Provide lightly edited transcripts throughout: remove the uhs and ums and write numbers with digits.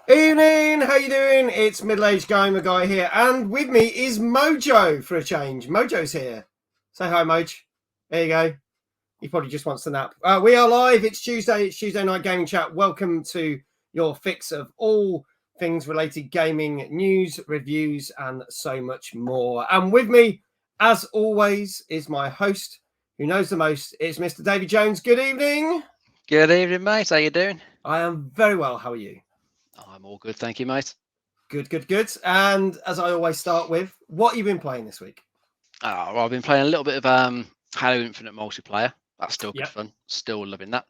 Evening, how you doing? It's middle-aged gamer guy here, and with me is Mojo for a change. Mojo's here. Say hi, Moj. There you go. He probably just wants to nap. We are live. It's Tuesday. It's Tuesday night gaming chat. Welcome to your fix of all things related gaming news, reviews, and so much more. And with me, as always, is my host who knows the most. It's Mr. David Jones. Good evening. Good evening, mate. How you doing? I am very well. How are you? I'm all good, thank you, mate. Good. And as I always start with, what have you been playing this week? Well, I've been playing a little bit of Halo Infinite multiplayer. That's still good Yep. fun. Still loving that.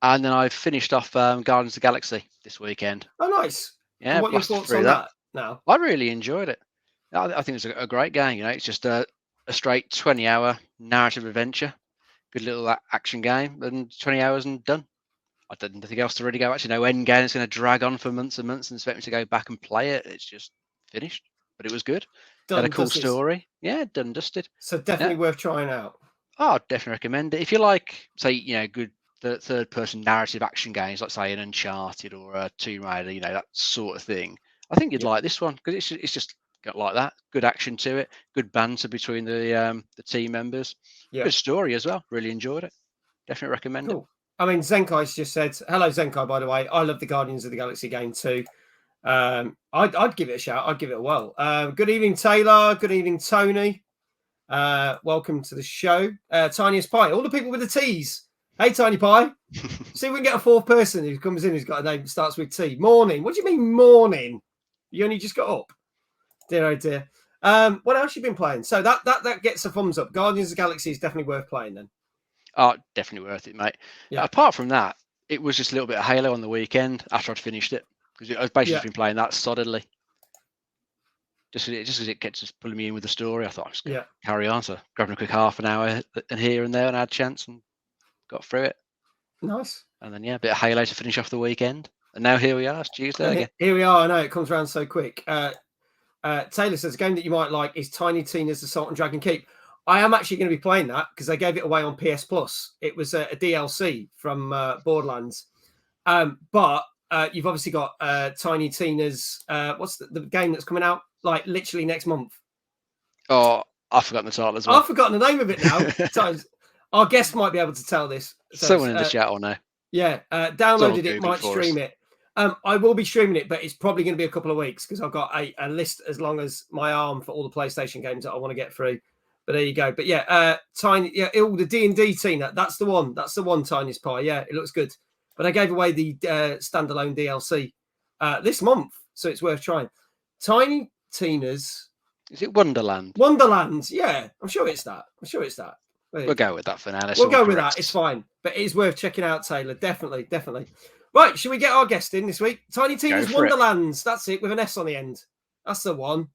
And then I've finished off Guardians of the Galaxy this weekend. Oh, nice. Yeah, And what are your blasted thoughts through on that. now? I really enjoyed it. I think it's a great game. You know, it's just a straight 20-hour narrative adventure. Good little action game, and 20 hours and done. I didn't think else to really go. Actually, no end game. It's going to drag on for months and months and expect me to go back and play it. It's just finished, but it was good. Had a cool story. Yeah, done and dusted. So definitely worth trying out. Oh, I'd definitely recommend it. If you like, say, good third-person narrative action games, like say an Uncharted or a Tomb Raider, that sort of thing. I think you'd like this one because it's just got like that. Good action to it. Good banter between the team members. Good story as well. Really enjoyed it. Definitely recommend it. I mean, Zenkai's just said, hello, Zenkai, by the way. I love the Guardians of the Galaxy game too. I'd give it a shout. I'd give it a whirl. Good evening, Taylor. Good evening, Tony. Welcome to the show. Tiniest Pie. All the people with the T's. Hey, Tiny Pie. See if we can get a fourth person who comes in who's got a name that starts with T. Morning. What do you mean morning? You only just got up. Dear, oh dear. What else you been playing? So that gets a thumbs up. Guardians of the Galaxy is definitely worth playing then. Oh, definitely worth it, mate. Yeah. Apart from that, it was just a little bit of Halo on the weekend after I'd finished it because I've basically just been playing that solidly. Just as it gets just pulling me in with the story, I thought I'm just going to carry on. So grabbing a quick half an hour and here and there, and I had a chance and got through it. Nice. And then a bit of Halo to finish off the weekend. And now here we are. It's Tuesday again. Here we are. I know it comes around so quick. Taylor says a game that you might like is Tiny Tina's Assault and Dragon Keep. I am actually going to be playing that because they gave it away on PS Plus. It was a DLC from Borderlands. But you've obviously got Tiny Tina's, what's the game that's coming out like literally next month? Oh, I've forgotten the title as well. I've forgotten the name of it now. Our guest might be able to tell this. So someone in the chat will know. Yeah, downloaded it, might stream it. I will be streaming it, but it's probably going to be a couple of weeks because I've got a list as long as my arm for all the PlayStation games that I want to get through. But there you go. But yeah, Tiny, the D&D Tina. That's the one. That's the one, Tiniest Pie. Yeah, it looks good. But I gave away the standalone DLC this month, so it's worth trying. Tiny Tina's. Is it Wonderland? Wonderland. Yeah, I'm sure it's that. We'll go with that for now. We'll go with that. It's fine. But it is worth checking out, Taylor. Definitely. Right, should we get our guest in this week? Tiny Tina's Wonderlands. That's it, with an S on the end. That's the one.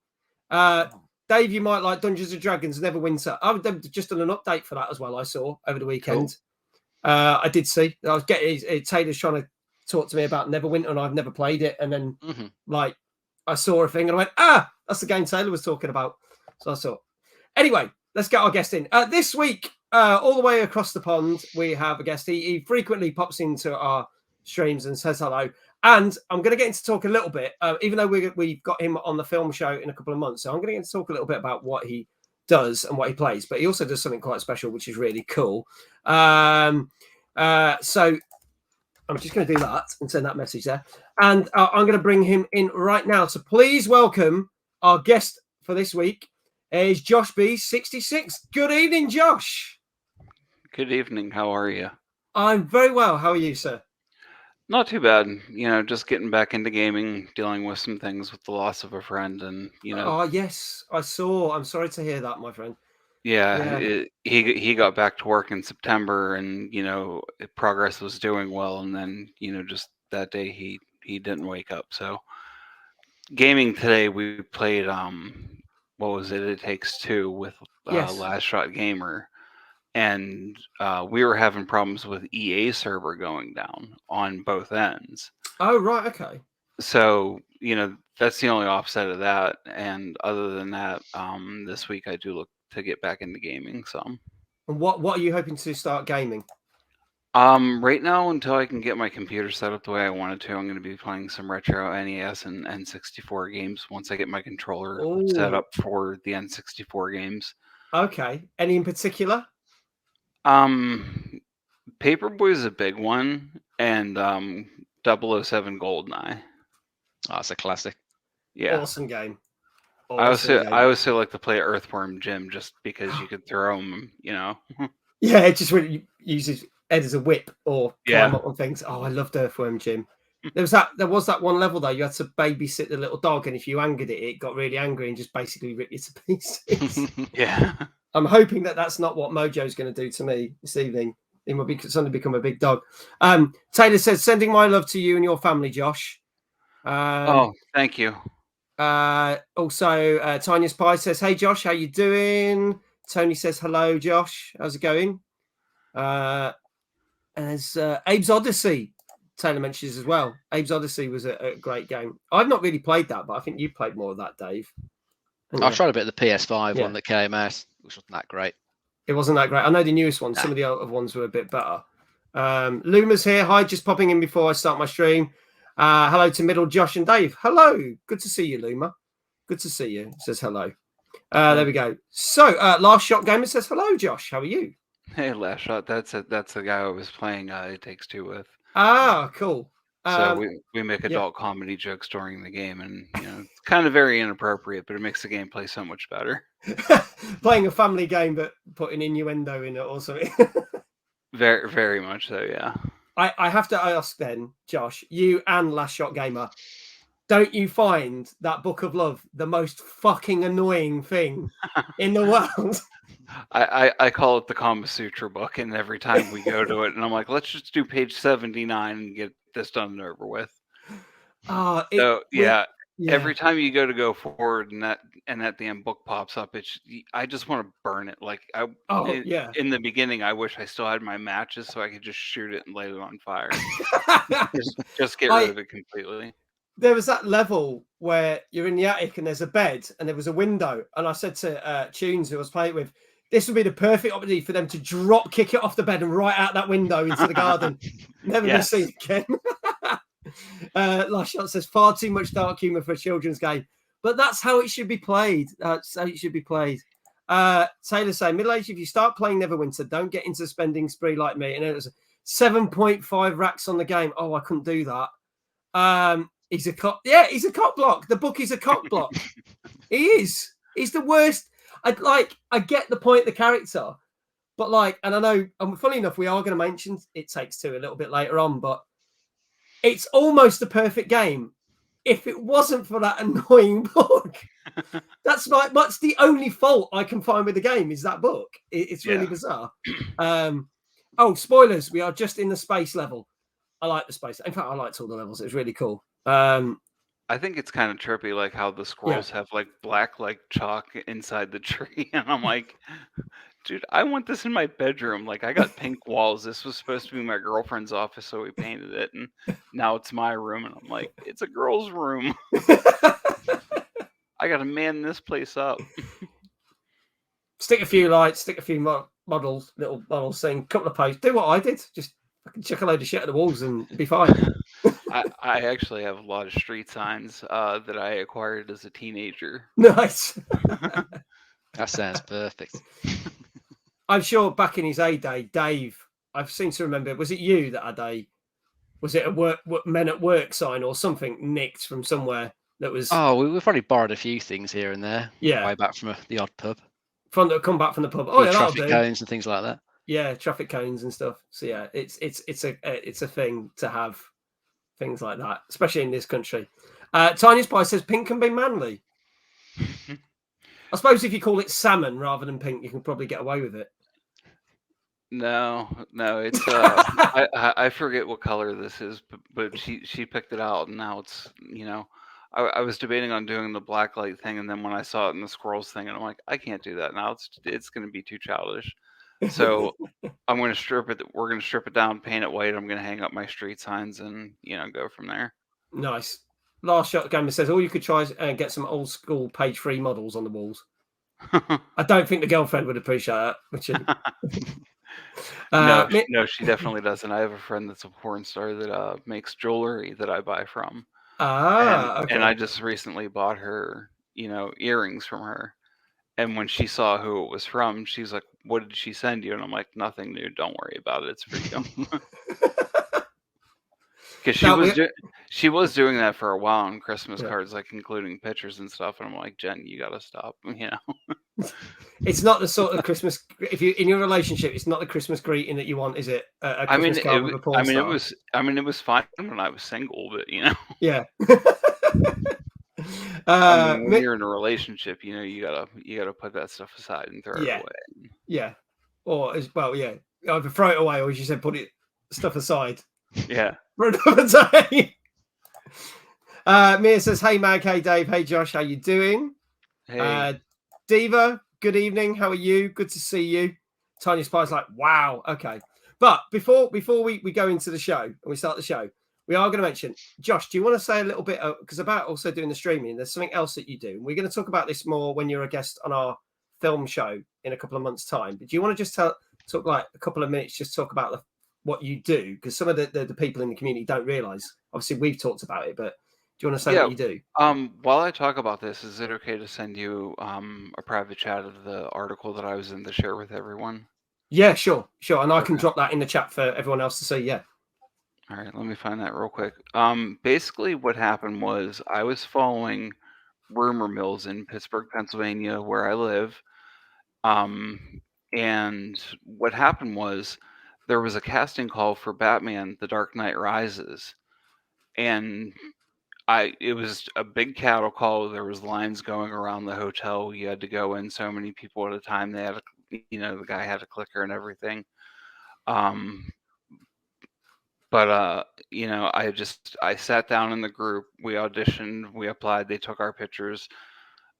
Dave, you might like Dungeons and Dragons Neverwinter. I've just done an update for that as well, I saw over the weekend. Cool. I did see. I was getting Taylor's trying to talk to me about Neverwinter, and I've never played it. And then, I saw a thing, and I went, that's the game Taylor was talking about. So I thought, anyway, let's get our guest in. This week, all the way across the pond, we have a guest. He frequently pops into our streams and says hello. And I'm going to get into talk a little bit, even though we've got him on the film show in a couple of months. So I'm going to get into talk a little bit about what he does and what he plays. But he also does something quite special, which is really cool. So I'm just going to do that and send that message there. And I'm going to bring him in right now. So please welcome our guest for this week is Josh B66. Good evening, Josh. Good evening. How are you? I'm very well. How are you, sir? Not too bad. Just getting back into gaming, dealing with some things with the loss of a friend, and Oh yes, I saw. I'm sorry to hear that, my friend. Yeah. He got back to work in September, and progress was doing well, and then just that day he didn't wake up. So gaming today, we played what was it? It Takes Two with Last Shot Gamer. And we were having problems with EA server going down on both ends. Oh, right. Okay. So, that's the only offset of that. And other than that, this week I do look to get back into gaming some. And what are you hoping to start gaming? Right now, until I can get my computer set up the way I wanted to, I'm going to be playing some retro NES and N64 games once I get my controller set Ooh. up for the N64 games. Okay. Any in particular? Paperboy is a big one, and 007 GoldenEye. Oh, it's a classic. Yeah. Awesome game. I Awesome game. also like to play Earthworm Jim just because you could throw him, Yeah, it just really uses Ed as a whip or climb Yeah. up on things. Oh, I loved Earthworm Jim. There was that one level though. You had to babysit the little dog, and if you angered it, it got really angry and just basically ripped you to pieces. Yeah. I'm hoping that that's not what Mojo's going to do to me this evening. He will suddenly become a big dog. Taylor says, sending my love to you and your family, Josh. Oh, thank you. Also, Tanya Spy says, hey, Josh, how you doing? Tony says, hello, Josh. How's it going? And there's Abe's Odyssey. Taylor mentions as well. Abe's Odyssey was a great game. I've not really played that, but I think you played more of that, Dave. I tried a bit of the PS5 one that came out, which wasn't that great. It wasn't that great. I know the newest ones. Some of the other ones were a bit better. Luma's here. Hi, just popping in before I start my stream. Hello to Middle, Josh and Dave. Hello. Good to see you, Luma. Good to see you. Says hello. There we go. So, Last Shot Gamer says hello, Josh. How are you? Hey, Last Shot. That's the guy I was playing It Takes Two with. Ah, cool. So we make adult comedy jokes during the game, and it's kind of very inappropriate, but it makes the gameplay so much better. Playing a family game, but putting innuendo in it or something. Very, very much so, yeah. I have to ask then, Josh, you and Last Shot Gamer, don't you find that Book of Love the most fucking annoying thing in the world? I call it the Kama Sutra book, and every time we go to it, and I'm like, let's just do page 79 and get this done and over with. Every time you go forward, and at the end book pops up, I just want to burn it. Like in the beginning, I wish I still had my matches so I could just shoot it and light it on fire. just get rid of it completely. There was that level where you're in the attic and there's a bed and there was a window, and I said to Tunes, who I was playing with, this would be the perfect opportunity for them to drop kick it off the bed and right out that window into the garden. Never been seen again. Last Shot says, far too much dark humor for a children's game, but that's how it should be played. That's how it should be played. Taylor saying, middle age, if you start playing Neverwinter, don't get into spending spree like me. And it was 7.5 racks on the game. Oh, I couldn't do that. He's a cock. Yeah, he's a cock block. The book is a cock block. He is. He's the worst. I get the point of the character, but and I know, and funny enough, we are going to mention It Takes Two a little bit later on, but it's almost the perfect game if it wasn't for that annoying book. That's the only fault I can find with the game is that book. It's really bizarre. Spoilers. We are just in the space level. I like the space. In fact, I liked all the levels. It was really cool. I think it's kind of trippy, like how the squirrels have like black chalk inside the tree, and I'm like, dude, I want this in my bedroom. Like, I got pink walls. This was supposed to be my girlfriend's office, so we painted it, and now it's my room, and I'm like, it's a girl's room. I gotta man this place up. Stick a few lights, stick a few little models, thing, couple of posts. Do what I did. Just fucking chuck a load of shit at the walls and be fine. I actually have a lot of street signs that I acquired as a teenager. Nice. That sounds perfect. I'm sure back in his heyday, Dave, I've seem to remember, was it you that had was it a men at work sign or something nicked from somewhere that was... Oh, we've probably borrowed a few things here and there. Yeah. Way back from the odd pub. Come back from the pub. Oh, yeah, traffic cones and things like that. Yeah, traffic cones and stuff. So yeah, it's a thing to have things like that, especially in this country. Tiny Spy says pink can be manly. I suppose if you call it salmon rather than pink, you can probably get away with it. No, it's I forget what color this is, but she picked it out, and now it's I was debating on doing the black light thing, and then when I saw it in the squirrels thing, and I'm like, I can't do that now. It's going to be too childish. So I'm going to strip it. We're going to strip it down, paint it white. I'm going to hang up my street signs, and go from there. Nice. Last Shot Gamer says, "Oh, you could try and get some old school page 3 models on the walls." I don't think the girlfriend would appreciate that. No, she definitely doesn't. I have a friend that's a porn star that makes jewelry that I buy from. Okay. And I just recently bought her, earrings from her. And when she saw who it was from, she's like, "What did she send you?" And I'm like, "Nothing, dude. Don't worry about it. It's for you." Because she was doing that for a while on Christmas cards, like including pictures and stuff. And I'm like, "Jen, you gotta stop." It's not the sort of Christmas. If you in your relationship, it's not the Christmas greeting that you want, is it? A Christmas card with a porn star. It was fine when I was single, but Yeah. when you're in a relationship, you gotta put that stuff aside and throw it away. Yeah. Or as well, yeah. Either throw it away, or as you said, put it stuff aside. Yeah. For another day. Mia says, "Hey Mag, hey Dave, hey Josh, how you doing?" Hey. Diva, good evening. How are you? Good to see you. Tiny Spy's like, wow, okay. But before we go into the show and we start the show, we are going to mention, Josh, do you want to say a little bit, because about also doing the streaming, there's something else that you do. And we're going to talk about this more when you're a guest on our film show in a couple of months' time. But do you want to just talk like a couple of minutes, just talk about what you do? Because some of the people in the community don't realize. Obviously, we've talked about it, but do you want to say what you do? While I talk about this, is it okay to send you a private chat of the article that I was in to share with everyone? Yeah, sure. And I can drop that in the chat for everyone else to see. Yeah. All right, let me find that real quick. Basically, what happened was I was following rumor mills in Pittsburgh, Pennsylvania, where I live. And what happened was there was a casting call for Batman: The Dark Knight Rises, and it was a big cattle call. There was lines going around the hotel. You had to go in so many people at a time. They had the guy had a clicker and everything. But I sat down in the group. We auditioned. We applied. They took our pictures.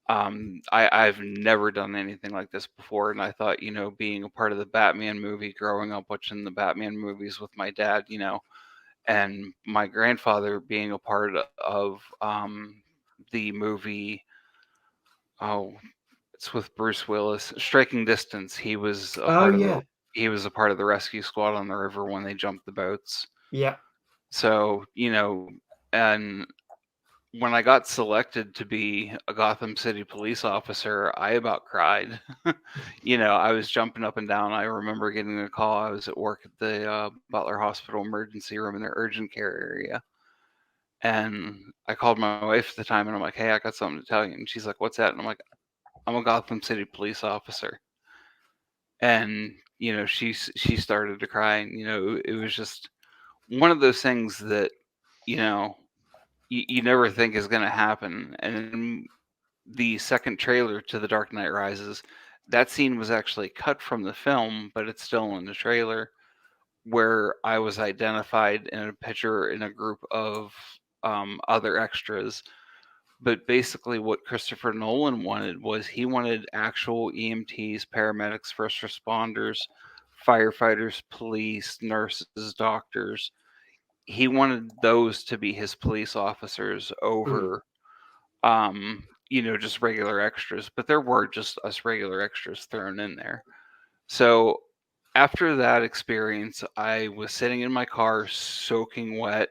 I've never done anything like this before, and I thought, being a part of the Batman movie, growing up watching the Batman movies with my dad, and my grandfather being a part of the movie. Oh, it's with Bruce Willis, Striking Distance. He was a part of the rescue squad on the river when they jumped the boats. Yeah. So, and when I got selected to be a Gotham City police officer, I about cried. I was jumping up and down. I remember getting a call. I was at work at the Butler Hospital emergency room in their urgent care area. And I called my wife at the time and I'm like, "Hey, I got something to tell you." And she's like, "What's that?" And I'm like, "I'm a Gotham City police officer." And, she started to cry. And, it was just one of those things that, you never think is going to happen. And the second trailer to The Dark Knight Rises, that scene was actually cut from the film, but it's still in the trailer, where I was identified in a picture in a group of other extras. But basically what Christopher Nolan wanted was he wanted actual EMTs, paramedics, first responders, firefighters, police, nurses, doctors. He wanted those to be his police officers over, just regular extras. But there were just us regular extras thrown in there. So after that experience, I was sitting in my car soaking wet.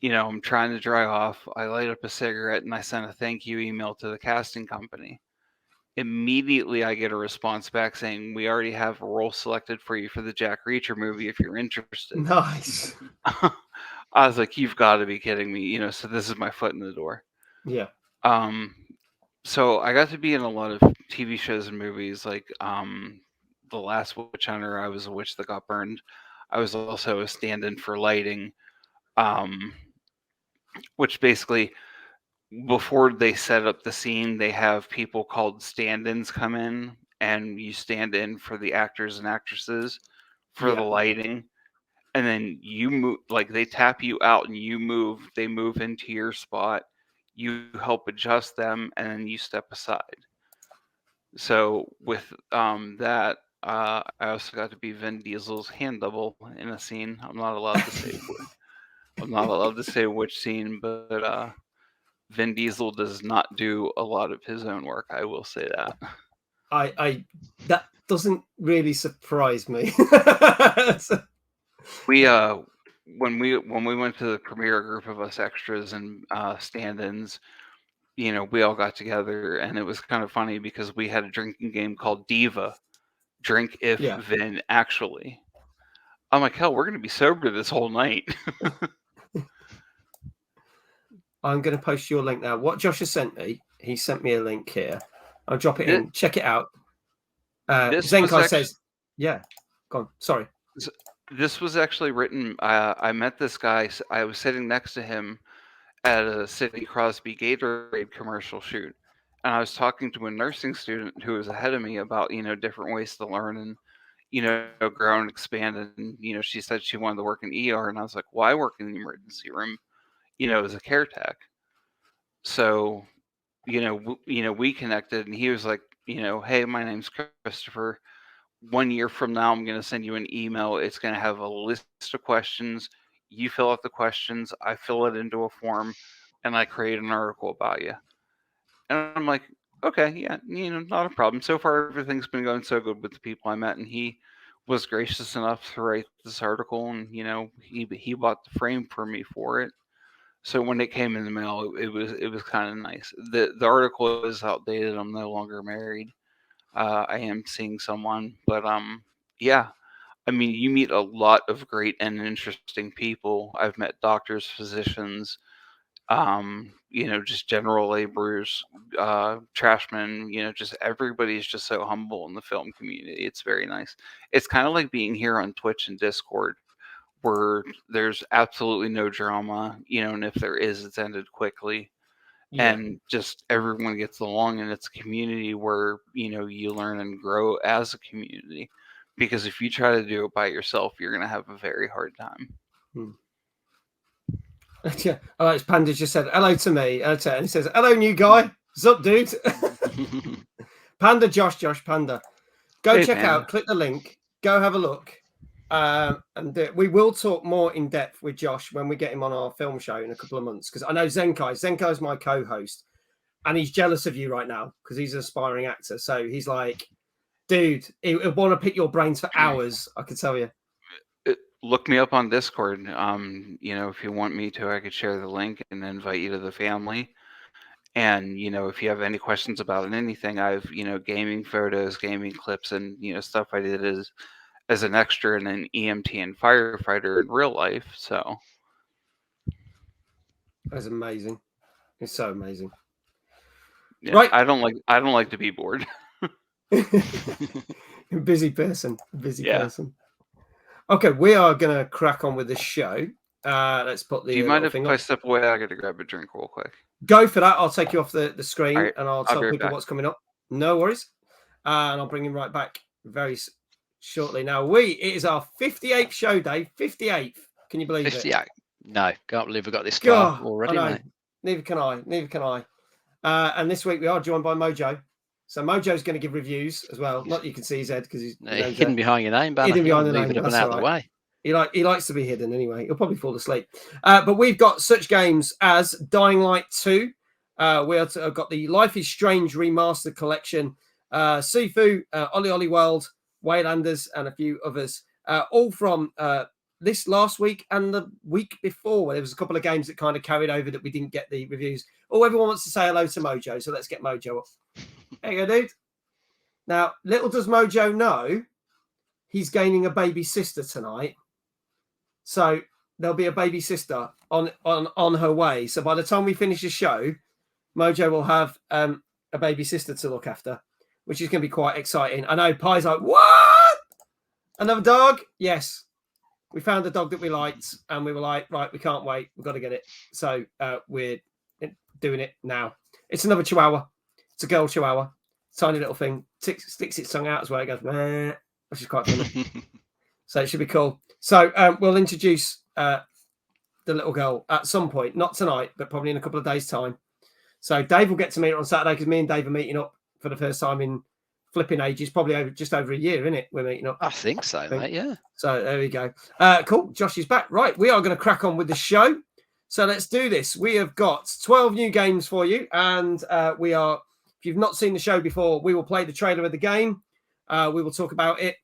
I'm trying to dry off. I light up a cigarette and I sent a thank you email to the casting company. Immediately, I get a response back saying, "We already have a role selected for you for the Jack Reacher movie if you're interested." Nice. I was like, "You've got to be kidding me." So this is my foot in the door. Yeah. So I got to be in a lot of TV shows and movies, like The Last Witch Hunter. I was a witch that got burned. I was also a stand-in for lighting, which basically, before they set up the scene, they have people called stand-ins come in, and you stand in for the actors and actresses for the lighting, and then you move, like they tap you out and you move. They move into your spot. You help adjust them, and then you step aside. So with that, I also got to be Vin Diesel's hand double in a scene. I'm not allowed to say. I'm not allowed to say which scene, but Vin Diesel does not do a lot of his own work. I will say that. that doesn't really surprise me. We when we went to the premiere, group of us extras and stand-ins, we all got together, and it was kind of funny because we had a drinking game called Diva, drink if then actually. I'm like, hell, we're gonna be sober this whole night. I'm going to post your link now. What Josh has sent me, he sent me a link here. I'll drop it in. Check it out. Zenkai says, yeah, go on. Sorry. This was actually written. I met this guy. I was sitting next to him at a Sidney Crosby Gatorade commercial shoot, and I was talking to a nursing student who was ahead of me about different ways to learn and grow and expand. And she said she wanted to work in ER, and I was like, "Why work in the emergency room?" As a care tech. So, we connected, and he was like, hey, my name's Christopher. 1 year from now, I'm going to send you an email. It's going to have a list of questions. You fill out the questions. I fill it into a form, and I create an article about you. And I'm like, okay, yeah, not a problem. So far, everything's been going so good with the people I met, and he was gracious enough to write this article, and he bought the frame for me for it. So when it came in the mail, it was kind of nice. The article is outdated. I'm no longer married. I am seeing someone, but yeah. I mean, you meet a lot of great and interesting people. I've met doctors, physicians, just general laborers, trashmen. Just everybody's just so humble in the film community. It's very nice. It's kind of like being here on Twitch and Discord, where there's absolutely no drama, and if there is, it's ended quickly. And just everyone gets along, and it's a community where, you learn and grow as a community. Because if you try to do it by yourself, you're going to have a very hard time. Yeah. Oh, it's Panda just said hello to me. And he says, hello, new guy. What's up, dude? Panda, Josh, Panda. Go check out, click the link, go have a look. And we will talk more in depth with Josh when we get him on our film show in a couple of months, because I know Zenkai's my co-host, and he's jealous of you right now because he's an aspiring actor. So he's like, dude, he'll want to pick your brains for hours, I can tell you. Look me up on Discord. If you want me to, I could share the link and invite you to the family. And if you have any questions about anything, I've gaming photos, gaming clips, and stuff I did as an extra and an EMT and firefighter in real life. So that's amazing. It's so amazing. Yeah, right. I don't like to be bored. Busy person. Okay, we are gonna crack on with the show. Let's put the. Do you mind if I step away? I got to grab a drink real quick. Go for that. I'll take you off the screen, right, and I'll tell people back. what's coming up. No worries. And I'll bring him right back very shortly. Now, it is our 58th show day. 58th. Can you believe 58. it? No, can't believe we got this car already, mate. Neither can I. And this week we are joined by Mojo. So Mojo's going to give reviews as well. Not that you can see his head because he's hidden behind your name, hidden behind the name. It up and out of the way. He likes to be hidden anyway. He'll probably fall asleep. But we've got such games as Dying Light 2. We have got the Life is Strange Remastered Collection, Sifu, Ollie World, Waylanders, and a few others. All from this last week and the week before, where there was a couple of games that kind of carried over that we didn't get the reviews. Oh, everyone wants to say hello to Mojo, so let's get Mojo up. There you go, dude. Now, little does Mojo know, he's gaining a baby sister tonight. So there'll be a baby sister on her way. So by the time we finish the show, Mojo will have a baby sister to look after, which is going to be quite exciting. I know Pie's like, what? Another dog? Yes. We found a dog that we liked, and we were like, right, we can't wait. We've got to get it. So we're doing it now. It's another Chihuahua. It's a girl Chihuahua. Tiny little thing. Sticks its tongue out as well. It goes, meh, which is quite funny. So it should be cool. So we'll introduce the little girl at some point. Not tonight, but probably in a couple of days' time. So Dave will get to meet her on Saturday because me and Dave are meeting up for the first time in flipping ages. Probably just over a year, isn't it? We're meeting up. I think so, mate. Yeah. So there we go. Cool. Josh is back. Right. We are going to crack on with the show. So let's do this. We have got 12 new games for you. And if you've not seen the show before, we will play the trailer of the game. We will talk about it,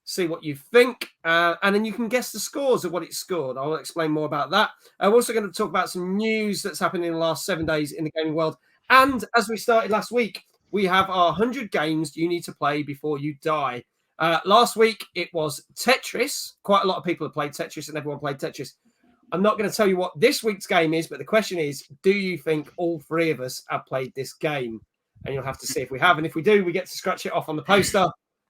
see what you think, and then you can guess the scores of what it scored. I'll explain more about that. We're also going to talk about some news that's happened in the last 7 days in the gaming world. And as we started last week, we have our 100 games you need to play before you die. Last week, it was Tetris. Quite a lot of people have played Tetris, and everyone played Tetris. I'm not going to tell you what this week's game is, but the question is, do you think all 3 of us have played this game? And you'll have to see if we have. And if we do, we get to scratch it off on the poster.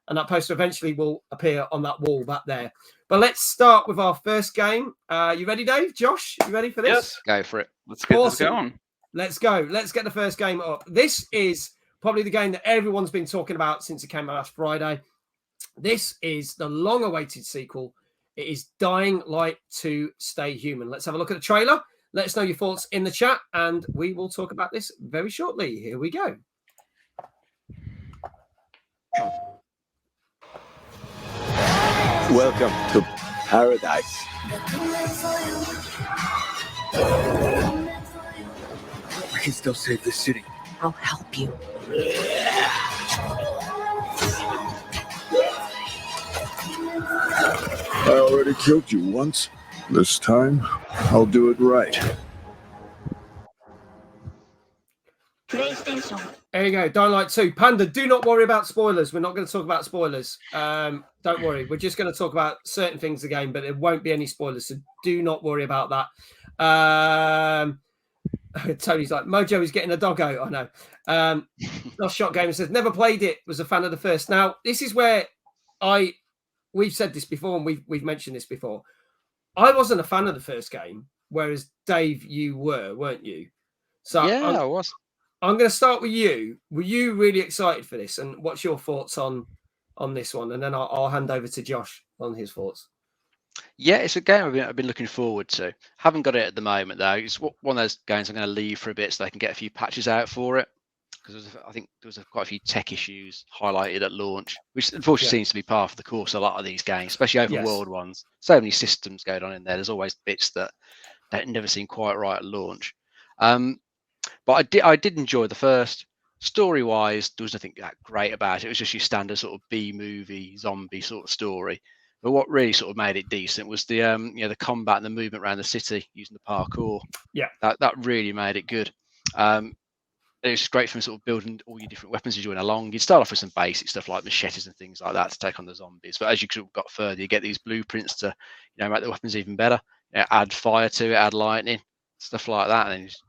And that poster eventually will appear on that wall back there. But let's start with our first game. You ready, Dave? Josh, you ready for this? Yes. Go for it. Let's get this going. Let's go. Let's get the first game up. This is probably the game that everyone's been talking about since it came out last Friday. This is the long-awaited sequel. It is Dying Light 2 Stay Human. Let's have a look at the trailer. Let us know your thoughts in the chat, and we will talk about this very shortly. Here we go. Welcome to paradise. We can still save the city. I'll help you. I already killed you once. This time, I'll do it right. PlayStation. There you go, Dying Light 2. Panda, do not worry about spoilers. We're not going to talk about spoilers. Don't worry. We're just going to talk about certain things of the game, but there won't be any spoilers, so do not worry about that. Tony's like, Mojo is getting a doggo. I know. Lost Shot Gamer says, never played it, was a fan of the first. Now, this is where we've said this before, and we've mentioned this before. I wasn't a fan of the first game, whereas Dave, you weren't you? So Yeah, I was. I'm going to start with you. Were you really excited for this? And what's your thoughts on this one? And then I'll hand over to Josh on his thoughts. Yeah, it's a game I've been looking forward to. Haven't got it at the moment, though. It's one of those games I'm going to leave for a bit so they can get a few patches out for it. Because I think there was quite a few tech issues highlighted at launch, which unfortunately seems to be par for the course of a lot of these games, especially open world ones. So many systems going on in there. There's always bits that never seem quite right at launch. But I did enjoy the first. Story-wise, there was nothing that great about it. It was just your standard sort of B-movie, zombie sort of story. But what really sort of made it decent was the the combat and the movement around the city using the parkour. Yeah, that really made it good. It was great for sort of building all your different weapons as you went along. You'd start off with some basic stuff like machetes and things like that to take on the zombies. But as you sort of got further, you get these blueprints to make the weapons even better. Add fire to it, add lightning, stuff like that, and then just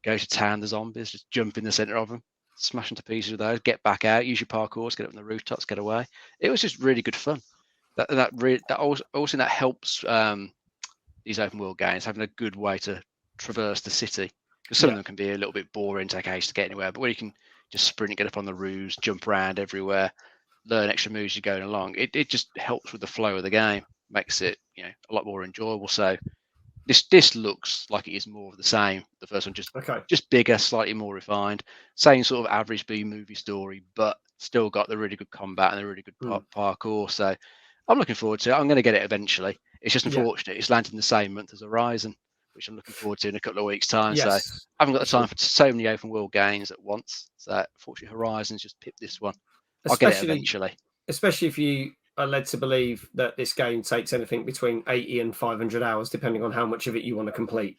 go to town. The zombies, just jump in the center of them, smash them to pieces with those, get back out, use your parkour, get up on the rooftops, get away. It was just really good fun. That also helps these open world games having a good way to traverse the city. Because some of them can be a little bit boring, take ages to get anywhere, but where you can just sprint, get up on the roofs, jump around everywhere, learn extra moves as you're going along, it just helps with the flow of the game, makes it a lot more enjoyable. So this looks like it is more of the same. The first one just bigger, slightly more refined, same sort of average B movie story, but still got the really good combat and the really good parkour. So I'm looking forward to it. I'm going to get it eventually. It's just unfortunate it's landed in the same month as Horizon, which I'm looking forward to in a couple of weeks' time. Yes, so I haven't got the time for so many open world games at once. So fortunately, Horizon's just pipped this one. I'll get it eventually. Especially if you are led to believe that this game takes anything between 80 and 500 hours, depending on how much of it you want to complete.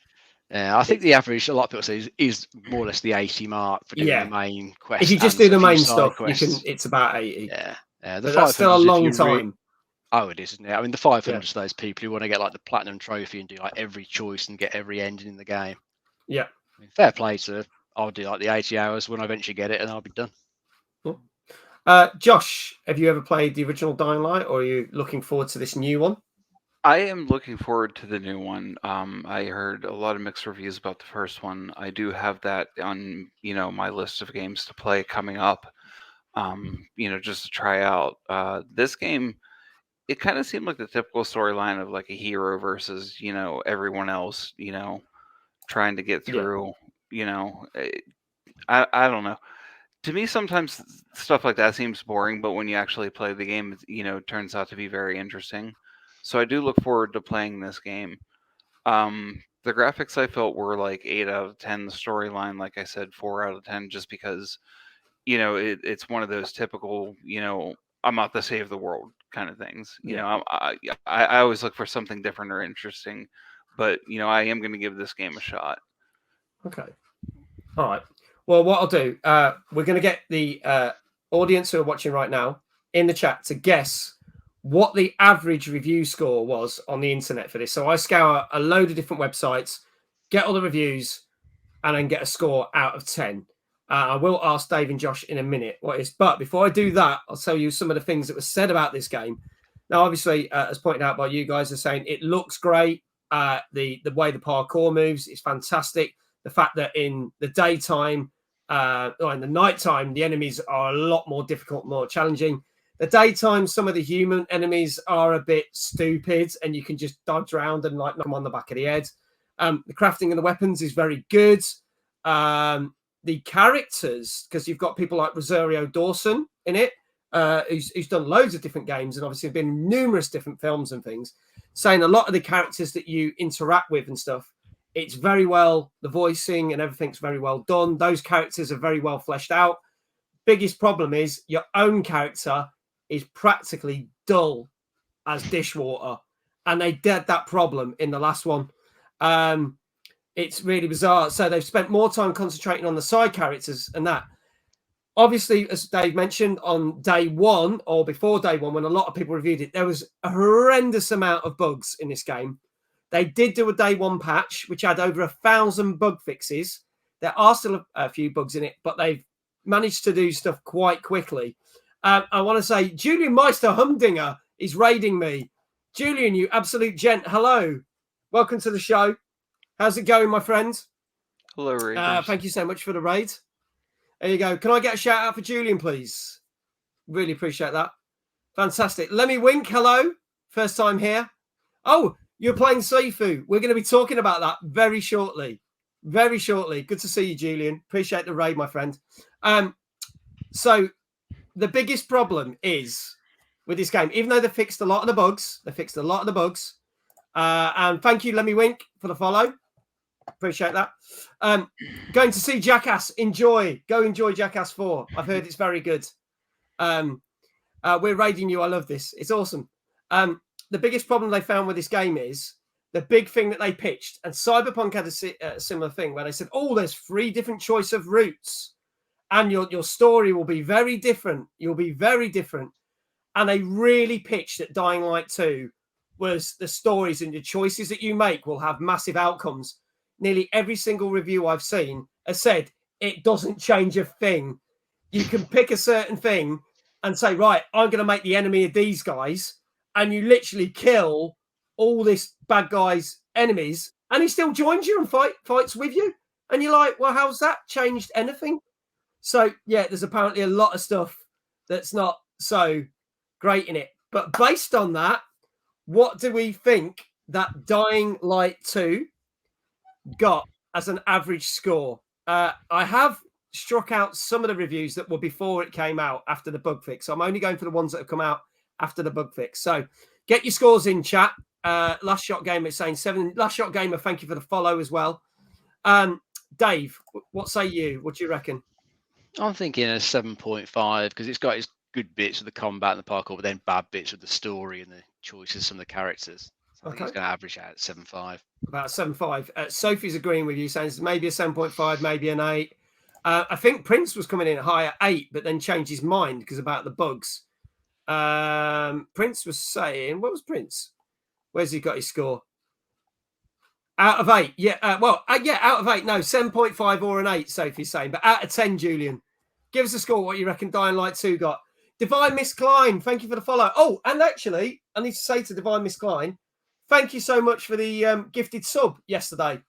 Yeah, I think the average, a lot of people say, is more or less the 80 mark for doing the main quest. If you just do the main stuff, it's about 80. Yeah. But that's still a long time. Oh, it is, isn't it? I mean, the 500 of those people who want to get like the platinum trophy and do like every choice and get every ending in the game. Yeah. I mean, fair play to. I'll do like the 80 hours when I eventually get it, and I'll be done. Cool. Josh, have you ever played the original Dying Light, or are you looking forward to this new one? I am looking forward to the new one. I heard a lot of mixed reviews about the first one. I do have that on my list of games to play coming up. Just to try out. This game, it kind of seemed like the typical storyline of like a hero versus everyone else. Trying to get through. I don't know. To me, sometimes stuff like that seems boring, but when you actually play the game, it turns out to be very interesting. So I do look forward to playing this game. The graphics I felt were like 8 out of 10. The storyline, like I said, 4 out of 10, just because it's one of those typical, I'm out to save the world kind of things. I always look for something different or interesting, but I am going to give this game a shot. Okay. All right. Well, what I'll do, we're going to get the audience who are watching right now in the chat to guess what the average review score was on the internet for this. So I scour a load of different websites, get all the reviews, and then get a score out of 10. I will ask Dave and Josh in a minute what is. But before I do that, I'll tell you some of the things that were said about this game. Now, obviously, as pointed out by you guys, are saying it looks great. The way the parkour moves is fantastic. The fact that in the daytime or in the nighttime, the enemies are a lot more difficult, more challenging. The daytime, some of the human enemies are a bit stupid, and you can just dodge around and knock them on the back of the head. The crafting of the weapons is very good. The characters, because you've got people like Rosario Dawson in it, who's done loads of different games and obviously been in numerous different films and things, saying a lot of the characters that you interact with and stuff, it's very well, the voicing and everything's very well done. Those characters are very well fleshed out. Biggest problem is your own character is practically dull as dishwater. And they did that problem in the last one. It's really bizarre. So they've spent more time concentrating on the side characters and that. Obviously, as Dave mentioned, on day one or before day one, when a lot of people reviewed it, there was a horrendous amount of bugs in this game. They did do a day one patch, which had over 1,000 bug fixes. There are still a few bugs in it, but they've managed to do stuff quite quickly. I want to say, Julian Meister Humdinger is raiding me. Julian, you absolute gent. Hello. Welcome to the show. How's it going, my friend? Hello, Raiders. Thank you so much for the raid. There you go. Can I get a shout out for Julian, please? Really appreciate that. Fantastic. Let me wink. Hello. First time here. Oh, you're playing Sifu. We're going to be talking about that very shortly. Very shortly. Good to see you, Julian. Appreciate the raid, my friend. So the biggest problem is with this game, even though they fixed a lot of the bugs, and thank you, Let Me Wink, for the follow. Appreciate that. Going to see Jackass. Go enjoy Jackass 4. I've heard it's very good. We're raiding you. I love this. It's awesome. The biggest problem they found with this game is the big thing that they pitched, and Cyberpunk had a similar thing where they said, oh, there's 3 different choice of routes and your story will be very different. You'll be very different. And they really pitched that Dying Light 2 was the stories and the choices that you make will have massive outcomes. Nearly every single review I've seen has said it doesn't change a thing. You can pick a certain thing and say, right, I'm going to make the enemy of these guys. And you literally kill all this bad guy's enemies. And he still joins you and fights with you. And you're like, well, how's that changed anything? So, yeah, there's apparently a lot of stuff that's not so great in it. But based on that, what do we think that Dying Light 2 got as an average score? I have struck out some of the reviews that were before it came out after the bug fix. So I'm only going for the ones that have come out after the bug fix. So get your scores in chat. Last Shot Gamer is saying 7. Last Shot Gamer, thank you for the follow as well. Dave, what say you? What do you reckon? I'm thinking a 7.5 because it's got its good bits of the combat and the parkour, but then bad bits of the story and the choices of some of the characters. So I think it's going to average out at 7.5. About 7.5. Sophie's agreeing with you, saying it's maybe a 7.5, maybe an 8. I think Prince was coming in at higher 8, but then changed his mind because about the bugs. Prince was saying, what was Prince? Where's he got his score? Out of 8. Yeah. Out of 8. No, 7.5 or an 8, Sophie's saying. But out of 10, Julian. Give us a score. What you reckon Dying Light 2 got? Divine Miss Klein, thank you for the follow. Oh, and actually, I need to say to Divine Miss Klein, thank you so much for the gifted sub yesterday.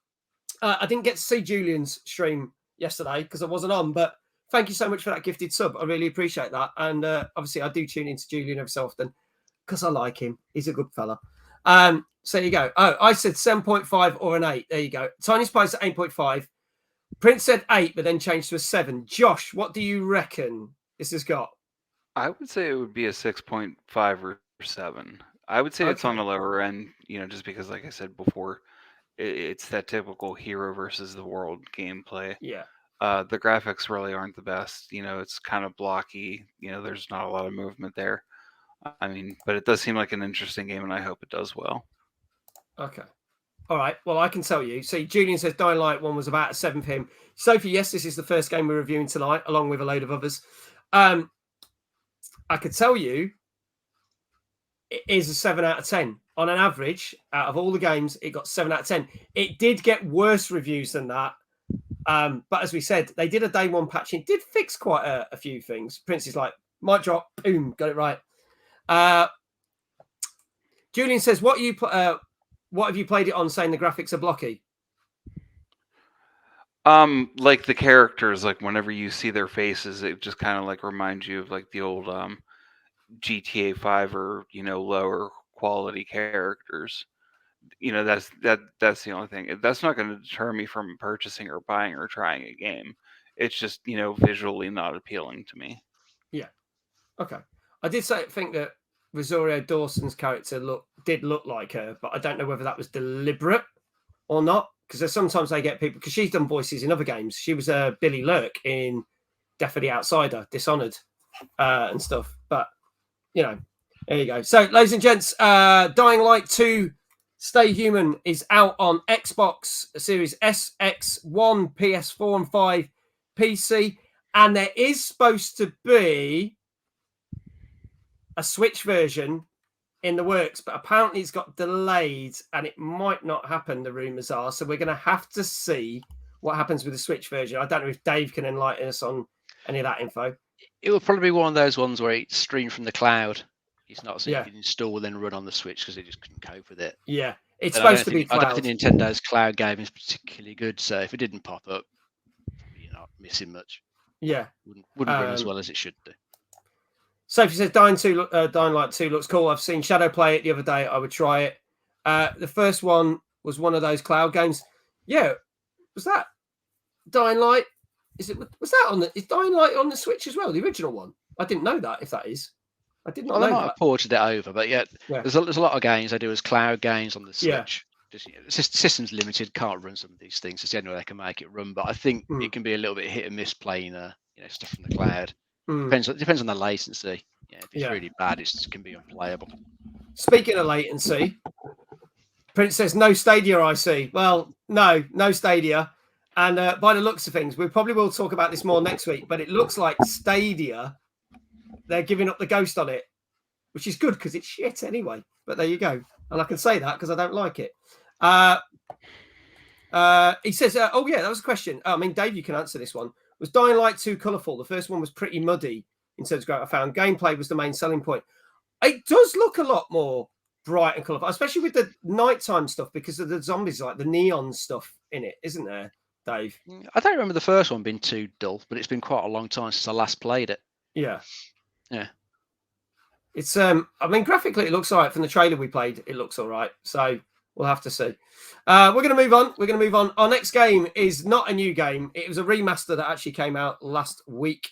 I didn't get to see Julian's stream yesterday because I wasn't on, but thank you so much for that gifted sub. I really appreciate that. And obviously, I do tune into Julian every so often because I like him. He's a good fella. So there you go. Oh, I said 7.5 or an 8. There you go. Tiny Spice at 8.5. Prince said 8, but then changed to a 7. Josh, what do you reckon this has got? I would say it would be a 6.5 or 7. I would say it's on the lower end, just because, like I said before, it's that typical hero versus the world gameplay. Yeah. The graphics really aren't the best. It's kind of blocky. There's not a lot of movement there. I mean, but it does seem like an interesting game, and I hope it does well. Okay. All right. Well, I can tell you. See, Julian says Dying Light 1 was about 7 p.m. Sophie, yes, this is the first game we're reviewing tonight, along with a load of others. I could tell you it is a 7 out of 10. On an average, out of all the games, it got 7 out of 10. It did get worse reviews than that. But as we said, they did a day one patch. It did fix quite a few things. Prince is like, mic drop, boom, got it right. Julian says, what have you played it on saying the graphics are blocky? Like the characters, like whenever you see their faces, it just kind of like reminds you of like the old GTA 5 or lower quality characters. That's the only thing. That's not going to deter me from purchasing or buying or trying a game. It's just visually not appealing to me. Yeah. Okay. I did think that Rosario Dawson's character did look like her, but I don't know whether that was deliberate or not. Because sometimes they get people, because she's done voices in other games. She was Billy Lurk in Death of the Outsider, Dishonored, and stuff. But there you go. So, ladies and gents, Dying Light 2 Stay Human is out on Xbox Series S, X1, PS4 and 5, PC. And there is supposed to be a Switch version in the works, but apparently it's got delayed and it might not happen, the rumours are. So we're going to have to see what happens with the Switch version. I don't know if Dave can enlighten us on any of that info. It will probably be one of those ones where it's streamed from the cloud. It's not something you can install and then run on the Switch because they just couldn't cope with it. Yeah, it's supposed to be cloud. I don't think Nintendo's cloud game is particularly good, so if it didn't pop up, you're not missing much. Yeah. Wouldn't run as well as it should do. Sophie says Dying Light 2 looks cool. I've seen Shadow play it the other day. I would try it. The first one was one of those cloud games. Yeah. Was that Dying Light? Is Dying Light on the Switch as well? The original one? I didn't know that, if that is. I did not know that. They might have ported it over, but there's a lot of games they do as cloud games on the Switch. Yeah. Just, the system's limited, can't run some of these things. It's the only way they can make it run. But I think it can be a little bit hit and miss playing stuff from the cloud. Depends on the latency. Yeah, if it's really bad, it can be unplayable. Speaking of latency, Prince says no Stadia, I see. Well, no Stadia. And by the looks of things, we probably will talk about this more next week, but it looks like Stadia, they're giving up the ghost on it, which is good because it's shit anyway. But there you go. And I can say that because I don't like it. He says, that was a question. I mean, Dave, you can answer this one. Was Dying Light 2 colourful? The first one was pretty muddy in terms of what I found. Gameplay was the main selling point. It does look a lot more bright and colourful, especially with the nighttime stuff because of the zombies, like the neon stuff in it, isn't there, Dave? I don't remember the first one being too dull, but it's been quite a long time since I last played it. Yeah. Yeah. It's I mean, graphically it looks all right. From the trailer we played, it looks all right. So we'll have to see. We're going to move on. Our next game is not a new game. It was a remaster that actually came out last week.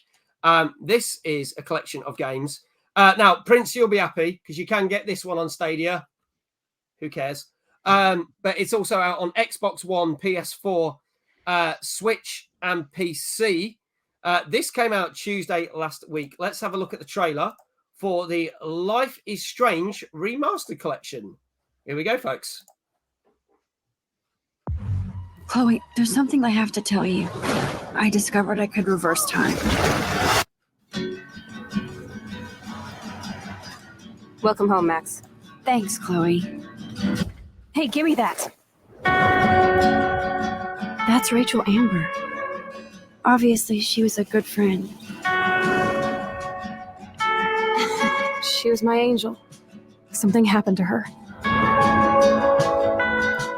This is a collection of games. Now, Prince, you'll be happy because you can get this one on Stadia. Who cares? But it's also out on Xbox One, PS4, Switch, and PC. This came out Tuesday last week. Let's have a look at the trailer for the Life is Strange Remastered Collection. Here we go, folks. Chloe, there's something I have to tell you. I discovered I could reverse time. Welcome home, Max. Thanks, Chloe. Hey, give me that. That's Rachel Amber. Obviously, she was a good friend. She was my angel. Something happened to her.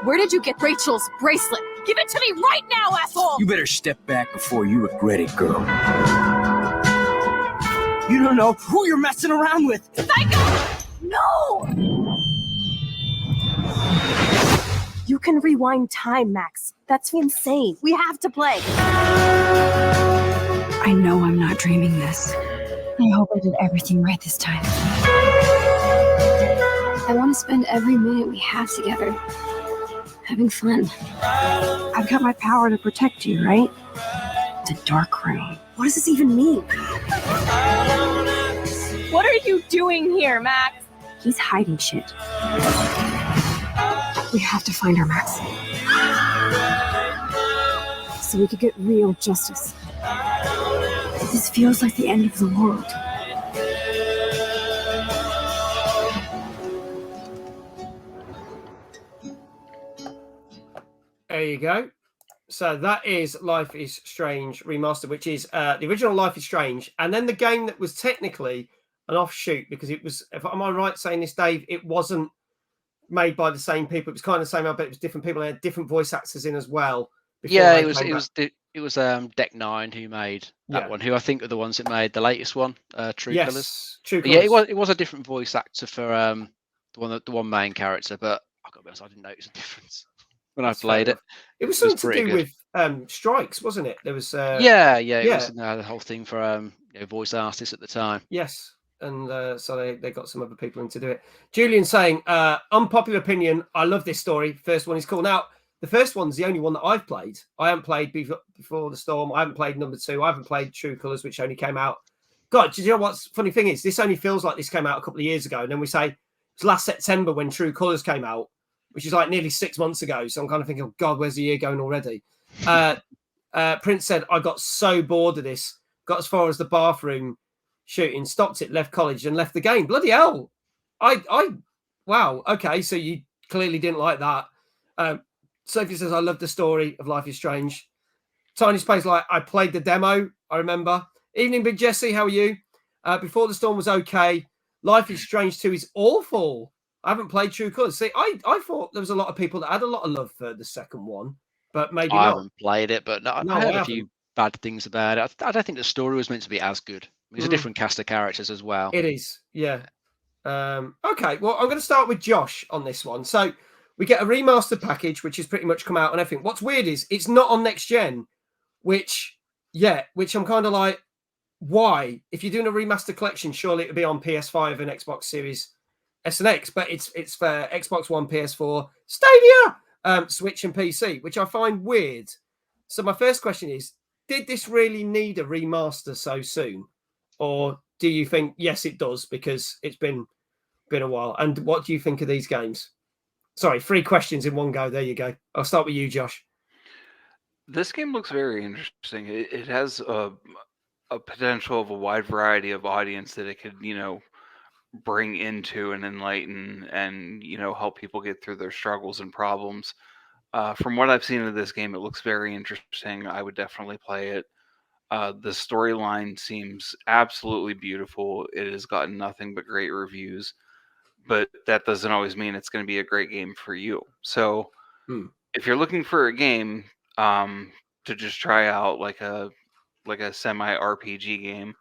Where did you get Rachel's bracelet? Give it to me right now, asshole! You better step back before you regret it, girl. You don't know who you're messing around with. Psycho! No! You can rewind time, Max. That's insane. We have to play. I know I'm not dreaming this. I hope I did everything right this time. I want to spend every minute we have together having fun. I've got my power to protect you, right? The dark room. What does this even mean? What are you doing here, Max? He's hiding shit. We have to find her, Max. So we could get real justice. This feels like the end of the world. There you go. So that is Life is Strange Remastered, which is the original Life is Strange, and then the game that was technically an offshoot, because it was, am I right saying this, Dave? It wasn't made by the same people. It was kind of the same, but it was different people. They had different voice actors in as well. Yeah, it was Deck 9 who made that one, who I think are the ones that made the latest one, True Colours. True Colours. Yeah, it was a different voice actor for the one main character, but I got to be honest, I didn't notice a difference when I played it. It was something to do with strikes, wasn't it? There was it was the whole thing for voice artists at the time. Yes, and so they got some other people in to do it. Julian saying, unpopular opinion, I love this story. First one is cool. Now, the first one's the only one that I've played. I haven't played Before the Storm. I haven't played number 2. I haven't played True Colours, which only came out. God, do you know what's funny thing is? This only feels like this came out a couple of years ago. And then we say it's last September when True Colours came out, which is like nearly 6 months ago. So I'm kind of thinking, oh God, where's the year going already? Prince said, I got so bored of this. Got as far as the bathroom shooting, stopped it, left college and left the game. Bloody hell. Wow. Okay. So you clearly didn't like that. Sophie says, I love the story of Life is Strange. Tiny Space, like, I played the demo, I remember. Evening, Big Jesse, how are you? Before the Storm was okay. Life is Strange 2 is awful. I haven't played True Colours. See, I thought there was a lot of people that had a lot of love for the second one, but maybe not. I haven't played it, but I heard a few bad things about it. I don't think the story was meant to be as good. It's a different cast of characters as well. It is, yeah. Okay, well, I'm going to start with Josh on this one. So, we get a remastered package, which has pretty much come out and everything. What's weird is it's not on next gen, which I'm kind of like, why? If you're doing a remastered collection, surely it would be on PS5 and Xbox Series S and X, but it's for Xbox One, PS4, Stadia, Switch and PC, which I find weird. So my first question is, did this really need a remaster so soon? Or do you think, yes, it does, because it's been a while? And what do you think of these games? Sorry, 3 questions in one go. There you go. I'll start with you, Josh. This game looks very interesting. It has a potential of a wide variety of audience that it could, bring into and enlighten and, help people get through their struggles and problems. From what I've seen of this game, it looks very interesting. I would definitely play it. The storyline seems absolutely beautiful. It has gotten nothing but great reviews. But that doesn't always mean it's going to be a great game for you. So if you're looking for a game to just try out like a semi RPG game,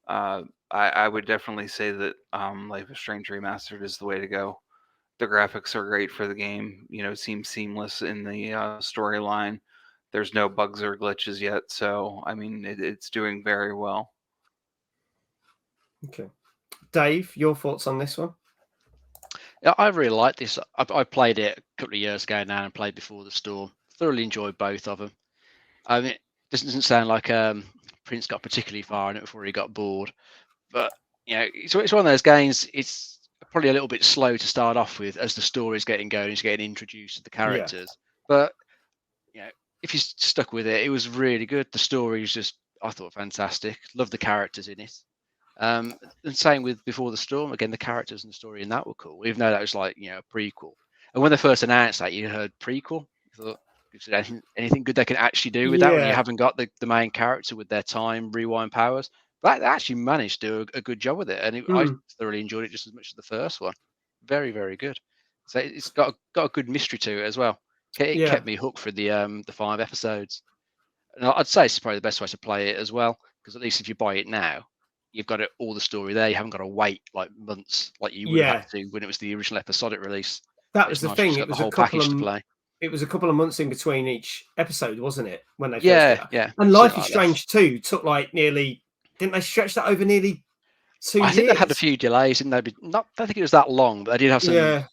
I would definitely say that Life is Strange Remastered is the way to go. The graphics are great for the game. It seems seamless in the storyline. There's no bugs or glitches yet. So, I mean, it's doing very well. Okay. Dave, your thoughts on this one? Yeah, I really like this. I played it a couple of years ago now and played Before the Storm. Thoroughly enjoyed both of them. I mean, it doesn't sound like Prince got particularly far in it before he got bored. But, it's one of those games, it's probably a little bit slow to start off with as the story's getting going, he's getting introduced to the characters. Yeah. But, if you're stuck with it, it was really good. The story is just, I thought, fantastic. Love the characters in it. And same with Before the Storm. Again, the characters and the story in that were cool, even though that was like, a prequel. And when they first announced that, you heard prequel. You thought, is there anything good they can actually do with that when you haven't got the main character with their time rewind powers? But they actually managed to do a good job with it. And I thoroughly enjoyed it just as much as the first one. Very, very good. So it's got a good mystery to it as well. It kept me hooked for the 5 episodes. And I'd say it's probably the best way to play it as well, because at least if you buy it now, you've got all the story there. You haven't got to wait like months like you would have had to when it was the original episodic release. That was the thing. It was a couple of months in between each episode, wasn't it? When they first yeah. And Life is Strange 2 took like nearly. Didn't they stretch that over nearly 2 years? I think they had a few delays, didn't they? I don't think it was that long, but they did have some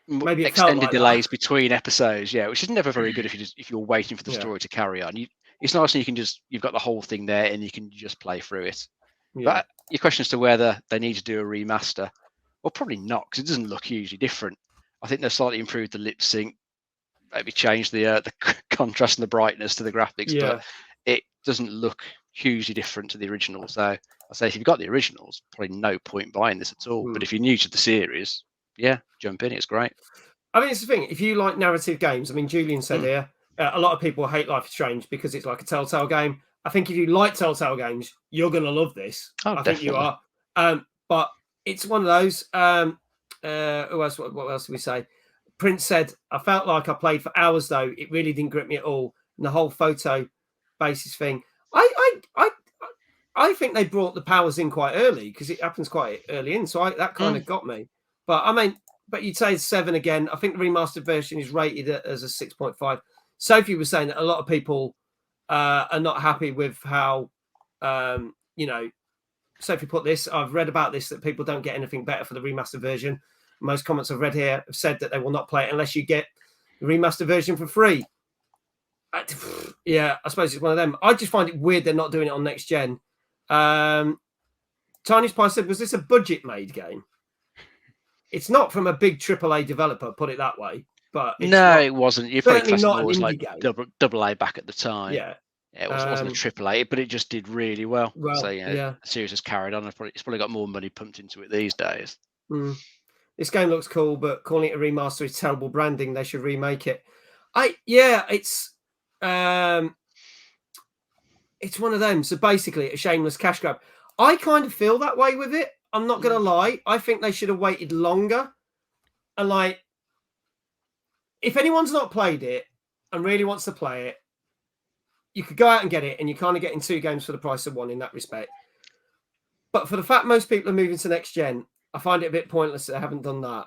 maybe extended delays between episodes. Yeah, which is never very good if you're waiting for the story to carry on. it's nice and you've got the whole thing there and you can just play through it. Yeah. But your question as to whether they need to do a remaster, well, probably not, because it doesn't look hugely different. I think they've slightly improved the lip sync, maybe changed the contrast and the brightness to the graphics, but it doesn't look hugely different to the original. So I say if you've got the originals, probably no point buying this at all. But if you're new to the series, yeah, jump in. It's great. I mean, it's the thing. If you like narrative games, I mean, Julian said here, a lot of people hate Life is Strange because it's like a Telltale game. I think if you like Telltale games, you're going to love this. Oh, I think you are. But it's one of those. Who else? What else did we say? Prince said, I felt like I played for hours, though. It really didn't grip me at all. And the whole photo basis thing. I think they brought the powers in quite early because it happens quite early in. So that kind of got me. But I mean, but you'd say it's 7 again. I think the remastered version is rated as a 6.5. Sophie was saying that a lot of people are not happy with how, Sophie put this. I've read about this, that people don't get anything better for the remastered version. Most comments I've read here have said that they will not play it unless you get the remastered version for free. I suppose it's one of them. I just find it weird they're not doing it on next gen. Tiny Spy said, was this a budget-made game? It's not from a big AAA developer, put it that way. But it wasn't. You're probably not an like indie double A back at the time. Yeah. It wasn't a AAA, but it just did really well. So the series has carried on. It's probably got more money pumped into it these days. This game looks cool, but calling it a remaster is terrible branding. They should remake it. It's one of them. So basically, a shameless cash grab. I kind of feel that way with it. I'm not going to lie. I think they should have waited longer. And like, if anyone's not played it and really wants to play it, you could go out and get it, and you're kind of getting 2 games for the price of 1 in that respect. But for the fact most people are moving to next gen, I find it a bit pointless that they haven't done that.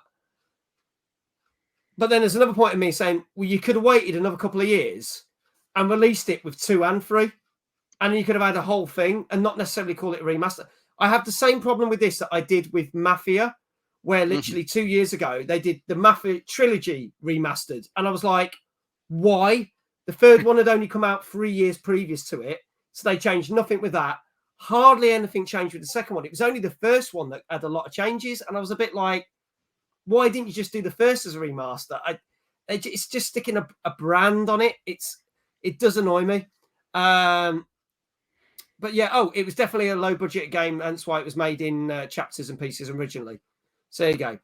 But then there's another point of me saying, well, you could have waited another couple of years and released it with 2 and 3, and then you could have had a whole thing and not necessarily call it a remaster. I have the same problem with this that I did with Mafia, where literally 2 years ago they did the Mafia trilogy remastered, and I was like, why? The third one had only come out 3 years previous to it, so they changed nothing with that. Hardly anything changed with the second one. It was only the first one that had a lot of changes, and I was a bit like, why didn't you just do the first as a remaster? It's just sticking a brand on it. It does annoy me. But yeah, it was definitely a low budget game, and that's why it was made in chapters and pieces originally. So there you go.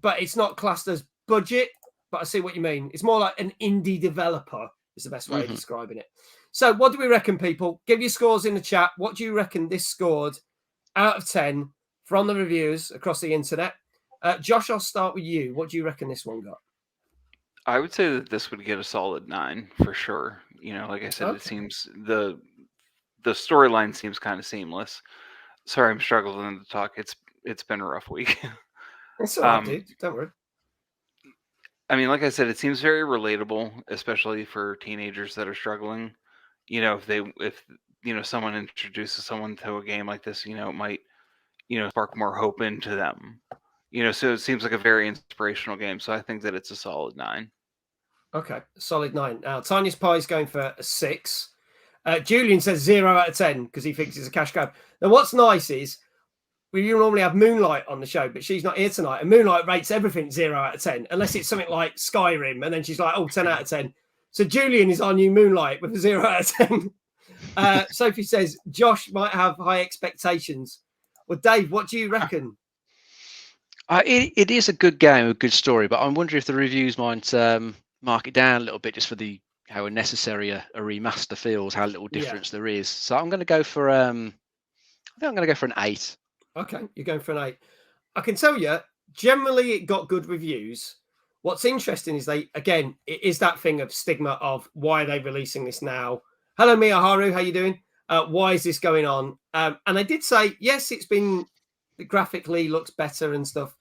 But it's not classed as budget, but I see what you mean. It's more like an indie developer is the best way of describing it. So what do we reckon, people? Give your scores in the chat. What do you reckon this scored out of 10 from the reviewers across the internet? Josh, I'll start with you. What do you reckon this one got? I would say that this would get a solid 9 for sure. Like I said, It seems the storyline seems kind of seamless. Sorry, I'm struggling to talk. It's been a rough week. It's all right, dude. Don't worry. I mean, like I said, it seems very relatable, especially for teenagers that are struggling. If someone introduces someone to a game like this, it might, spark more hope into them. So it seems like a very inspirational game. So I think that it's a solid 9. Okay, solid 9. Now, Tiniest Pie is going for a 6. Julian says 0 out of 10 because he thinks it's a cash grab. Now, what's nice is we normally have Moonlight on the show, but she's not here tonight. And Moonlight rates everything 0 out of 10, unless it's something like Skyrim. And then she's like, 10 out of 10. So Julian is our new Moonlight with a 0 out of 10. Sophie says, Josh might have high expectations. Well, Dave, what do you reckon? It is a good game, a good story, but I'm wondering if the reviews might mark it down a little bit just for how unnecessary a remaster feels, how little difference there is. So I'm going to go for I think I'm going to go for an 8. Okay, you're going for an 8. I can tell you, generally it got good reviews. What's interesting is it is that thing of stigma of why are they releasing this now? Hello, Miyaharu, how you doing? Why is this going on? And they did say, yes, it's been graphically looks better and stuff,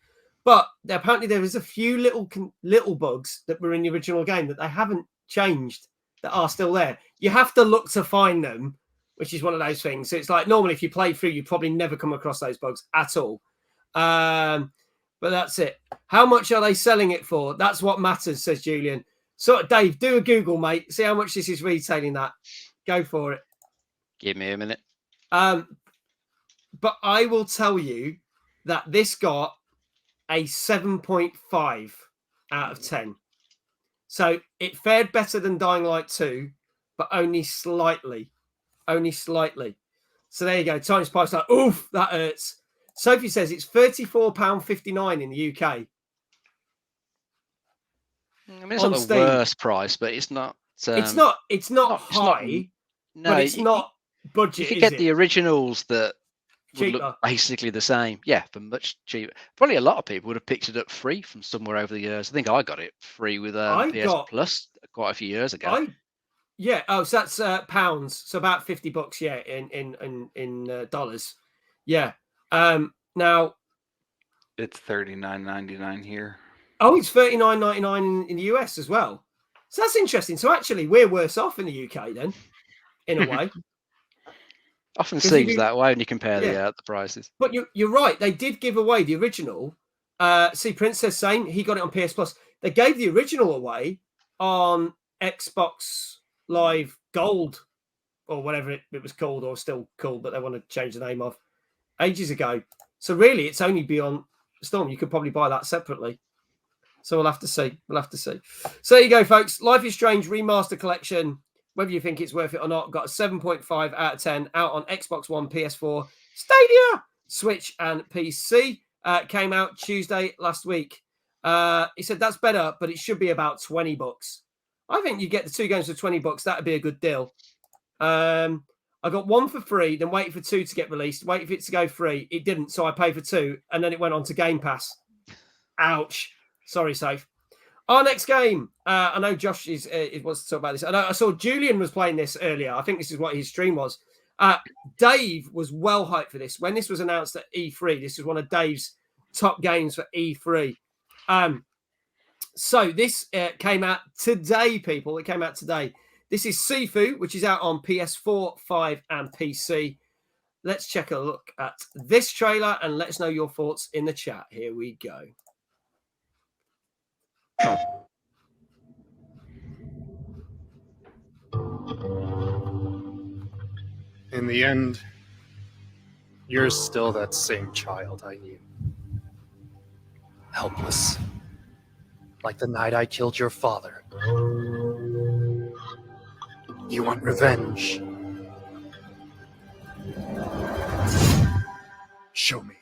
but apparently there is a few little bugs that were in the original game that they haven't changed that are still there. You have to look to find them, which is one of those things. So it's like normally if you play through, you probably never come across those bugs at all. But that's it. How much are they selling it for? That's what matters, says Julian. So, Dave, do a Google, mate. See how much this is retailing that. Go for it. Give me a minute. But I will tell you that this got a 7.5 out of 10. So it fared better than Dying Light 2, but only slightly. Only slightly. So there you go. Tiny's Price like, oof, that hurts. Sophie says it's £34.59 in the UK. I mean, it's not the worst price, but it's not. It's not high, but it's not budget. You could get the originals that would cheaper. look basically the same. Yeah, for much cheaper. Probably a lot of people would have picked it up free from somewhere over the years. I think I got it free with PS Plus quite a few years ago. So that's pounds. So about $50. Yeah, in dollars. Yeah. Now it's $39.99 here. Oh, it's $39.99 in the US as well. So that's interesting. So actually, we're worse off in the UK then, in a way. Often seems that way when you compare the prices. But you're right. They did give away the original. See, Prince says same. He got it on PS Plus. They gave the original away on Xbox Live Gold or whatever it was called, or still called, but they want to change the name of ages ago. So really, it's only beyond Storm. You could probably buy that separately. So we'll have to see. So there you go, folks. Life is Strange Remastered Collection. Whether you think it's worth it or not, got a 7.5 out of 10 out on Xbox One, PS4, Stadia, Switch, and PC. Came out Tuesday last week. He said that's better, but it should be about $20. I think you get the two games for $20. That'd be a good deal. I got one for free, then waited for two to get released, waited for it to go free. It didn't, so I paid for two, and then it went on to Game Pass. Ouch. Sorry, Safe. Our next game. I know Josh wants to talk about this. I saw Julian was playing this earlier. I think this is what his stream was. Dave was well hyped for this. When this was announced at E3, this was one of Dave's top games for E3. So this came out today, people. It came out today. This is Sifu, which is out on PS4, 5, and PC. Let's check a look at this trailer and let us know your thoughts in the chat. Here we go. In the end, you're still that same child I knew. Helpless. Like the night I killed your father. You want revenge? Show me.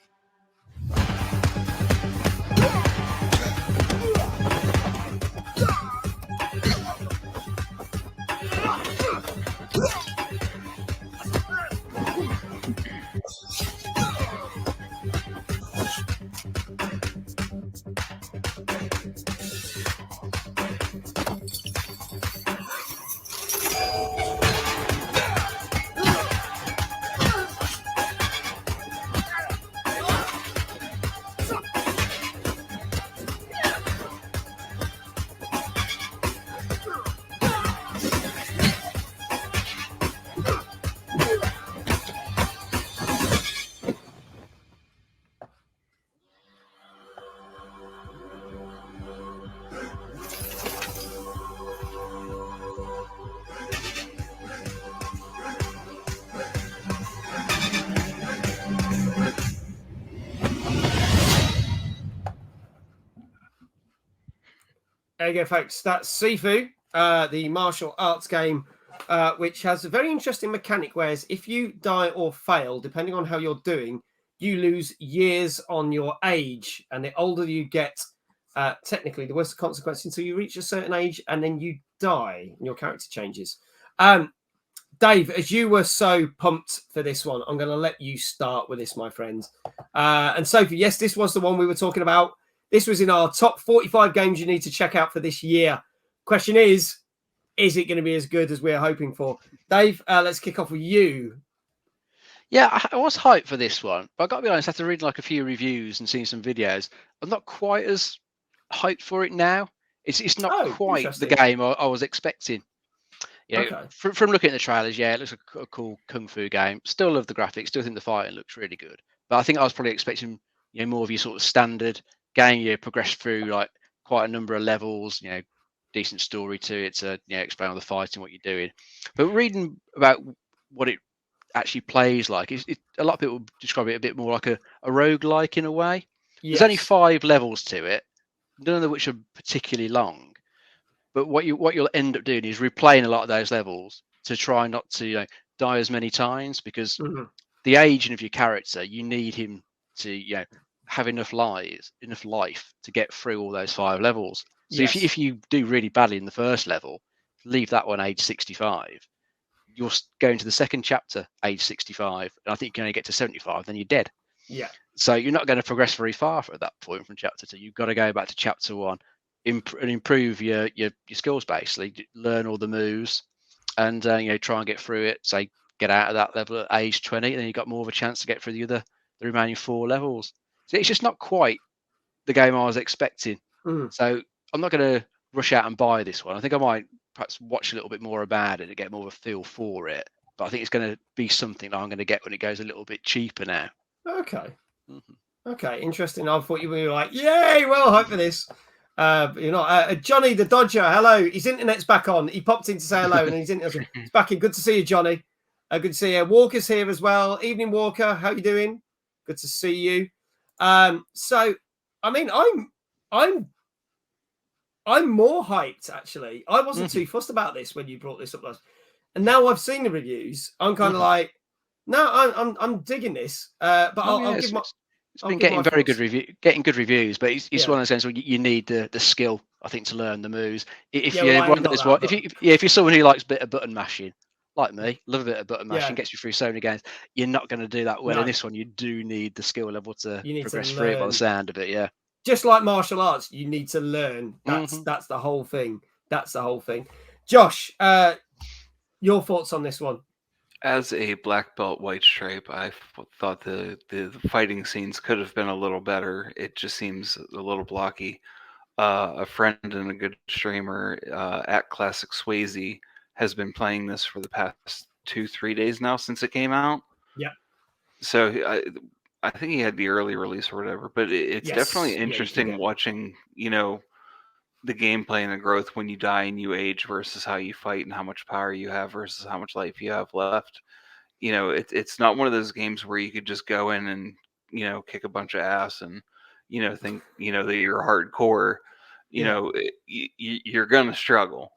There you go, folks. That's Sifu, the martial arts game, which has a very interesting mechanic, whereas if you die or fail, depending on how you're doing, you lose years on your age. And the older you get, technically, the worse the consequence until you reach a certain age and then you die and your character changes. Dave, as you were so pumped for this one, I'm going to let you start with this, my friend. And Sophie, yes, this was the one we were talking about. This was in our top 45 games you need to check out for this year. Question is it going to be as good as we're hoping for? Dave, let's kick off with you. Yeah, I was hyped for this one, but I've got to be honest, after reading like a few reviews and seeing some videos, I'm not quite as hyped for it now. It's not quite the game I was expecting. Yeah, okay. From looking at the trailers, yeah, it looks like a cool kung fu game. Still love the graphics, still think the fighting looks really good. But I think I was probably expecting, more of your sort of standard game. You progress through like quite a number of levels, decent story to it to explain all the fighting, what you're doing. But reading about what it actually plays like, a lot of people describe it a bit more like a roguelike in a way. Yes. There's only 5 levels to it, none of which are particularly long. But what you'll end up doing is replaying a lot of those levels to try not to die as many times, because the aging of your character, you need him to have enough life to get through all those 5 levels. So if you do really badly in the first level, leave that one age 65. You'll go into the second chapter age 65, and I think you can only get to 75, then you're dead. Yeah. So you're not going to progress very far at that point from chapter 2. You've got to go back to chapter 1 and improve your skills, basically learn all the moves, and try and get through it. Say get out of that level at age 20, and then you've got more of a chance to get through the remaining 4 levels. So it's just not quite the game I was expecting. So I'm not going to rush out and buy this one. I think I might perhaps watch a little bit more about it to get more of a feel for it. But I think it's going to be something that I'm going to get when it goes a little bit cheaper now. Okay. Okay, interesting. I thought you were like, yay, well, hype for this. But you're not. Johnny the Dodger, hello. His internet's back on. He popped in to say hello, and he's back in. Good to see you, Johnny. Good to see you. Walker's here as well. Evening, Walker. How you doing? Good to see you. So, I mean, I'm more hyped, actually. I wasn't too fussed about this when you brought this up last. And now I've seen the reviews. I'm kind of like, no, I'm digging this. But I'll give my. It's been getting good reviews, but it's one of those things where you need the skill, I think, to learn the moves. If you're someone who likes a bit of button mashing, like me, love a bit of button mashing, gets you through so many games, you're not going to do that well in this one. You do need the skill level to progress through it by the sound of it, yeah. Just like martial arts, you need to learn. That's the whole thing. That's the whole thing. Josh, your thoughts on this one? As a black belt white stripe, I thought the fighting scenes could have been a little better. It just seems a little blocky. A friend and a good streamer at Classic Swayze has been playing this for the past 2-3 days now since it came out. Yeah. So I think he had the early release or whatever, but it's definitely interesting watching, the gameplay and the growth when you die and you age versus how you fight and how much power you have versus how much life you have left. It's not one of those games where you could just go in and, kick a bunch of ass and, think, that you're hardcore. You're going to struggle.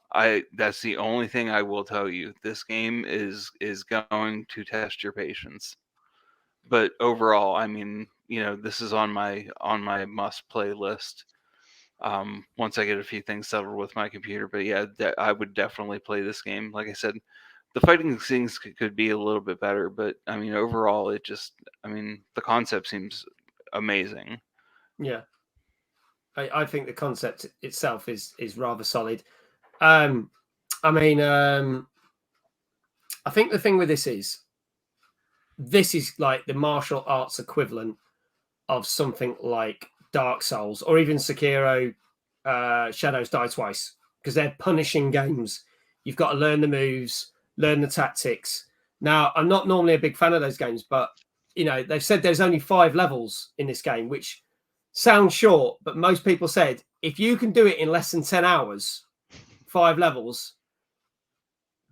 That's the only thing I will tell you. This game is going to test your patience. But overall, I mean, this is on my must play list. Once I get a few things settled with my computer, but yeah, I would definitely play this game. Like I said, the fighting things could be a little bit better, but I mean, overall, the concept seems amazing. Yeah, I think the concept itself is rather solid. I think the thing with this is like the martial arts equivalent of something like Dark Souls or even Sekiro, Shadows Die Twice, because they're punishing games. You've got to learn the moves, learn the tactics. Now, I'm not normally a big fan of those games, but they've said there's only 5 levels in this game, which sounds short, but most people said if you can do it in less than 10 hours, 5 levels,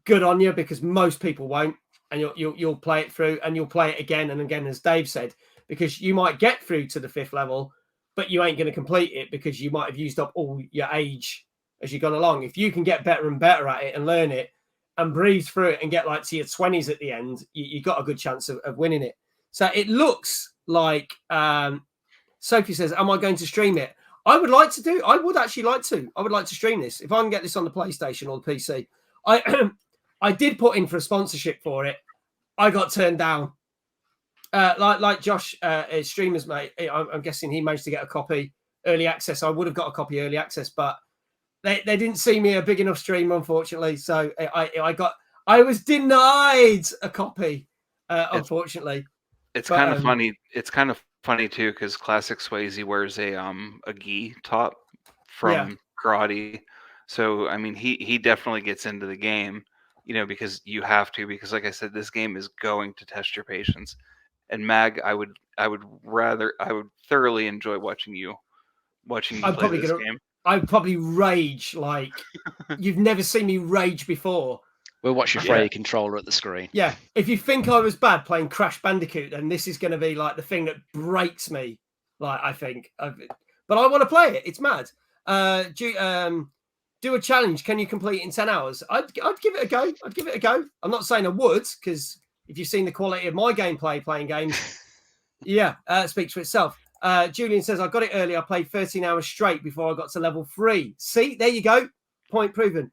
good on you, because most people won't, and you'll play it through and you'll play it again and again, as Dave said, because you might get through to the 5th level, but you ain't going to complete it because you might have used up all your age as you've gone along. If you can get better and better at it and learn it and breeze through it and get like to your 20s at the end, you got a good chance of winning it. So it looks like Sophie says, am I going to stream it? I would actually like to. I would like to stream this. If I can get this on the PlayStation or the PC. I did put in for a sponsorship for it. I got turned down. Like Josh, streamers, mate. I'm guessing he managed to get a copy early access. I would have got a copy early access, but they didn't see me a big enough streamer, unfortunately. So I was denied a copy, unfortunately. It's kind of funny. It's kind of funny too, because Classic Swayze wears a gi top from karate. So I mean, he definitely gets into the game, because you have to. Because like I said, this game is going to test your patience. And Mag, I would thoroughly enjoy watching you play this game. I would probably rage like you've never seen me rage before. We'll watch your Freya controller at the screen. Yeah, if you think I was bad playing Crash Bandicoot, then this is going to be like the thing that breaks me. Like I think, but I want to play it. It's mad. Do a challenge. Can you complete it in 10 hours? I'd give it a go. I'd give it a go. I'm not saying I would, because if you've seen the quality of my gameplay playing games, it speaks for itself. Julian says, I got it early. I played 13 hours straight before I got to level 3. See, there you go. Point proven.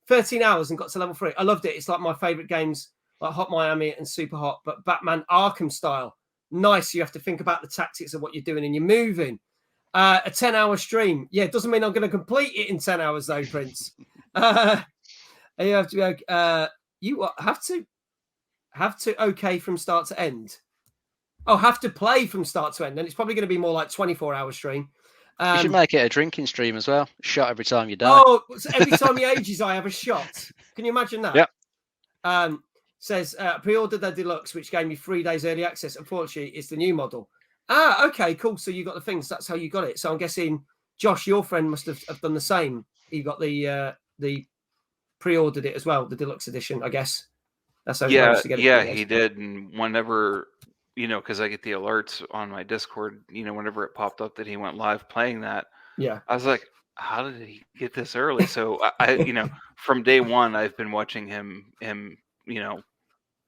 13 hours and got to level 3. I loved it. It's like my favorite games, like Hot Miami and Super Hot, but Batman Arkham style. Nice. You have to think about the tactics of what you're doing and you're moving. A 10-hour stream. Yeah, it doesn't mean I'm going to complete it in 10 hours though, Prince. You have to go. You have to okay from start to end. Oh, have to play from start to end. Then it's probably going to be more like 24-hour stream. You should make it a drinking stream as well. Shot every time you die. Oh, so every time he ages, I have a shot. Can you imagine that? Yep. Says pre-ordered the deluxe, which gave me 3 days early access. Unfortunately, it's the new model. Okay, cool. So you got the things. That's how you got it. So I'm guessing, Josh, your friend must have done the same. He got the pre-ordered it as well, the deluxe edition, I guess. That's how he managed to get it. Yeah, he did. And whenever, because I get the alerts on my Discord, whenever it popped up that he went live playing that, I was like, how did he get this early? So I from day one, I've been watching him,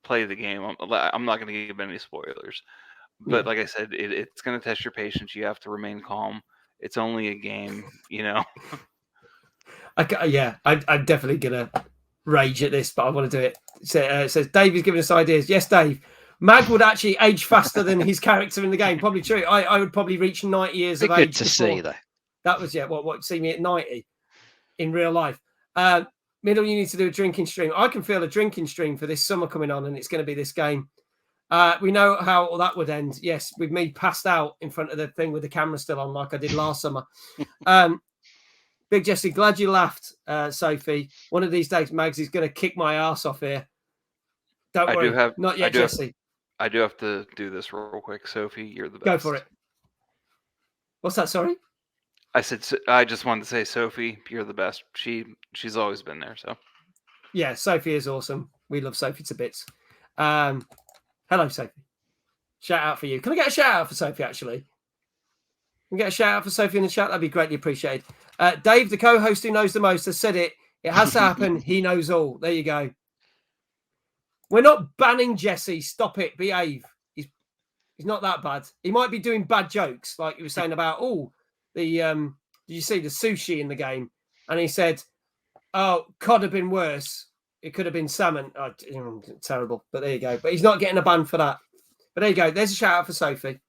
play the game. I'm not going to give any spoilers. But like I said, it's going to test your patience. You have to remain calm. It's only a game, I'm definitely going to rage at this, but I want to do it. It says, Dave is giving us ideas. Yes, Dave. Mag would actually age faster than his character in the game. Probably true. I would probably reach 90 years of age. Good to see, though. That was, what see me at 90 in real life. Middle, you need to do a drinking stream. I can feel a drinking stream for this summer coming on, and it's going to be this game. We know how all that would end. Yes, with me passed out in front of the thing with the camera still on, like I did last summer. Big Jesse, glad you laughed, Sophie. One of these days, Mags is going to kick my ass off here. Don't worry. Not yet, Jesse. I do have to do this real quick. Sophie, you're the best. Go for it. What's that? Sorry? I said, I just wanted to say, Sophie, you're the best. She's always been there. So, yeah, Sophie is awesome. We love Sophie to bits. Hello, Sophie. Shout out for you. Can I get a shout out for Sophie, actually? Can we get a shout out for Sophie in the chat? That'd be greatly appreciated. Dave, the co-host who knows the most, has said it. It has to happen. He knows all. There you go. We're not banning Jesse. Stop it. Behave. He's not that bad. He might be doing bad jokes, like you were saying about, did you see the sushi in the game? And he said, could have been worse. It could have been salmon. Oh, terrible. But there you go. But he's not getting a ban for that. But there you go. There's a shout out for Sophie.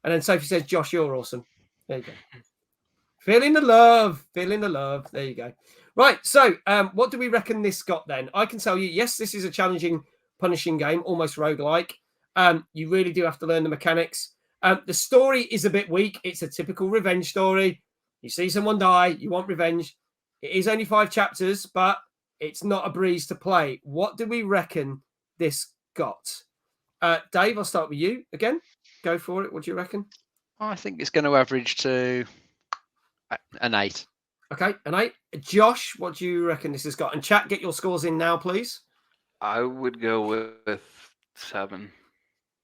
And then Sophie says, Josh, you're awesome. There you go. Feeling the love. Feeling the love. There you go. Right. So what do we reckon this got then? I can tell you, yes, this is a challenging, punishing game, almost roguelike. You really do have to learn the mechanics. The story is a bit weak. It's a typical revenge story. You see someone die. You want revenge. It is only 5 chapters, but it's not a breeze to play. What do we reckon this got? Dave, I'll start with you again. Go for it. What do you reckon? I think it's going to average to an 8. Okay, an 8. Josh, what do you reckon this has got? And chat, get your scores in now, please. I would go with 7.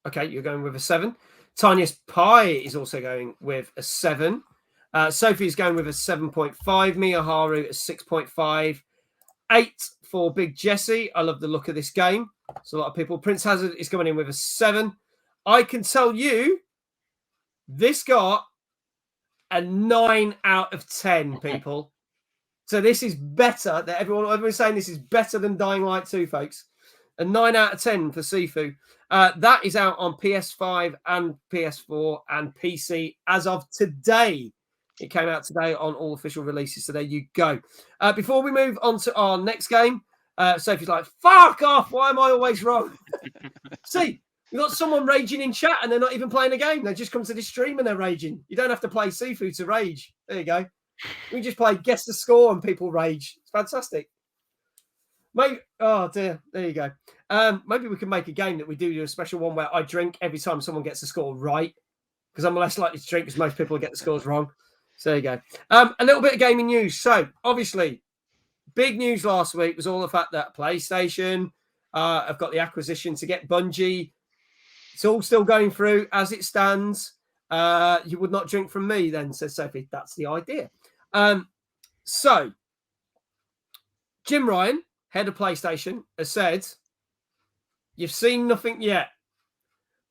Okay, you're going with a 7. Tanya's Pie is also going with a 7. Sophie's going with a 7.5. Miyaharu a 6.5. 8 for Big Jesse. I love the look of this game. So a lot of people. Prince Hazard is coming in with a 7. I can tell you this got a 9 out of 10, people. So this is better. That everyone's saying this is better than Dying Light 2, folks. A 9 out of 10 for Sifu. That is out on PS5 and PS4 and PC as of today. It came out today on all official releases. So there you go. Before we move on to our next game, Sophie's like, fuck off. Why am I always wrong? See, you've got someone raging in chat and they're not even playing a game. They just come to this stream and they're raging. You don't have to play Sifu to rage. There you go. We just play guess the score and people rage. It's fantastic. Maybe, oh dear, there you go. Maybe we can make a game that we do a special one where I drink every time someone gets the score right, because I'm less likely to drink because most people get the scores wrong. So there you go. A little bit of gaming news. So obviously, big news last week was all the fact that PlayStation have got the acquisition to get Bungie. It's all still going through as it stands. You would not drink from me then, says Sophie. That's the idea. So Jim Ryan, head of PlayStation, has said, you've seen nothing yet.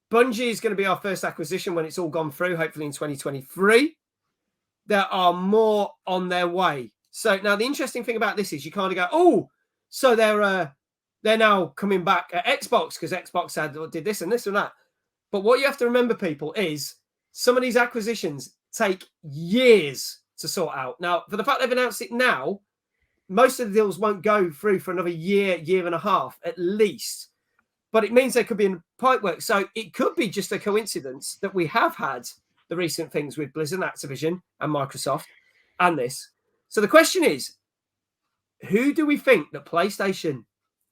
Bungie is going to be our first acquisition when it's all gone through, hopefully in 2023. There are more on their way. So now the interesting thing about this is you kind of go, oh, so they're now coming back at Xbox because Xbox did this and this and that. But what you have to remember, people, is some of these acquisitions take years to sort out. Now, for the fact they've announced it now, most of the deals won't go through for another year, year and a half at least. But it means they could be in pipework. So it could be just a coincidence that we have had the recent things with Blizzard, Activision, and Microsoft, and this. So the question is, who do we think that PlayStation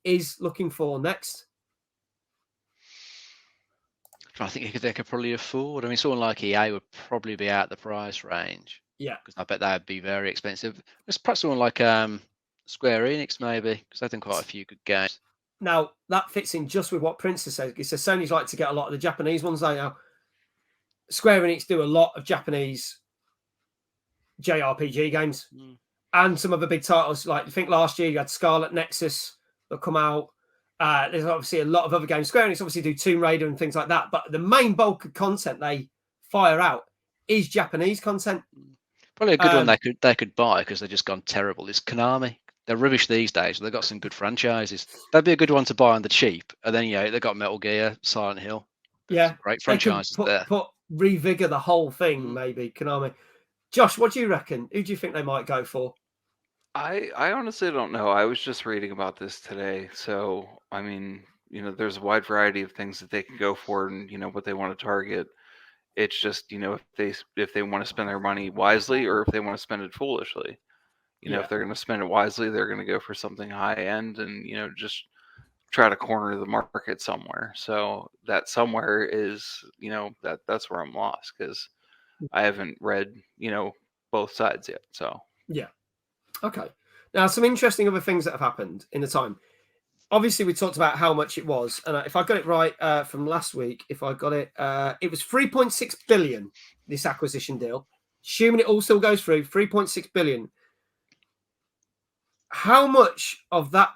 is looking for next? I think they could probably afford. I mean, someone like EA would probably be out the price range. Yeah. Because I bet that would be very expensive. It's perhaps someone like Square Enix, maybe, because they've done quite a few good games. Now, that fits in just with what Prince has said. He says Sony's like to get a lot of the Japanese ones now. Square Enix do a lot of Japanese JRPG games and some other big titles. Like, I think last year you had Scarlet Nexus that come out. There's obviously a lot of other games. Square Enix obviously do Tomb Raider and things like that. But the main bulk of content they fire out is Japanese content. Probably a good one they could buy because they've just gone terrible. Is Konami. They're rubbish these days. They've got some good franchises. That'd be a good one to buy on the cheap. And then, they've got Metal Gear, Silent Hill. Yeah. Great franchises there. Revigor the whole thing, maybe, Konami. Josh, what do you reckon? Who do you think they might go for? I honestly don't know. I was just reading about this today. So, I mean, there's a wide variety of things that they can go for and, what they want to target. It's just, if they want to spend their money wisely or if they want to spend it foolishly. If they're going to spend it wisely, they're going to go for something high end and, just try to corner the market somewhere. So that somewhere is, that's where I'm lost because I haven't read, both sides yet. So, yeah. Okay. Now, some interesting other things that have happened in the time. Obviously, we talked about how much it was. And if I got it right from last week, it was 3.6 billion, this acquisition deal. Assuming it all still goes through, 3.6 billion. How much of that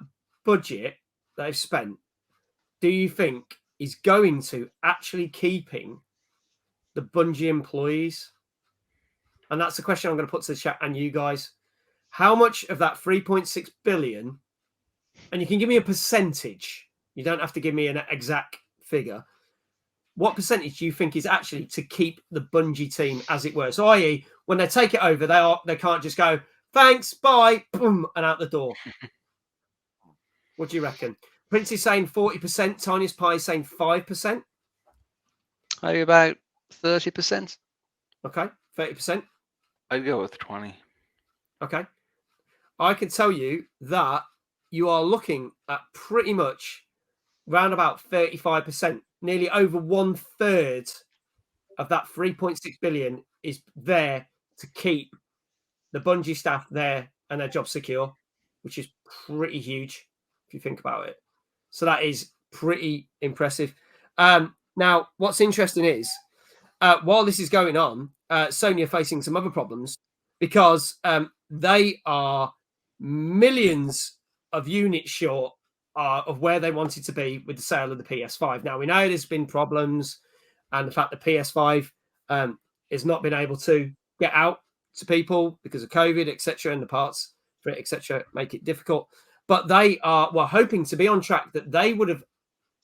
budget they've spent do you think is going to actually keeping the Bungie employees? And that's the question I'm going to put to the chat and you guys. How much of that 3.6 billion, and you can give me a percentage, you don't have to give me an exact figure, what percentage do you think is actually to keep the Bungie team as it were? So i.e., when they take it over, they can't just go, thanks, bye, boom, and out the door. What do you reckon? Prince is saying 40%. Tiniest Pie is saying 5%. Maybe about 30%. Okay, 30%. I'd go with 20. Okay. I can tell you that you are looking at pretty much round about 35%. Nearly over 1/3 of that 3.6 billion is there to keep the Bungie staff there and their job secure, which is pretty huge if you think about it. So that is pretty impressive. Now, what's interesting is, while this is going on, Sony are facing some other problems because they are millions of units short of where they wanted to be with the sale of the PS5. Now, we know there's been problems and the fact that PS5 has not been able to get out to people because of COVID, etc., and the parts for it, etc., make it difficult. But they were hoping to be on track that they would have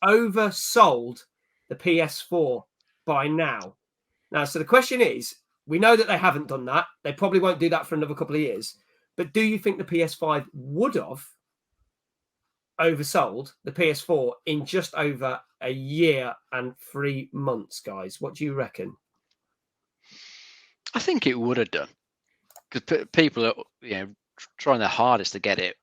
oversold the PS4 by now. So the question is, we know that they haven't done that. They probably won't do that for another couple of years. But do you think the PS5 would have oversold the PS4 in just over a year and 3 months, guys? What do you reckon? I think it would have done because people are, trying their hardest to get it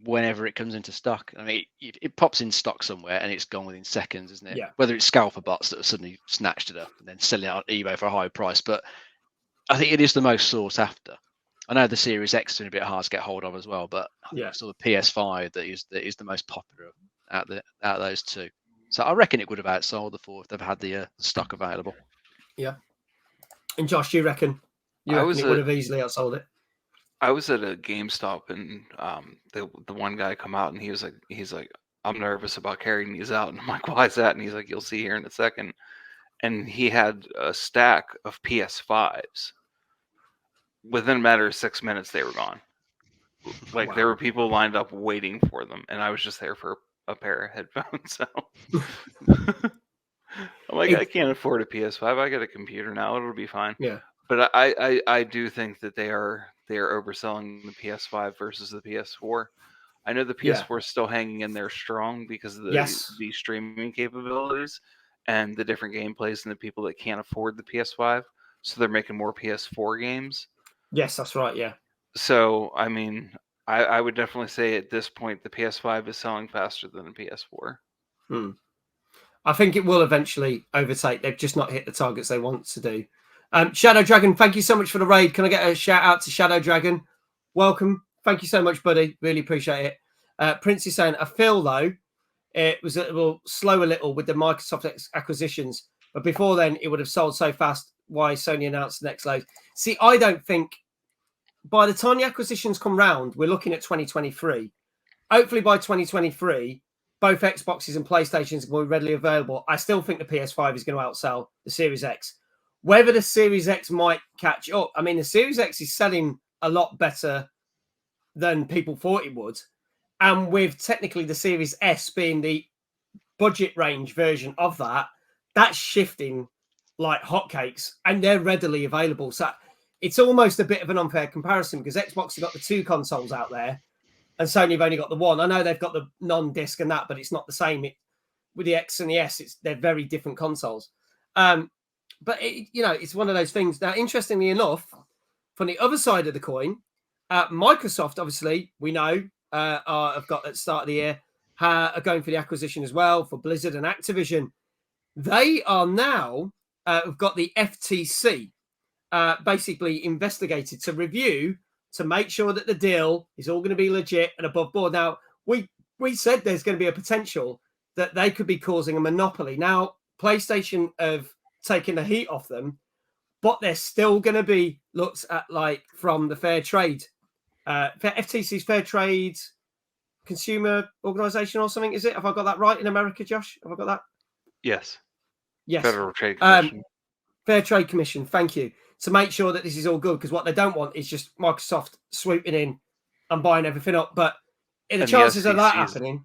whenever it comes into stock. I mean, it pops in stock somewhere and it's gone within seconds, isn't it? Yeah. Whether it's scalper bots that have suddenly snatched it up and then selling it on eBay for a high price, but I think it is the most sought after. I know the Series X is a bit hard to get hold of as well, but I think it's the PS5 that is the most popular out of those two. So I reckon it would have outsold the 4 if they've had the stock available. Yeah. And Josh, you reckon it would have easily outsold it? I was at a GameStop and the one guy come out and he's like, I'm nervous about carrying these out. And I'm like, why is that? And he's like, you'll see here in a second. And he had a stack of PS5s. Within a matter of 6 minutes, they were gone. Like there were people lined up waiting for them, and I was just there for a pair of headphones. So I'm like, I can't afford a PS5. I got a computer now; it'll be fine. Yeah. But I do think that they are overselling the PS5 versus the PS4. I know the PS4 is still hanging in there strong because of the streaming capabilities and the different gameplays and the people that can't afford the PS5, so they're making more PS4 games. Yes, that's right. Yeah. So, I mean, I would definitely say at this point the PS5 is selling faster than the PS4. I think it will eventually overtake. They've just not hit the targets they want to do. Shadow Dragon, thank you so much for the raid. Can I get a shout out to Shadow Dragon? Welcome. Thank you so much, buddy. Really appreciate it. Prince is saying, I feel, though, it will slow a little with the Microsoft acquisitions. But before then, it would have sold so fast. Why Sony announced the next load? See, I don't think by the time the acquisitions come round, we're looking at 2023. Hopefully by 2023, both Xboxes and PlayStations will be readily available. I still think the PS5 is going to outsell the Series X. Whether the Series X might catch up, I mean, the Series X is selling a lot better than people thought it would. And with technically the Series S being the budget range version of that, that's shifting like hotcakes, and they're readily available. So it's almost a bit of an unfair comparison because Xbox have got the 2 consoles out there and Sony have only got the 1. I know they've got the non-disc and that, but it's not the same. With the X and the S, they're very different consoles. But it's one of those things. Now, interestingly enough, from the other side of the coin, Microsoft, obviously, we know, have got at the start of the year, are going for the acquisition as well for Blizzard and Activision. They are now have got the FTC basically investigated to review to make sure that the deal is all going to be legit and above board. Now, we said there's going to be a potential that they could be causing a monopoly. Now, PlayStation have taken the heat off them, but they're still going to be looked at like from the fair trade. FTC's Fair Trade Consumer Organization or something, is it? Have I got that right in America, Josh? Have I got that? Yes. Yes. Federal Trade Commission. Fair Trade Commission, thank you. To make sure that this is all good, because what they don't want is just Microsoft swooping in and buying everything up. But the chances of that happening,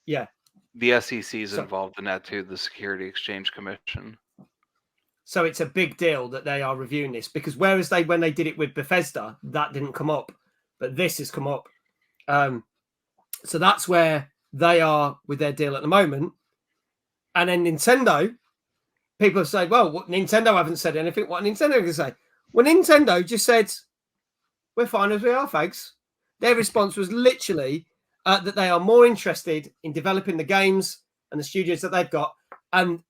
the SEC is involved in that too, the Security Exchange Commission. So it's a big deal that they are reviewing this, because whereas when they did it with Bethesda, that didn't come up, but this has come up. So that's where they are with their deal at the moment. And then Nintendo, people have said, well, Nintendo haven't said anything. What are Nintendo going to say? Well, Nintendo just said, we're fine as we are, thanks. Their response was literally that they are more interested in developing the games and the studios that they've got, and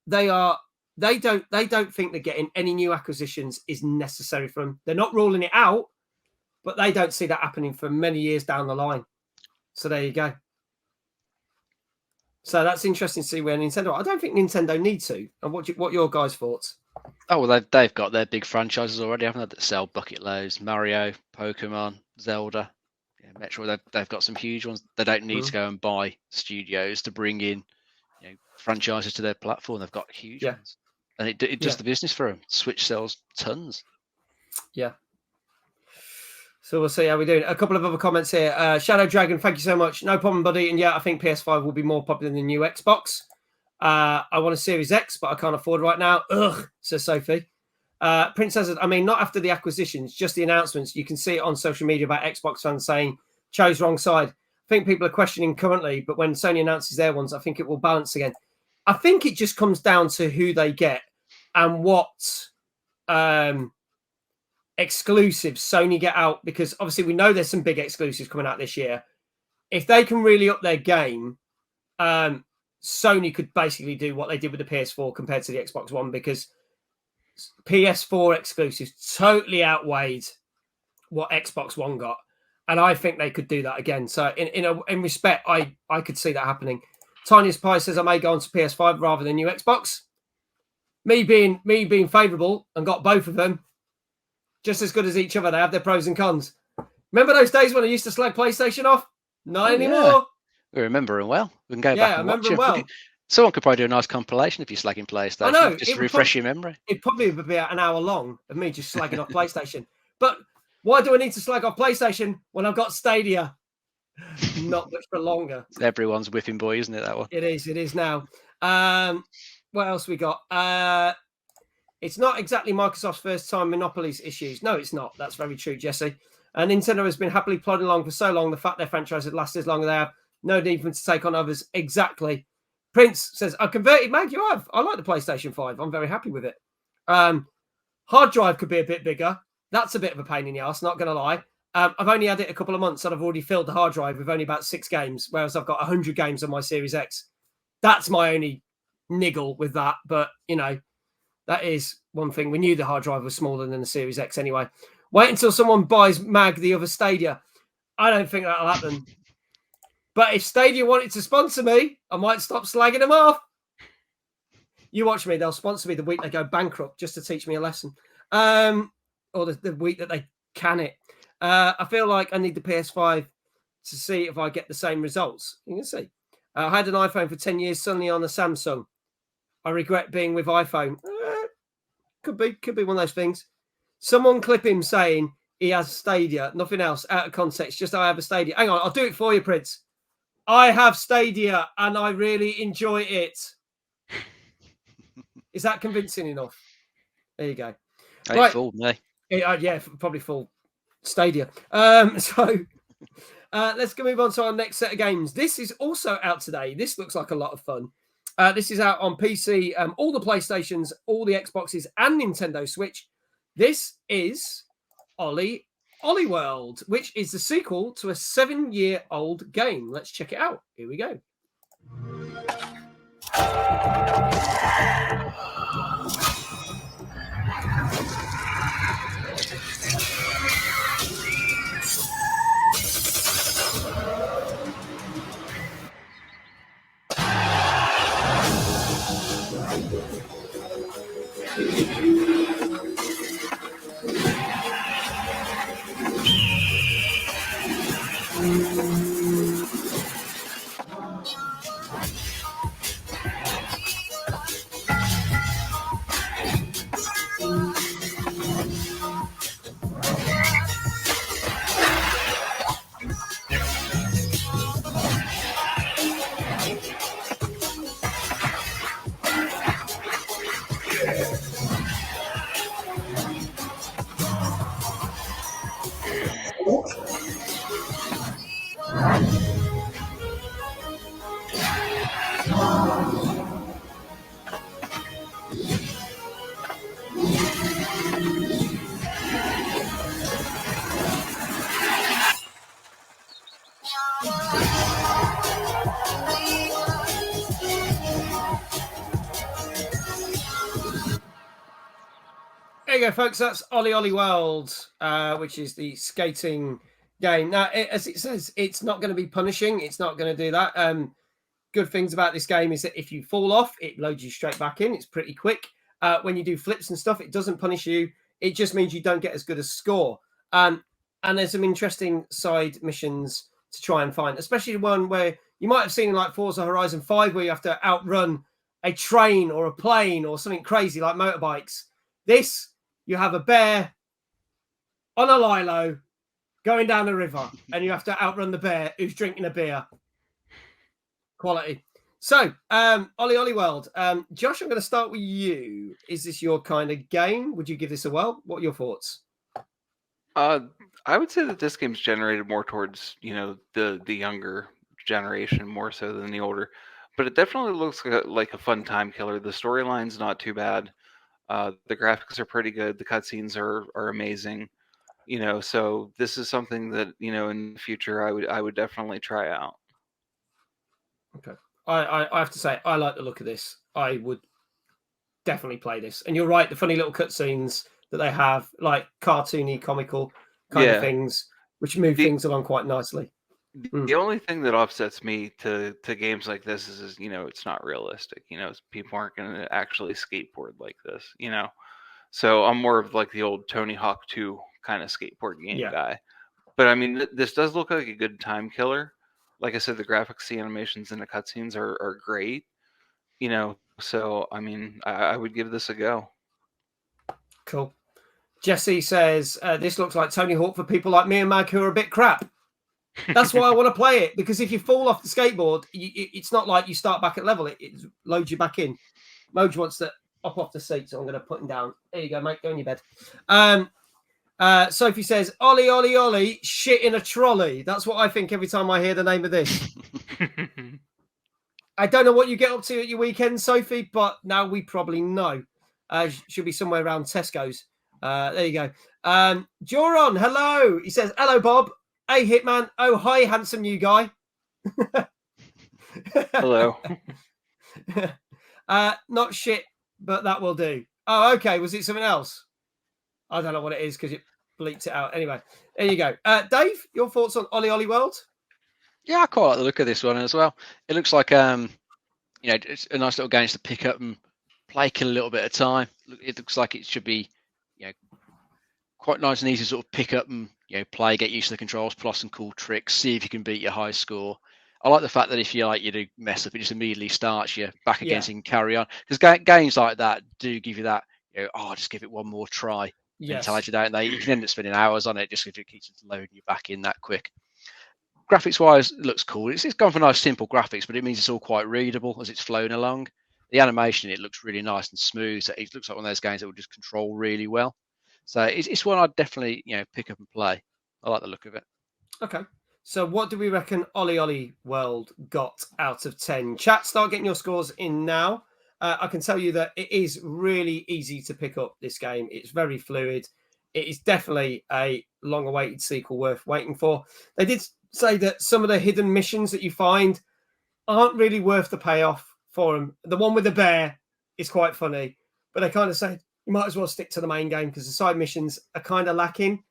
they don't think that getting any new acquisitions is necessary for them. They're not ruling it out, but they don't see that happening for many years down the line. So there you go. So that's interesting to see where Nintendo. I don't think Nintendo need to. And what are your guys' thoughts? Oh well, they've got their big franchises already, haven't they? That sell bucket loads: Mario, Pokemon, Zelda, Metroid. They've got some huge ones. They don't need to go and buy studios to bring in franchises to their platform. They've got huge ones, and it does the business for them. Switch sells tons. Yeah. So we'll see how we do. A couple of other comments here. Shadow Dragon, thank you so much. No problem, buddy. And yeah, I think PS5 will be more popular than the new Xbox. I want a Series X, but I can't afford it right now. Ugh, says Sophie. Prince says, I mean, not after the acquisitions, just the announcements. You can see it on social media about Xbox fans saying, chose wrong side. I think people are questioning currently, but when Sony announces their ones, I think it will balance again. I think it just comes down to who they get and what exclusives Sony get out, because obviously we know there's some big exclusives coming out this year. If they can really up their game, Sony could basically do what they did with the PS4 compared to the Xbox One, because PS4 exclusives totally outweighed what Xbox One got, and I think they could do that again. So in respect, I could see that happening. Tiniest Pie says I may go on to PS5 rather than new Xbox. Me being favourable and got both of them, just as good as each other. They have their pros and cons. Remember those days when I used to slag PlayStation off? Not anymore. Yeah. We remember them well. We can go back and watch them. Well. Someone could probably do a nice compilation if you're slagging PlayStation. I know. Just to refresh your memory. It'd probably be about an hour long of me just slagging off PlayStation. But why do I need to slag off PlayStation when I've got Stadia? Not much for longer. It's everyone's whipping boy, isn't it, that one? It is now. What else we got? It's not exactly Microsoft's first time monopolies issues. No, it's not. That's very true, Jesse. Nintendo has been happily plodding along for so long. The fact their franchise has lasted as long as they have, no need for them to take on others. Exactly. Prince says, I converted, Mag, you have. I like the PlayStation 5. I'm very happy with it. Hard drive could be a bit bigger. That's a bit of a pain in the ass, not going to lie. I've only had it a couple of months and I've already filled the hard drive with only about 6 games, whereas I've got 100 games on my Series X. That's my only niggle with that. But, you know, that is one thing. We knew the hard drive was smaller than the Series X anyway. Wait until someone buys Mag the other Stadia. I don't think that'll happen. But if Stadia wanted to sponsor me, I might stop slagging them off. You watch me. They'll sponsor me the week they go bankrupt just to teach me a lesson. Or the week that they can it. I feel like I need the PS5 to see if I get the same results. You can see. I had an iPhone for 10 years, suddenly on a Samsung. I regret being with iPhone. Could be one of those things. Someone clip him saying he has Stadia, nothing else, out of context, just I have a Stadia. Hang on, I'll do it for you, Prince. I have Stadia and I really enjoy it. Is that convincing enough? There you go. Right. Fooled me. Yeah, probably full Stadia. Let's go move on to our next set of games. This is also out today. This looks like a lot of fun. This is out on PC, all the PlayStations, all the Xboxes, and Nintendo Switch. This is Ollie World, which is the sequel to a 7-year-old game. Let's check it out. Here we go. There you go, folks. That's Ollie World, which is the skating game. Now, as it says, it's not going to be punishing. It's not going to do that. Good things about this game is that if you fall off, it loads you straight back in. It's pretty quick. When you do flips and stuff, it doesn't punish you. It just means you don't get as good a score. And there's some interesting side missions to try and find, especially one where you might have seen in like Forza Horizon 5 where you have to outrun a train or a plane or something crazy like motorbikes. This, you have a bear on a lilo going down the river and you have to outrun the bear who's drinking a beer. Quality. So, Ollie World. Josh, I'm going to start with you. Is this your kind of game? Would you give this a whirl? What are your thoughts? I would say that this game's generated more towards, the younger generation more so than the older. But it definitely looks like a fun time killer. The storyline's not too bad. The graphics are pretty good. The cutscenes are amazing. So this is something that, in the future I would definitely try out. Okay. I have to say, I like the look of this. I would definitely play this. And you're right, the funny little cutscenes that they have, like cartoony, comical kind of things, which move things along quite nicely. The only thing that offsets me to games like this is it's not realistic. People aren't going to actually skateboard like this. So I'm more of like the old Tony Hawk 2 kind of skateboard game guy. But I mean, this does look like a good time killer. Like I said, the graphics, the animations, and the cutscenes are great. So I mean, I would give this a go. Cool. Jesse says this looks like Tony Hawk for people like me and Mag who are a bit crap. That's why I want to play it, because if you fall off the skateboard, it's not like you start back at level. It loads you back in. Moj wants to up off the seat, so I'm going to put him down. There you go, mate. Go in your bed. Sophie says, Ollie, Ollie, Ollie, shit in a trolley. That's what I think every time I hear the name of this. I don't know what you get up to at your weekend, Sophie, but now we probably know. Should be somewhere around Tesco's. There you go. Joron, hello. He says, hello, Bob. Hey, Hitman. Oh, hi, handsome new guy. Hello. Not shit, but that will do. Oh, okay. Was it something else? I don't know what it is because it bleeped it out. Anyway, there you go. Dave, your thoughts on Ollie Ollie World? Yeah, I quite like the look of this one as well. It looks like it's a nice little game to pick up and play, kill a little bit of time. It looks like it should be, quite nice and easy to sort of pick up and play, get used to the controls, pull off some cool tricks, see if you can beat your high score. I like the fact that if you do mess up, it just immediately starts you back again so you can carry on. Because games like that do give you that, just give it one more try mentality, don't they? You can end up spending hours on it just if it keeps loading you back in that quick. Graphics wise, it looks cool. It's gone for nice, simple graphics, but it means it's all quite readable as it's flowing along. The animation, it looks really nice and smooth. So it looks like one of those games that will just control really well. So it's one I'd definitely pick up and play. I like the look of it. Okay. So what do we reckon Ollie Ollie World got out of 10? Chat, start getting your scores in now. I can tell you that it is really easy to pick up this game. It's very fluid. It is definitely a long-awaited sequel worth waiting for. They did say that some of the hidden missions that you find aren't really worth the payoff for them. The one with the bear is quite funny, but they kind of say you might as well stick to the main game because the side missions are kind of lacking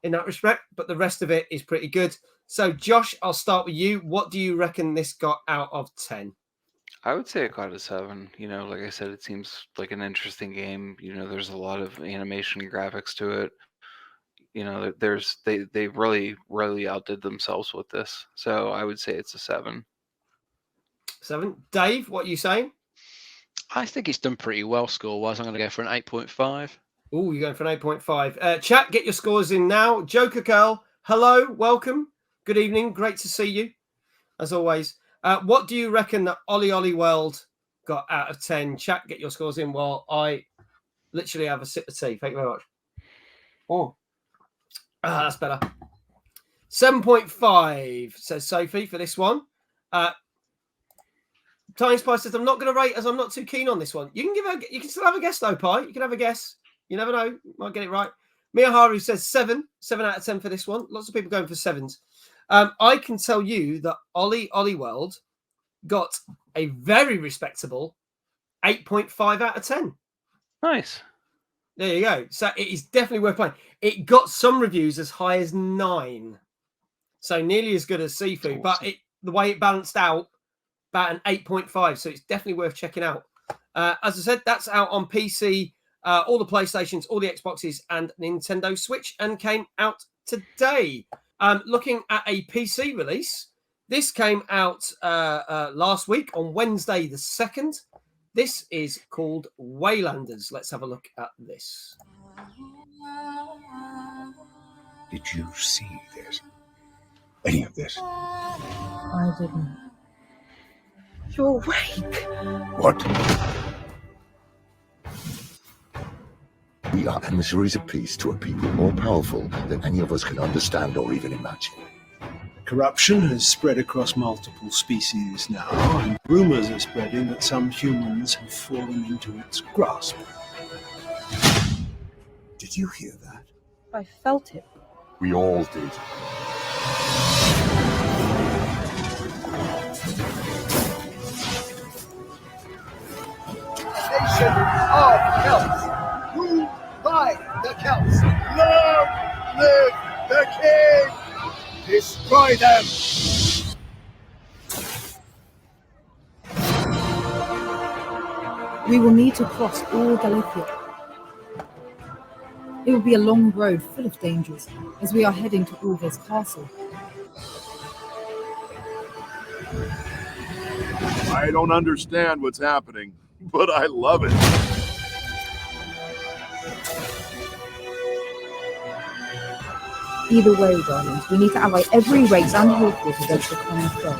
in that respect, but the rest of it is pretty good. So, Josh, I'll start with you. What do you reckon this got out of 10? I would say it got a 7. Like I said, it seems like an interesting game. There's a lot of animation and graphics to it. They really outdid themselves with this. So I would say it's a 7. 7. Dave, what are you saying? I think it's done pretty well score-wise. I'm going to go for an 8.5. Oh, you're going for an 8.5. Chat, get your scores in now. Joker Girl, hello, welcome. Good evening. Great to see you, as always. What do you reckon that Ollie Ollie World got out of 10? Chat, get your scores in while I literally have a sip of tea. Thank you very much. Oh, that's better. 7.5, says Sophie, for this one. Tiny Spice says, I'm not going to rate as I'm not too keen on this one. You can still have a guess, though, Pi. You can have a guess. You never know. You might get it right. Miyaharu says 7 out of 10 for this one. Lots of people going for 7s. I can tell you that Ollie Ollie World got a very respectable 8.5 out of 10. Nice. There you go. So it is definitely worth playing. It got some reviews as high as 9. So nearly as good as Sifu. Awesome. But the way it balanced out, about an 8.5. So it's definitely worth checking out. As I said, that's out on PC, all the PlayStations, all the Xboxes, and Nintendo Switch, and came out today. Looking at a PC release, this came out last week on Wednesday the 2nd. This is called Waylanders. Let's have a look at this. Did you see this? Any of this? I didn't. You're awake. What? We are emissaries of peace to a people more powerful than any of us can understand or even imagine. Corruption has spread across multiple species now, and rumors are spreading that some humans have fallen into its grasp. Did you hear that? I felt it. We all did. They said of Celts. Ruled by the Celts. Long live the king! Destroy them! We will need to cross all Galicia. It will be a long road full of dangers as we are heading to Ulva's castle. I don't understand what's happening, but I love it. Either way, darlings, we need to ally every race and hillforce against the common foe.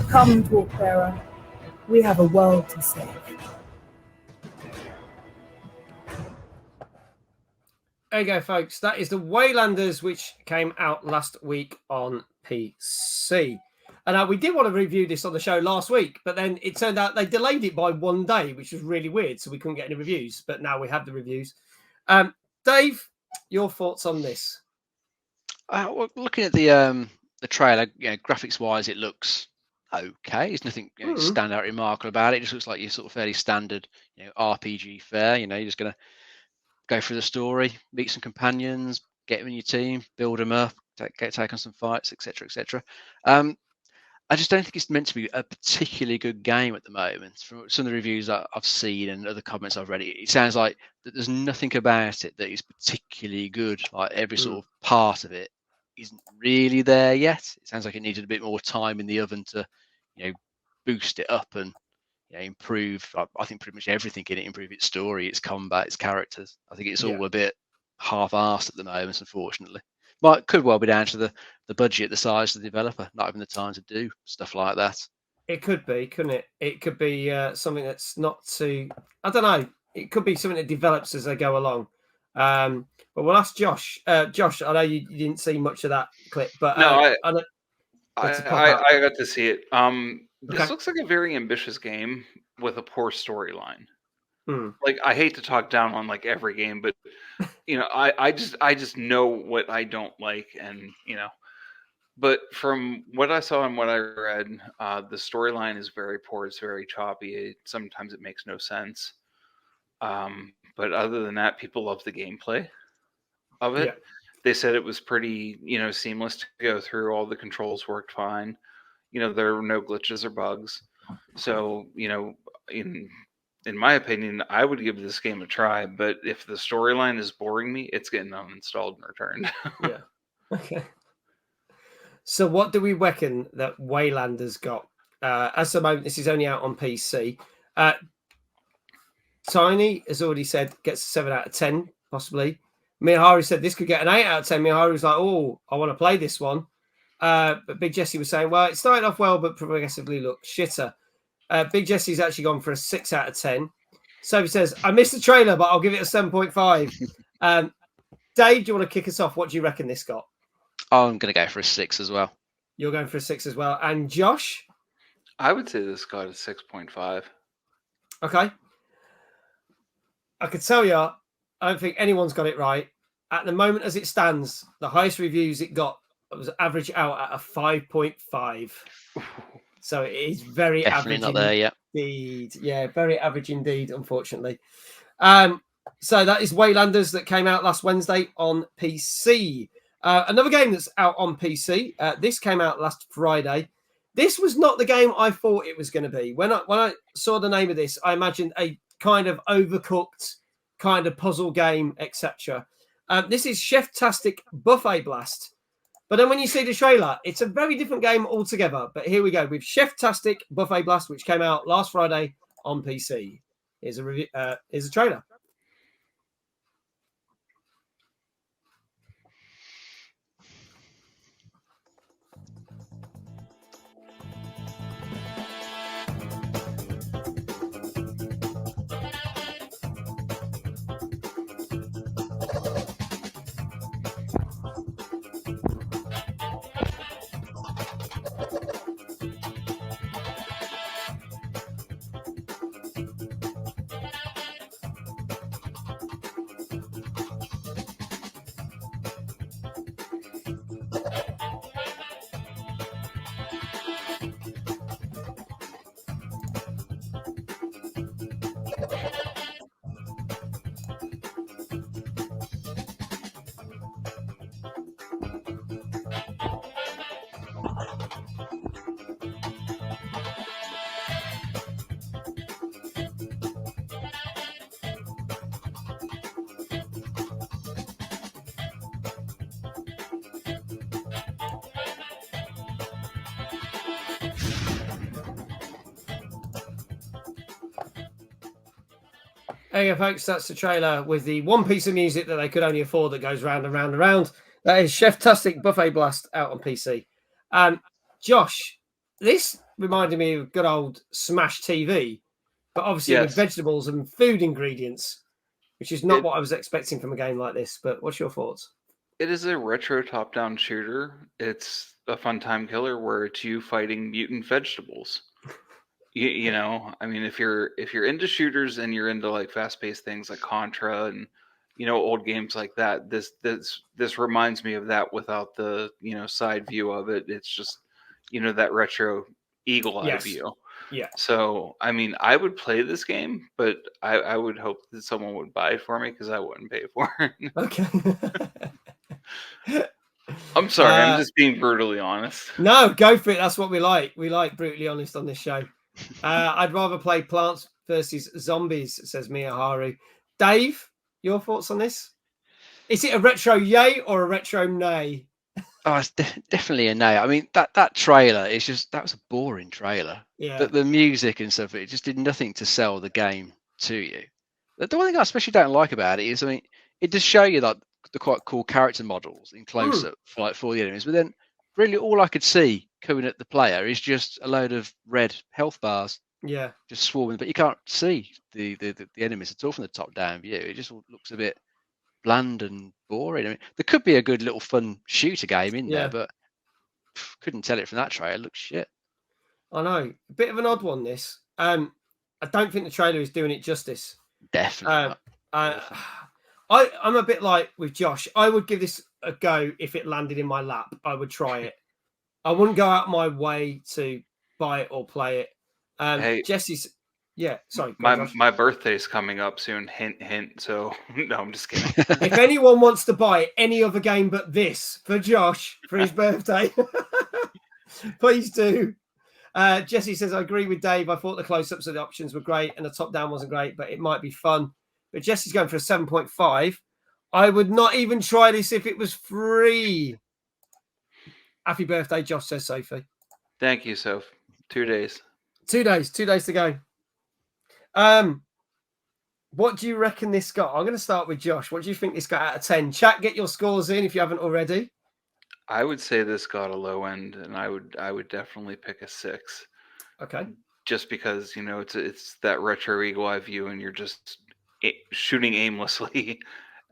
Come, Torchbearer. We have a world to save. There you go, folks. That is the Waylanders, which came out last week on PC. And we did want to review this on the show last week, but then it turned out they delayed it by 1 day, which was really weird. So we couldn't get any reviews, but now we have the reviews. Dave, your thoughts on this? Well, looking at the trailer, graphics-wise, it looks okay. There's nothing standout remarkable about it. It just looks like your sort of fairly standard, RPG fare. You're just going to go through the story, meet some companions, get them in your team, build them up, take on some fights, etc., etc. I just don't think it's meant to be a particularly good game at the moment. From some of the reviews that I've seen and other comments I've read, it sounds like that there's nothing about it that is particularly good. Like every sort of part of it isn't really there yet. It sounds like it needed a bit more time in the oven to, boost it up and improve. I think pretty much everything in it, improve its story, its combat, its characters. I think it's all a bit half-arsed at the moment, unfortunately. But it could well be down to the budget, the size of the developer, not having the time to do stuff like that. It could be, couldn't it? It could be something that's not too... I don't know. It could be something that develops as they go along. But we'll ask Josh. Josh, I know you didn't see much of that clip, but... No, I got to see it. This Okay. looks like a very ambitious game with a poor storyline. Hmm. Like, I hate to talk down on like every game, but I just know what I don't like, and but from what I saw and what I read, the storyline is very poor. It's very choppy. Sometimes it makes no sense. But other than that, people love the gameplay of it. Yeah. They said it was pretty, seamless to go through. All the controls worked fine. There were no glitches or bugs. So, in my opinion, I would give this game a try, but if the storyline is boring me, it's getting uninstalled and returned. Yeah. Okay. So what do we reckon that Waylanders got? As the moment, this is only out on PC. Tiny has already said gets a 7 out of 10, possibly. Miharu said this could get an 8 out of 10. Miharu's like, oh, I want to play this one. But Big Jesse was saying, well, it started off well, but progressively looked shitter. Big Jesse's actually gone for a 6 out of 10. Sophie says, I missed the trailer, but I'll give it a 7.5. Dave, do you want to kick us off? What do you reckon this got? I'm going to go for a 6 as well. You're going for a 6 as well. And Josh? I would say this got a 6.5. Okay. I could tell you, I don't think anyone's got it right. At the moment, as it stands, the highest reviews it got was average out at a 5.5. So it is very Definitely average not there yet. indeed. Yeah, very average indeed, unfortunately. So that is Waylanders that came out last Wednesday on PC. Another game that's out on PC. This came out last Friday. This was not the game I thought it was going to be. When I saw the name of this, I imagined a kind of overcooked kind of puzzle game, etc. This is Cheftastic Buffet Blast. But then when you see the trailer, it's a very different game altogether. But here we go with Cheftastic Buffet Blast, which came out last Friday on PC. Here's a review. Here's a trailer. There you go, folks. That's the trailer with the one piece of music that they could only afford that goes round and round and round. That is Cheftastic Buffet Blast out on PC. Josh, this reminded me of good old Smash TV, but obviously with vegetables and food ingredients, which is not what I was expecting from a game like this. But what's your thoughts? It is a retro top-down shooter. It's a fun time killer where it's you fighting mutant vegetables. You know, I mean, if you're into shooters and you're into like fast-paced things like Contra and old games like that, this reminds me of that without the side view of it. It's just that retro eagle eye view. Yeah. So I mean, I would play this game, but I would hope that someone would buy it for me because I wouldn't pay for it. Okay. I'm sorry, I'm just being brutally honest. No, go for it. That's what we like. We like brutally honest on this show. I'd rather play Plants versus Zombies, says Mia Haru. Dave, your thoughts on this? Is it a retro yay or a retro nay? Oh, it's definitely a nay. I mean, that trailer is that was a boring trailer. Yeah. The music and stuff, it just did nothing to sell the game to you. The one thing I especially don't like about it is, I mean, it does show you like the quite cool character models in close up for the enemies, but then really all I could see coming at the player is just a load of red health bars. Yeah. Just swarming, but you can't see the enemies at all from the top down view. It just looks a bit bland and boring. I mean, there could be a good little fun shooter game in there, but couldn't tell it from that trailer. It looks shit. I know. A bit of an odd one, this. I don't think the trailer is doing it justice. Definitely not. I'm a bit like with Josh. I would give this a go if it landed in my lap. I would try it. I wouldn't go out my way to buy it or play it. Hey, Jesse's, sorry. My birthday's coming up soon. Hint, hint. So no, I'm just kidding. If anyone wants to buy any other game but this for Josh for his birthday, please do. Jesse says, I agree with Dave. I thought the close-ups of the options were great and the top-down wasn't great, but it might be fun. But Jesse's going for a 7.5. I would not even try this if it was free. Happy birthday, Josh, says Sophie. Thank you, Soph. 2 days. 2 days. 2 days to go. What do you reckon this got? I'm going to start with Josh. What do you think this got out of 10? Chat, get your scores in if you haven't already. I would say this got a low end, and I would definitely pick a 6. Okay. Just because it's that retro eagle eye view, and you're just shooting aimlessly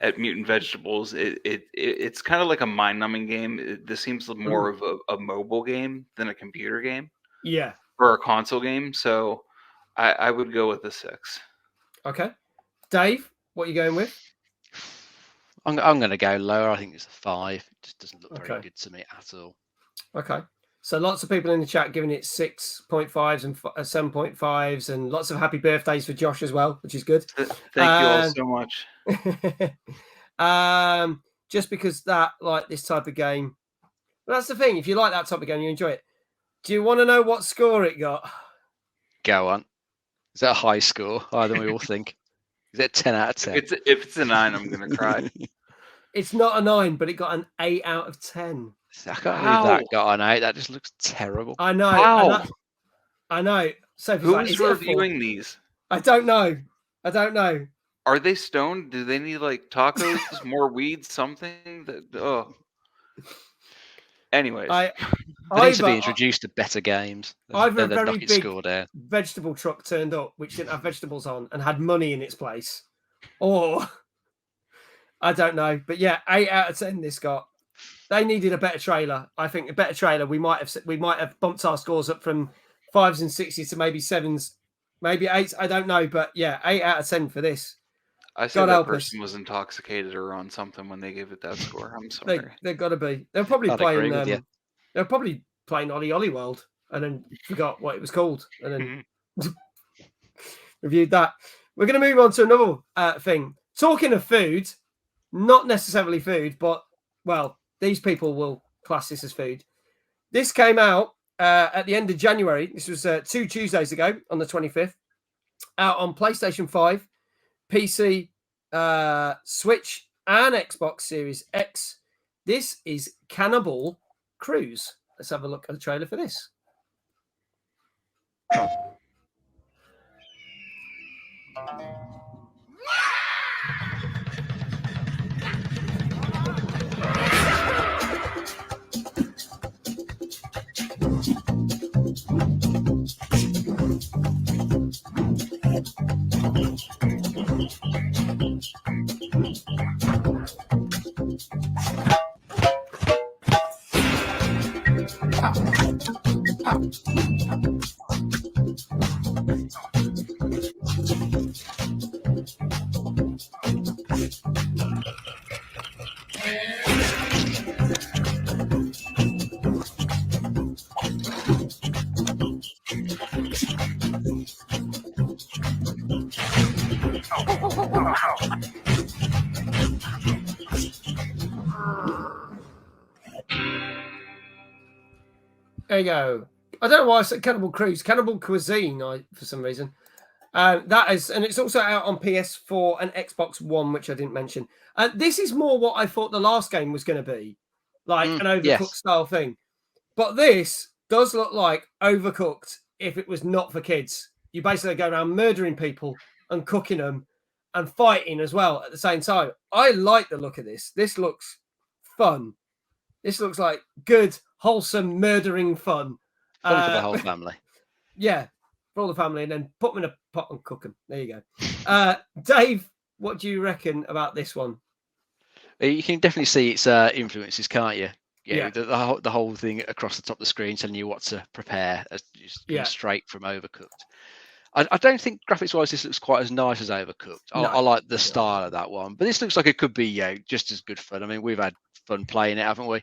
at mutant vegetables. It's kind of like a mind-numbing game. This seems more of a mobile game than a computer game. Yeah. Or a console game. So I would go with a 6. Okay. Dave, what are you going with? I'm going to go lower. I think it's a 5. It just doesn't look very good to me at all. Okay. So lots of people in the chat giving it 6.5s and 7.5s, and lots of happy birthdays for Josh as well, which is good. Thank you all so much. Just because this type of game. Well, that's the thing. If you like that type of game, you enjoy it. Do you want to know what score it got? Go on. Is that a high score? Higher than we all think? Is it 10 out of 10? If it's a 9, I'm going to cry. It's not a 9, but it got an 8 out of 10. I can't believe that got an 8. That just looks terrible. I know. How? I know. So who's reviewing these? I don't know. Are they stoned? Do they need like tacos, more weed, something? Anyways, they need to be introduced to better games. Either a very big score down. vegetable truck turned up, which didn't have vegetables on and had money in its place, or I don't know. But yeah, 8 out of 10 this got. They needed a better trailer. I think a better trailer. We might have bumped our scores up from 5s and 6s to maybe 7s, maybe 8s. I don't know, but yeah, 8 out of 10 for this. I said that person was intoxicated or on something when they gave it that score. I'm sorry. They've got to be. They're probably playing. They're probably playing Ollie Ollie World and then forgot what it was called and then reviewed that. We're going to move on to another thing. Talking of food, not necessarily food, but well, these people will class this as food. This came out at the end of January. This was 2 Tuesdays ago on the 25th. Out on PlayStation 5, PC, Switch, and Xbox Series X. This is Cannibal Cruise. Let's have a look at the trailer for this. There you go. I don't know why I said Cannibal Cruise. Cannibal Cuisine, for some reason. That is, and it's also out on PS4 and Xbox One, which I didn't mention. This is more what I thought the last game was going to be, like an Overcooked style thing. But this does look like Overcooked if it was not for kids. You basically go around murdering people and cooking them and fighting as well at the same time. I like the look of this. This looks fun. This looks like good, wholesome, murdering fun. Fun for the whole family. Yeah, for all the family, and then put them in a pot and cook them. There you go. Dave, what do you reckon about this one? You can definitely see its influences, can't you? Yeah, the whole thing across the top of the screen telling you what to prepare, just straight from Overcooked. I don't think graphics-wise this looks quite as nice as Overcooked. I like the style of that one, but this looks like it could be just as good fun. I mean, we've had fun playing it, haven't we?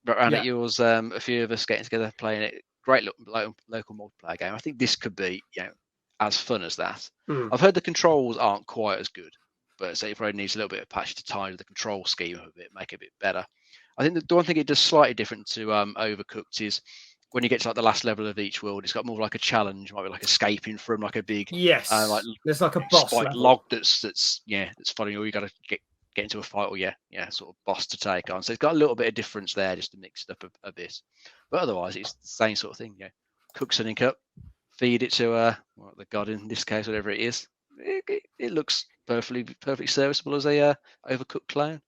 Around at yours, a few of us getting together playing it. Great local multiplayer game. I think this could be as fun as that. I've heard the controls aren't quite as good, but so it probably needs a little bit of patch to tidy the control scheme a bit, make it a bit better. I think the one thing it does slightly different to Overcooked is when you get to like the last level of each world, it's got more like a challenge, might be like escaping from like a big like there's like a boss log that's following you, or you got to get into a fight or sort of boss to take on. So it's got a little bit of difference there just to mix it up a bit. But otherwise it's the same sort of thing. Cook something up, feed it to the god in this case, whatever it is. It looks perfectly serviceable as a Overcooked clone.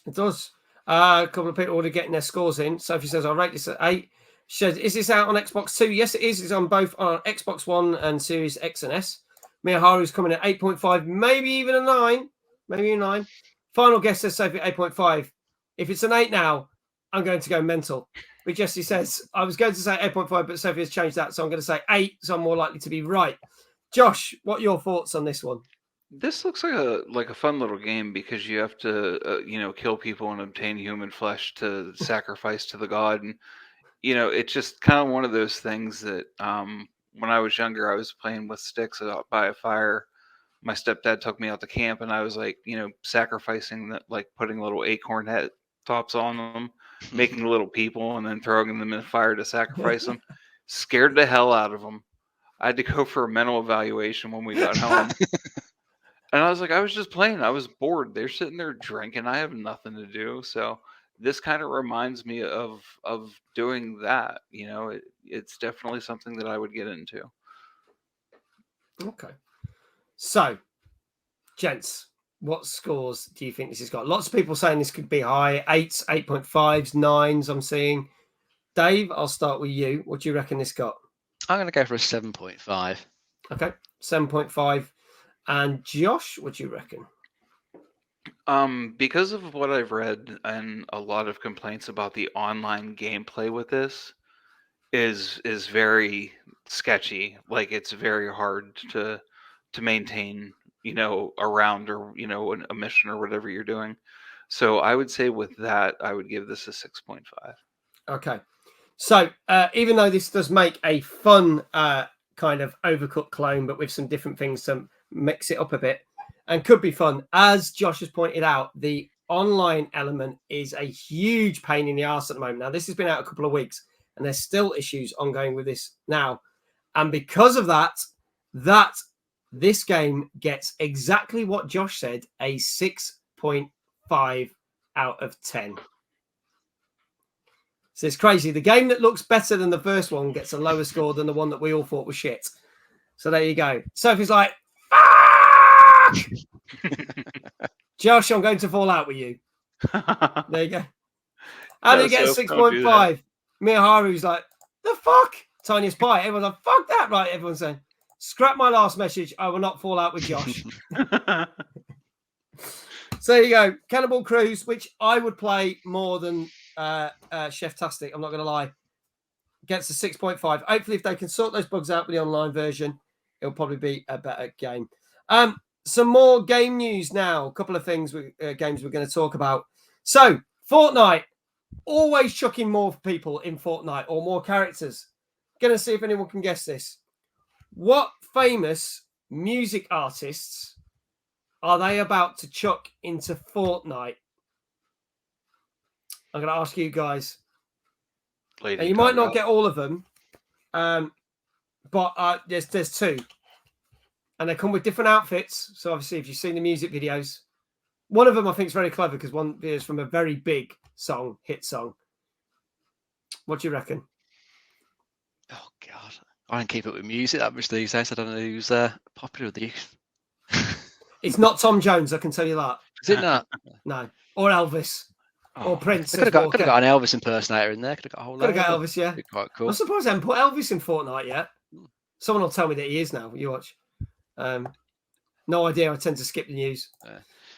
It does. A couple of people already getting their scores in. Sophie says, I'll rate this at 8. She says, is this out on Xbox 2? Yes, it is. It's on both on Xbox One and Series X and S. Miyaharu's coming at 8.5, maybe even a 9. Maybe a 9. Final guess says Sophie 8.5. If it's an 8 now, I'm going to go mental. But Jesse says, I was going to say 8.5, but Sophie has changed that, so I'm going to say 8, so I'm more likely to be right. Josh, what are your thoughts on this one? This looks like a fun little game because you have to kill people and obtain human flesh to sacrifice to the god, and it's just kind of one of those things that when I was younger I was playing with sticks out by a fire. My stepdad took me out to camp, and I was like sacrificing that, like putting little acorn head tops on them, making little people, and then throwing them in the fire to sacrifice them. Scared the hell out of them. I had to go for a mental evaluation when we got home. And I was like, I was just playing. I was bored. They're sitting there drinking. I have nothing to do. So this kind of reminds me of doing that. It's definitely something that I would get into. Okay. So, gents, what scores do you think this has got? Lots of people saying this could be high. 8s, 8.5s, 9s I'm seeing. Dave, I'll start with you. What do you reckon this got? I'm going to go for a 7.5. Okay, 7.5. And Josh, what do you reckon? Because of what I've read and a lot of complaints about the online gameplay with this is very sketchy. Like it's very hard to maintain, a round or a mission or whatever you're doing. So I would say with that, I would give this a 6.5. Okay. So even though this does make a fun kind of Overcooked clone, but with some different things to mix it up a bit and could be fun, as Josh has pointed out, the online element is a huge pain in the arse at the moment. Now, this has been out a couple of weeks and there's still issues ongoing with this now. And because of that this game gets exactly what Josh said, a 6.5 out of 10. So it's crazy. The game that looks better than the first one gets a lower score than the one that we all thought was shit. So there you go. Sophie's like, fuck! Josh, I'm going to fall out with you. There you go. How do you get 6.5? Miyaharu's like, the fuck? Tiniest pie. Everyone's like, fuck that, right? Everyone's saying, scrap my last message. I will not fall out with Josh. So there you go. Cannibal Cruise, which I would play more than Cheftastic. I'm not going to lie. gets a 6.5. Hopefully, if they can sort those bugs out with the online version, it'll probably be a better game. Some more game news now. A couple of things, games we're going to talk about. So, Fortnite, always chucking more people in Fortnite or more characters. Going to see if anyone can guess this. What famous music artists are they about to chuck into Fortnite? I'm going to ask you guys. Lady And you might Gaga. not get all of them, but there's two. And they come with different outfits. So obviously, if you've seen the music videos, one of them I think is very clever because one is from a very big song, hit song. What do you reckon? Oh, God. I don't keep up with music that much these days. I don't know who's popular with the youth. It's not Tom Jones, I can tell you that. Is it not? No. Or Elvis. Or Prince. They could have got an Elvis impersonator in there. Could have got a whole Could have got load. Elvis, yeah. Be quite cool. I'm surprised I haven't put Elvis in Fortnite yet. Someone will tell me that he is now. You watch. No idea. I tend to skip the news.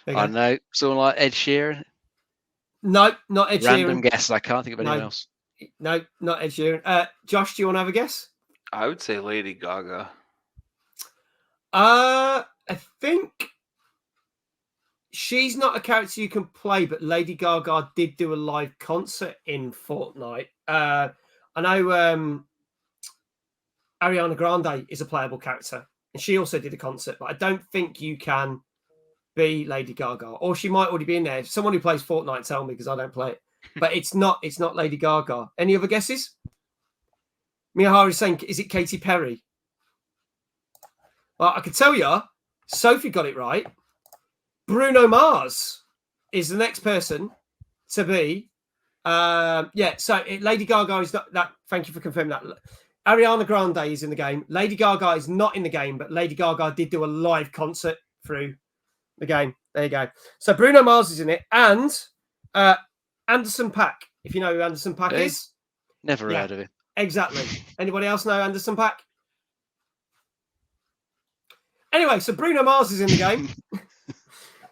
I don't know. Someone like Ed Sheeran? No, not Ed Sheeran. Random guess. I can't think of anyone else. No, not Ed Sheeran. Josh, do you want to have a guess? I would say Lady Gaga. I think she's not a character you can play, but Lady Gaga did do a live concert in Fortnite. I know Ariana Grande is a playable character, and she also did a concert, but I don't think you can be Lady Gaga, or she might already be in there. If someone who plays Fortnite, tell me because I don't play it. But it's not Lady Gaga. Any other guesses? Miyahari's saying, is it Katy Perry? Well, I can tell you, Sophie got it right. Bruno Mars is the next person to be. Lady Gaga is not that. Thank you for confirming that. Ariana Grande is in the game. Lady Gaga is not in the game, but Lady Gaga did do a live concert through the game. There you go. So Bruno Mars is in it, and Anderson .Paak. If you know who Anderson .Paak is, never heard of him. Exactly. Anybody else know Anderson .Paak? Anyway, so Bruno Mars is in the game.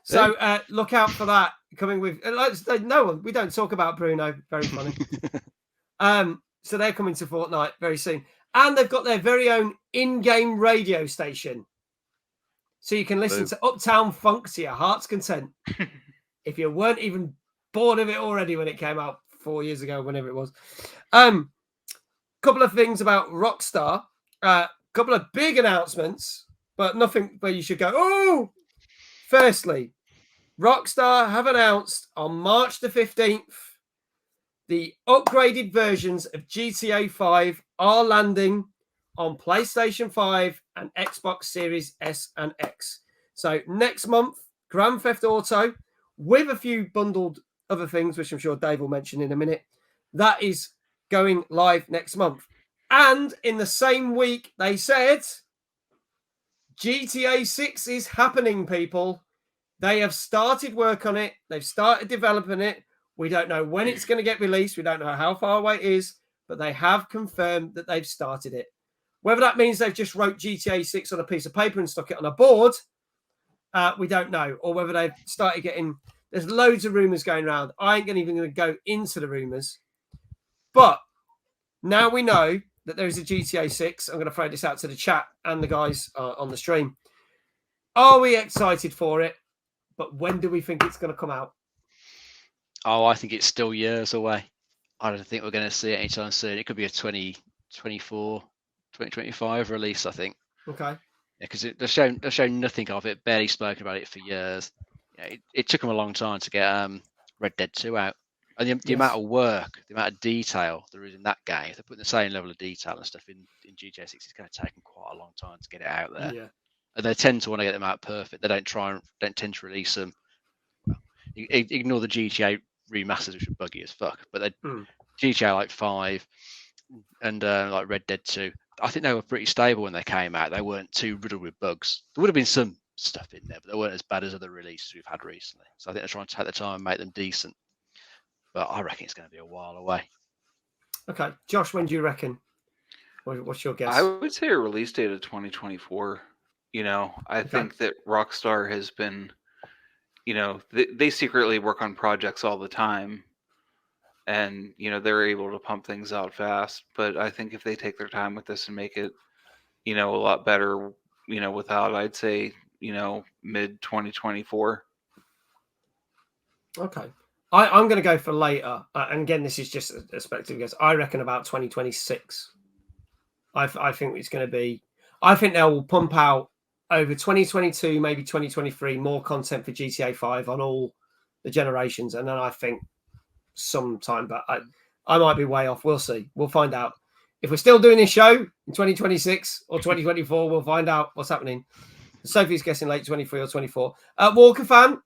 So look out for that coming with. No one. We don't talk about Bruno. Very funny. So they're coming to Fortnite very soon, and they've got their very own in-game radio station, so you can listen to Uptown Funk to your heart's content. If you weren't even bored of it already when it came out 4 years ago, whenever it was. Couple of things about Rockstar. Couple of big announcements, but nothing where you should go, oh! Firstly, Rockstar have announced on March the 15th, the upgraded versions of GTA 5 are landing on PlayStation 5 and Xbox Series S and X. So next month, Grand Theft Auto, with a few bundled other things, which I'm sure Dave will mention in a minute, that is going live next month. And in the same week, they said GTA 6 is happening, people. They have started work on it. They've started developing it. We don't know when it's going to get released. We don't know how far away it is, but they have confirmed that they've started it. Whether that means they've just wrote GTA 6 on a piece of paper and stuck it on a board, we don't know. Or whether they've started getting... There's loads of rumours going around. I ain't even going to go into the rumours. But now we know that there is a GTA 6. I'm going to throw this out to the chat and the guys on the stream. Are we excited for it? But when do we think it's going to come out? Oh, I think it's still years away. I don't think we're going to see it anytime soon. It could be a 2024, 2025 release, I think. Okay. Yeah, because they've shown nothing of it, barely spoken about it for years. Yeah, it took them a long time to get Red Dead 2 out. And the amount of work, the amount of detail there is in that game, if they're putting the same level of detail and stuff in GTA 6, it's going to take them quite a long time to get it out there. Yeah. And they tend to want to get them out perfect. They don't tend to release them. Well, ignore the GTA remasters, which are buggy as fuck. But GTA like 5 and like Red Dead 2, I think they were pretty stable when they came out. They weren't too riddled with bugs. There would have been some stuff in there, but they weren't as bad as other releases we've had recently. So I think they're trying to take the time and make them decent. But I reckon it's going to be a while away. Okay. Josh, when do you reckon? What's your guess? I would say a release date of 2024. I think that Rockstar has been, they secretly work on projects all the time. and they're able to pump things out fast. But I think if they take their time with this and make it a lot better, without, I'd say, mid 2024. Okay. I'm going to go for later. And again, this is just a speculative guess. I reckon about 2026. I think it's going to be. I think they'll pump out over 2022, maybe 2023, more content for GTA 5 on all the generations. And then I think sometime, but I might be way off. We'll see. We'll find out. If we're still doing this show in 2026 or 2024, we'll find out what's happening. Sophie's guessing late 23 or 24. Walker fan,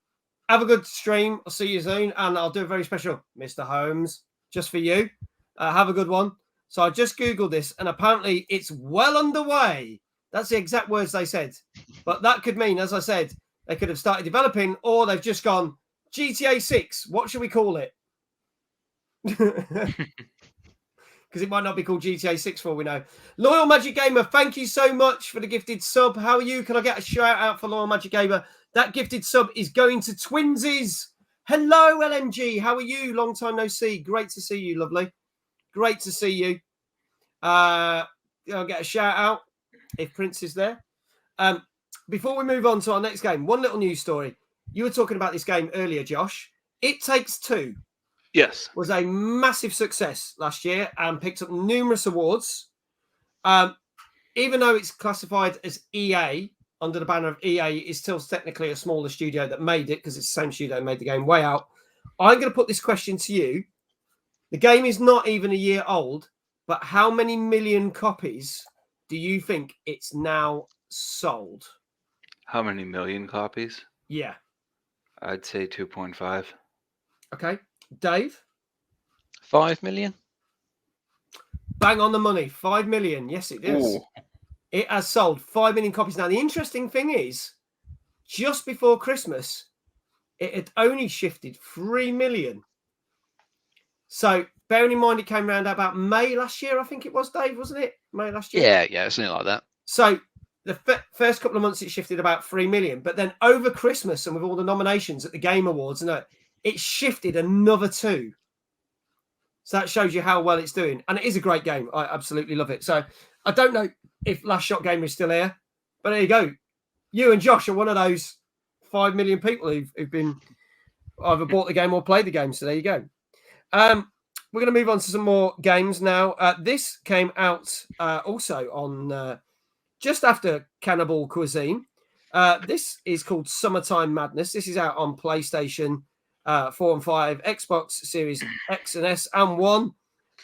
have a good stream. I'll see you soon. And I'll do a very special Mr. Holmes just for you. Have a good one. So I just Googled this, and apparently it's well underway. That's the exact words they said. But that could mean, as I said, they could have started developing, or they've just gone, GTA 6, what should we call it? Because it might not be called GTA 6 for all we know. Loyal Magic Gamer, thank you so much for the gifted sub. How are you? Can I get a shout out for Loyal Magic Gamer? That gifted sub is going to Twinsies. Hello, LMG. How are you? Long time no see. Great to see you, lovely. Great to see you. I'll get a shout out if Prince is there. Before we move on to our next game, one little news story. You were talking about this game earlier, Josh. It Takes Two. Yes. Was a massive success last year and picked up numerous awards. Even though it's classified as EA, under the banner of EA, it's still technically a smaller studio that made it, because it's the same studio that made the game Way Out. I'm going to put this question to you. The game is not even a year old, but how many million copies do you think it's now sold? How many million copies? Yeah. I'd say 2.5. Okay. Dave? 5 million. Bang on the money. 5 million. Yes, it is. Ooh. It has sold 5 million copies. Now, the interesting thing is, just before Christmas, it had only shifted 3 million. So, bearing in mind, it came around about May last year, I think it was, Dave, wasn't it? May last year? Yeah, something like that. So, the first couple of months, it shifted about 3 million. But then over Christmas and with all the nominations at the Game Awards, it shifted another 2. So that shows you how well it's doing. And it is a great game. I absolutely love it. So I don't know if Last Shot Gamer is still here, but there you go. You and Josh are one of those 5 million people who've been either bought the game or played the game. So there you go. We're going to move on to some more games now. This came out also on just after Cannibal Cuisine. This is called Summertime Madness. This is out on PlayStation 4 and 5, Xbox Series X and S and 1,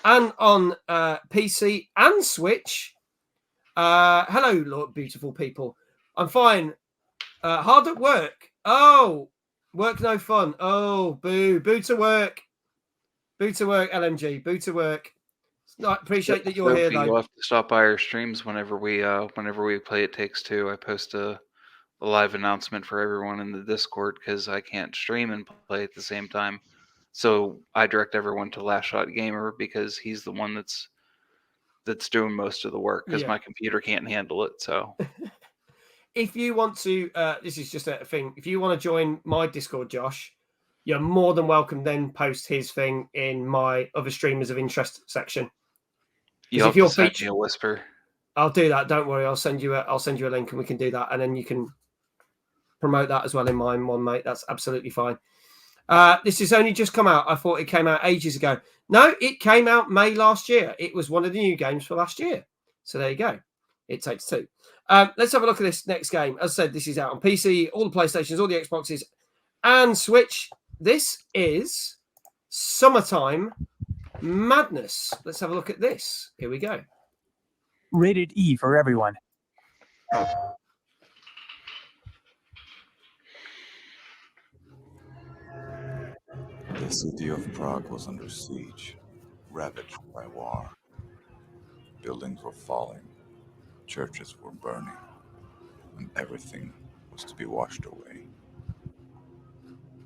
and on PC and Switch. Hello, Lord, beautiful people. I'm fine. Hard at work. Oh, work no fun. Oh, boo. Boo to work. Boo to work, LMG. Boo to work. I appreciate that you're here, though. You'll have to stop by our streams whenever we play It Takes Two. I post a live announcement for everyone in the Discord because I can't stream and play at the same time. So I direct everyone to Last Shot Gamer because he's the one that's doing most of the work because my computer can't handle it. So if you want to, this is just a thing. If you want to join my Discord, Josh, you're more than welcome. Then post his thing in my other streamers of interest section. You'll have to send me a whisper. I'll do that. Don't worry. I'll send you a link and we can do that, and then you can promote that as well in mine, mate. That's absolutely fine. This has only just come out. I thought it came out ages ago. No, it came out May last year. It was one of the new games for last year. So there you go. It Takes Two. Let's have a look at this next game. As I said, this is out on PC, all the PlayStations, all the Xboxes, and Switch. This is Summertime Madness. Let's have a look at this. Here we go. Rated E for everyone. The city of Prague was under siege, ravaged by war. Buildings were falling, churches were burning, and everything was to be washed away.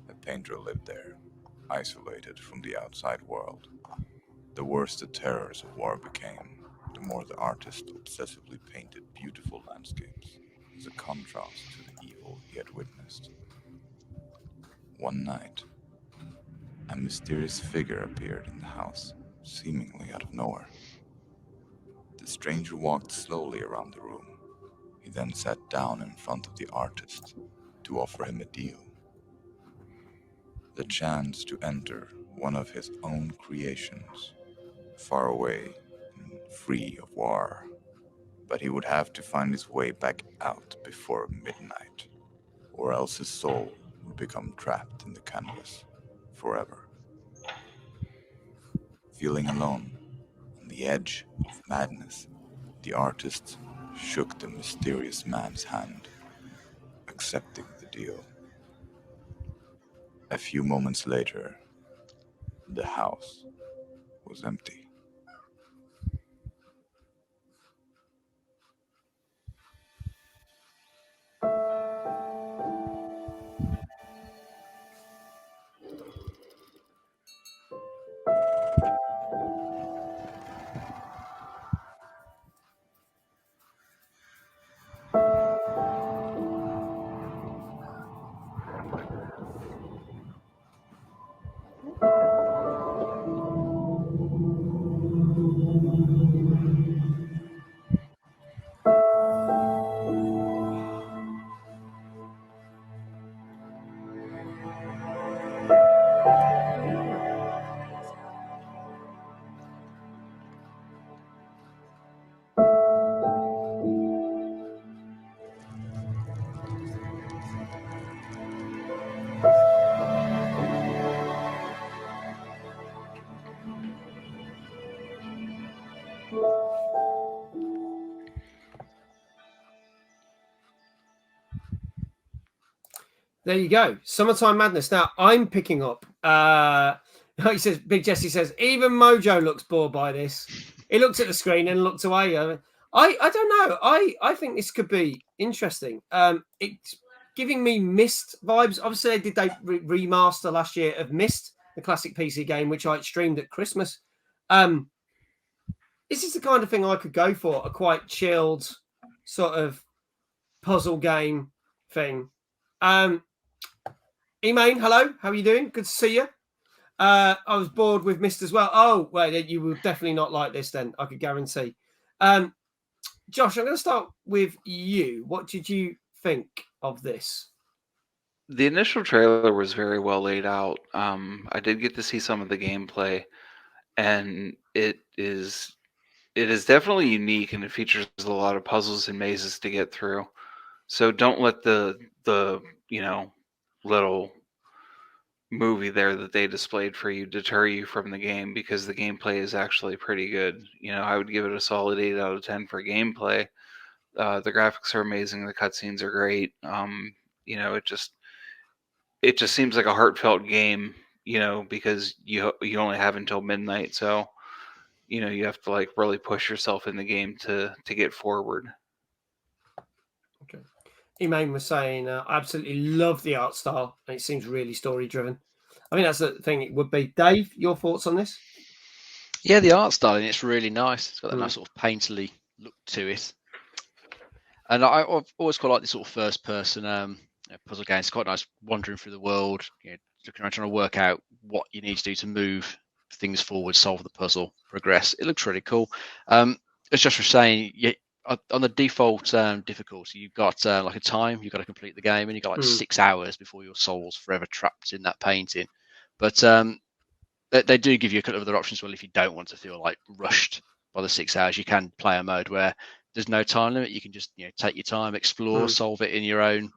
A painter lived there, isolated from the outside world. The worse the terrors of war became, the more the artist obsessively painted beautiful landscapes as a contrast to the evil he had witnessed. One night, A mysterious figure appeared in the house, seemingly out of nowhere. The stranger walked slowly around the room. He then sat down in front of the artist to offer him a deal. The chance to enter one of his own creations, far away and free of war. But he would have to find his way back out before midnight, or else his soul would become trapped in the canvas forever. Feeling alone, on the edge of madness, the artist shook the mysterious man's hand, accepting the deal. A few moments later, the house was empty. There you go. Summertime Madness. Now, I'm picking up. He says, Big Jesse says, even Mojo looks bored by this. He looks at the screen and looks away. I don't know. I think this could be interesting. It's giving me Myst vibes. Obviously, they remaster last year of Myst, the classic PC game, which I streamed at Christmas. This is the kind of thing I could go for, a quite chilled sort of puzzle game thing. Emaine, hello. How are you doing? Good to see you. I was bored with Myst as well. Oh, wait, you will definitely not like this then, I could guarantee. Josh, I'm going to start with you. What did you think of this? The initial trailer was very well laid out. I did get to see some of the gameplay, and it is definitely unique, and it features a lot of puzzles and mazes to get through. So don't let the little movie there that they displayed for you deter you from the game, because the gameplay is actually pretty good. I would give it a solid 8 out of 10 for gameplay. The graphics are amazing. The cutscenes are great. It just seems like a heartfelt game, because you only have until midnight. So, you have to like really push yourself in the game to get forward. Okay. Emaine was saying, I absolutely love the art style, and it seems really story driven. I mean, that's the thing it would be. Dave, your thoughts on this? Yeah, the art style, and it's really nice. It's got that nice sort of painterly look to it. And I've always quite like this sort of first person puzzle games. It's quite nice wandering through the world, looking around trying to work out what you need to do to move things forward, solve the puzzle, progress. It looks really cool. As Josh was saying, on the default difficulty, you've got like a time you've got to complete the game, and you've got like 6 hours before your soul's forever trapped in that painting. But they do give you a couple of other options. Well, if you don't want to feel like rushed by the 6 hours, you can play a mode where there's no time limit. You can just take your time, explore, solve it in your own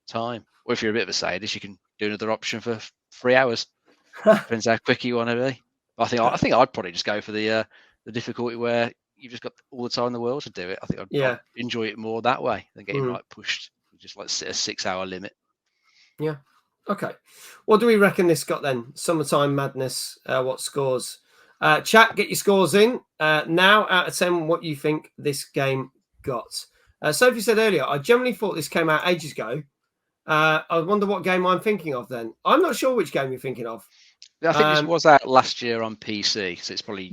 time. Or if you're a bit of a sadist, you can do another option for 3 hours. Depends how quick you want to be. I think I'd probably just go for the difficulty where you've just got all the time in the world to do it. I think I'd enjoy it more that way than getting like pushed just like a 6 hour limit. Yeah. Okay. What do we reckon this got then? Summertime Madness. What scores? Chat, get your scores in. Now, out of 10, what you think this game got. Sophie said earlier, I generally thought this came out ages ago. I wonder what game I'm thinking of then. I'm not sure which game you're thinking of. I think this was out last year on PC, so it's probably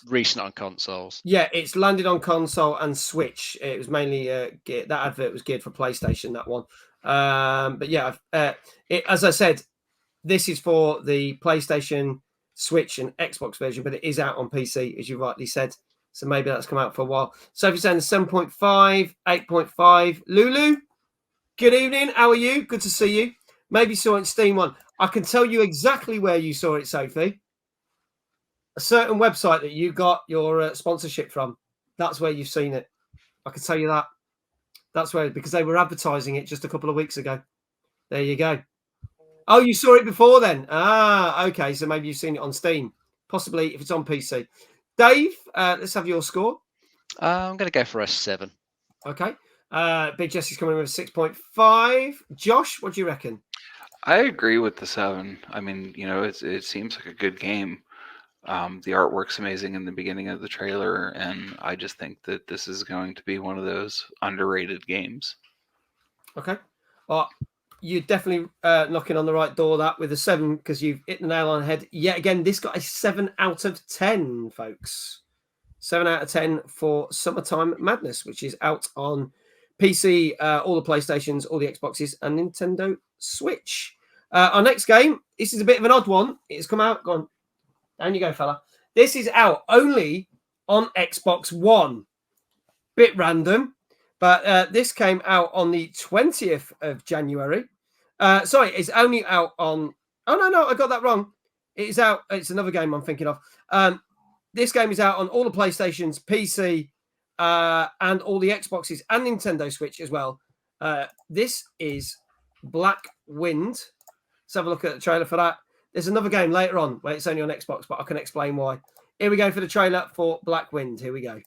recent on consoles. Yeah, it's landed on console and Switch. It was mainly that advert was geared for PlayStation, that one. But yeah, as I said, This is for the PlayStation, Switch, and Xbox version, but it is out on PC, as you rightly said. So maybe that's come out for a while. So if you're saying 7.5, 8.5, Lulu, good evening. How are you? Good to see you. Maybe saw it in Steam one. I can tell you exactly where you saw it, Sophie. A certain website that you got your sponsorship from. That's where you've seen it. I can tell you that. That's where, because they were advertising it just a couple of weeks ago. There you go. Oh, you saw it before then? Ah, okay. So maybe you've seen it on Steam. Possibly if it's on PC. Dave, let's have your score. I'm going to go for a 7. Okay. Big Jesse's coming in with a 6.5. Josh, what do you reckon? I agree with the 7. I mean, it seems like a good game. The artwork's amazing in the beginning of the trailer, and I just think that this is going to be one of those underrated games. Okay. Well, you're definitely knocking on the right door that with a 7 because you've hit the nail on the head. Yet again, this got a 7 out of 10, folks. 7 out of 10 for Summertime Madness, which is out on PC, all the PlayStations, all the Xboxes, and Nintendo Switch. Our next game, this is a bit of an odd one. It's come out. Go on. Down you go, fella. This is out only on Xbox One. Bit random, but this came out on the 20th of January. Sorry, it's only out on... Oh, no, I got that wrong. It's out. It's another game I'm thinking of. This game is out on all the PlayStations, PC, and all the Xboxes and Nintendo Switch as well. This is Blackwind. Let's have a look at the trailer for that. There's another game later on where it's only on Xbox, but I can explain why. Here we go for the trailer for Blackwind. Here we go.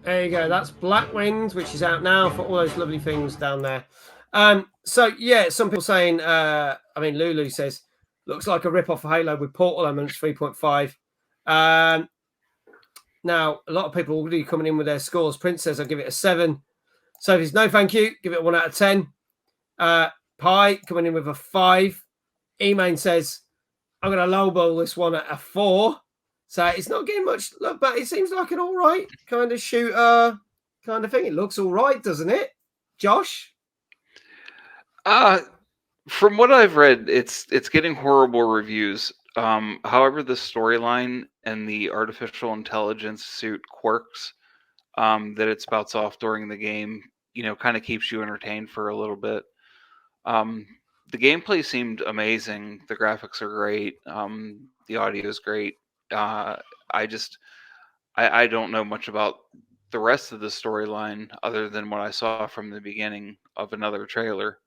There you go. That's Blackwind, which is out now for all those lovely things down there. So, yeah, some people saying, Lulu says, looks like a rip-off of Halo with Portal elements, 3.5. Now, a lot of people already coming in with their scores. Prince says, I'll give it a 7. Sophie's, no, thank you. Give it a 1 out of 10. Pi coming in with a 5. E-Main says, I'm going to lowball this one at a 4. So it's not getting much look, but it seems like an all right kind of shooter kind of thing. It looks all right, doesn't it? Josh? From what I've read, it's getting horrible reviews. However, the storyline and the artificial intelligence suit quirks that it spouts off during the game, kind of keeps you entertained for a little bit. The gameplay seemed amazing. The graphics are great. The audio is great. I don't know much about the rest of the storyline other than what I saw from the beginning of another trailer.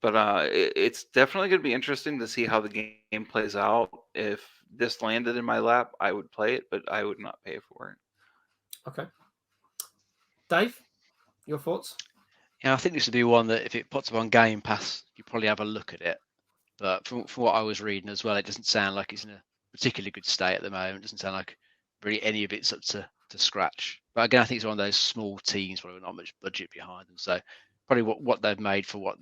But it's definitely going to be interesting to see how the game plays out. If this landed in my lap, I would play it, but I would not pay for it. Okay. Dave, your thoughts? Yeah, I think this would be one that if it puts up on Game Pass, you probably have a look at it. But from what I was reading as well, it doesn't sound like it's in a particularly good state at the moment. It doesn't sound like really any of it's up to to scratch. But again, I think it's one of those small teams, probably not much budget behind them. So probably what they've made for what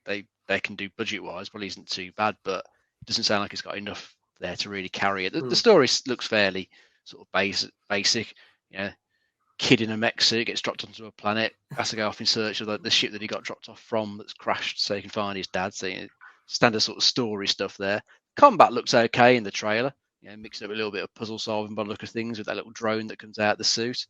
they can do budget-wise probably isn't too bad, but it doesn't sound like it's got enough there to really carry it. The story looks fairly sort of basic. Kid in a mech suit gets dropped onto a planet, has to go off in search of the ship that he got dropped off from that's crashed so he can find his dad. So standard sort of story stuff there. Combat looks okay in the trailer. Mixed up a little bit of puzzle solving by the look of things with that little drone that comes out the suit.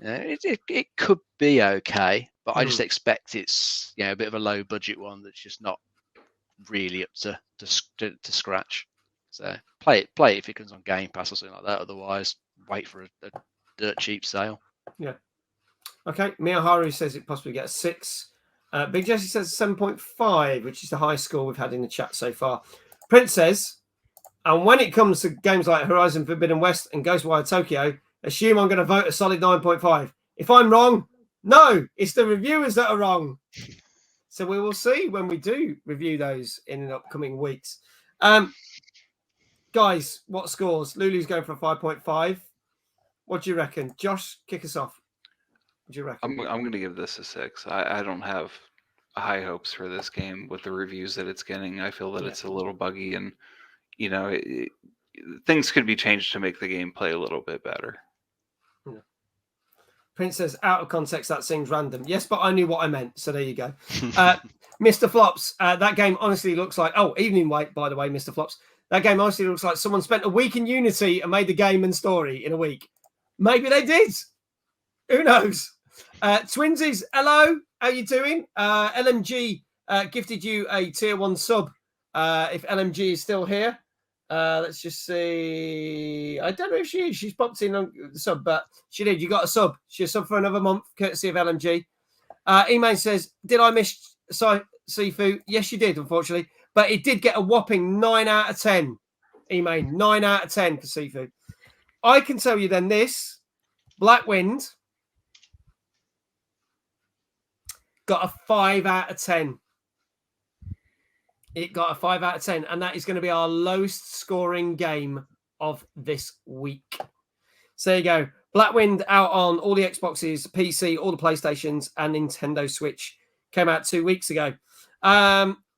It could be okay, but I just expect it's a bit of a low budget one that's just not really up to scratch. So play it if it comes on Game Pass or something like that. Otherwise, wait for a dirt cheap sale. Yeah. Okay. Miyaharu says it possibly gets 6. Big Jesse says 7.5, which is the highest score we've had in the chat so far. Prince says, and when it comes to games like Horizon Forbidden West and Ghostwire Tokyo, assume I'm going to vote a solid 9.5. If I'm wrong, no, it's the reviewers that are wrong. So we will see when we do review those in the upcoming weeks. Guys, what scores? Lulu's going for a 5.5. What do you reckon? Josh, kick us off. What do you reckon? I'm going to give this a 6. I don't have high hopes for this game with the reviews that it's getting. I feel that it's a little buggy, and things could be changed to make the gameplay a little bit better. Yeah. Prince says, out of context, that seems random. Yes, but I knew what I meant, so there you go. Mr. Flops, that game honestly looks like... Oh, evening wait, by the way, Mr. Flops. That game honestly looks like someone spent a week in Unity and made the game and story in a week. Maybe they did. Who knows? Twinsies, hello. How you doing? LMG gifted you a tier 1 sub. If LMG is still here, let's just see. I don't know if she is. She's popped in on the sub, but she did. You got a sub. She's a sub for another month, courtesy of LMG. Email says, did I miss Sifu? Yes, you did, unfortunately. But it did get a whopping 9 out of 10. Email, 9 out of 10 for Sifu. I can tell you then this. Blackwind got a 5 out of 10. It got a 5 out of 10, and that is going to be our lowest scoring game of this week. So there you go. Blackwind out on all the Xboxes, PC, all the PlayStations, and Nintendo Switch. Came out 2 weeks ago.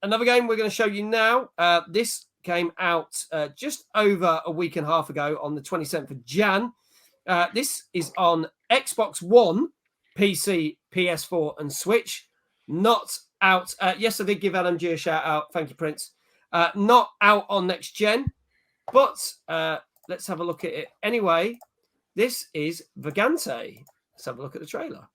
Another game we're going to show you now. This came out just over a week and a half ago on the 27th of Jan. This is on Xbox One, PC, PS4, and Switch. Not out. Yes, I did give LMG a shout out. Thank you, Prince. Not out on next gen, but let's have a look at it anyway. This is Vagante. Let's have a look at the trailer.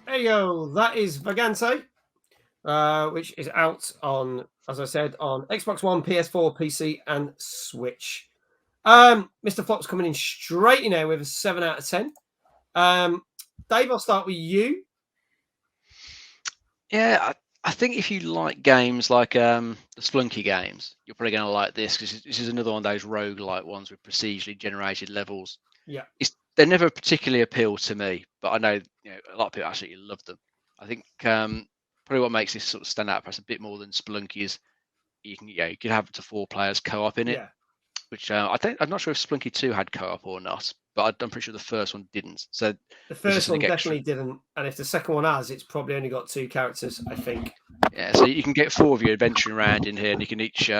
There you go. That is Vagante, which is out on, as I said, on Xbox One, PS4, PC, and Switch. Mr. Flop's coming in straight in there with a 7 out of 10. Dave, I'll start with you. Yeah, I think if you like games like the Splunky games, you're probably going to like this, because this is another one of those roguelike ones with procedurally generated levels. Yeah. They never particularly appeal to me, but I know, a lot of people absolutely love them. I think probably what makes this sort of stand out perhaps a bit more than Spelunky is you can have up to 4 players co-op in it. which I'm not sure if Splunky 2 had co-op or not, but I'm pretty sure the first one didn't. So the first one definitely didn't, and if the second one has, it's probably only got 2 characters, I think. Yeah, so you can get 4 of you adventuring around in here, and you can each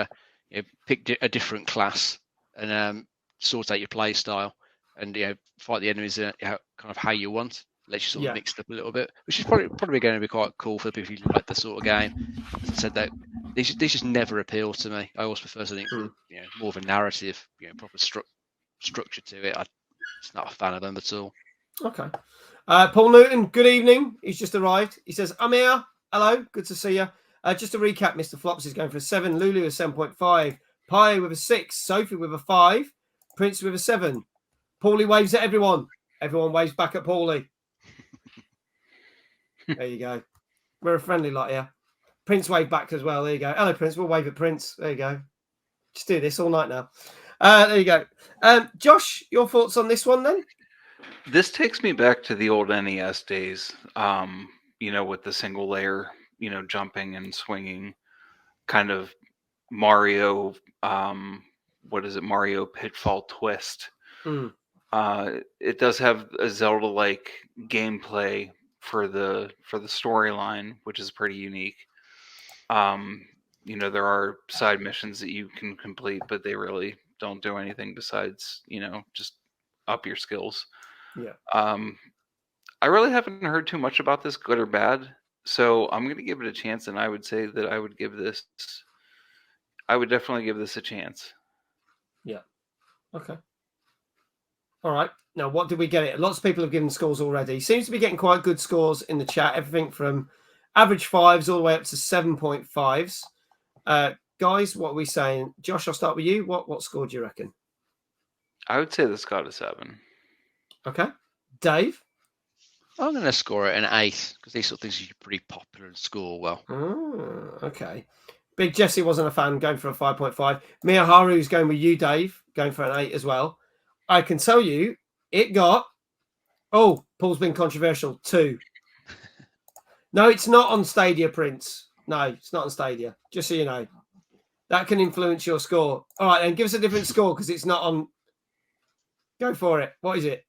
pick a different class and sort out your play style, and fight the enemies kind of how you want. Lets you sort of mix it up a little bit, which is probably going to be quite cool for people who like the sort of game. As I said, that these just never appeal to me. I always prefer something more of a narrative, proper structure to it. I'm just not a fan of them at all. Okay. Paul Newton, good evening. He's just arrived. He says, I'm here. Hello, good to see you. Just to recap, Mr. Flops is going for a 7, Lulu a 7.5, Pi with a 6, Sophie with a 5, Prince with a 7. Paulie waves at everyone. Everyone waves back at Paulie. There you go. We're a friendly lot here. Prince wave back as well. There you go. Hello, Prince. We'll wave at Prince. There you go. Just do this all night now. There you go. Josh, your thoughts on this one then? This takes me back to the old NES days, with the single layer, jumping and swinging, kind of Mario, Mario Pitfall Twist. It does have a Zelda-like gameplay for the storyline, which is pretty unique. There are side missions that you can complete, but they really don't do anything besides, just up your skills. Yeah. I really haven't heard too much about this, good or bad. So I'm going to give it a chance, and I would say that I would definitely give this a chance. Yeah. Okay. All right. Now, what did we get it? Lots of people have given scores already. Seems to be getting quite good scores in the chat. Everything from average 5s all the way up to 7.5s. Guys, what are we saying? Josh, I'll start with you. What score do you reckon? I would say this got a 7. Okay. Dave? I'm going to score it an 8 because these sort of things are pretty popular and score well. Okay. Big Jesse wasn't a fan, going for a 5.5. Miyaharu's going with you, Dave, going for an 8 as well. I can tell you it got... Oh, Paul's been controversial. 2. No, it's not on Stadia, Prince. No, it's not on Stadia. Just so you know. That can influence your score. All right, then give us a different score because it's not on... Go for it. What is it?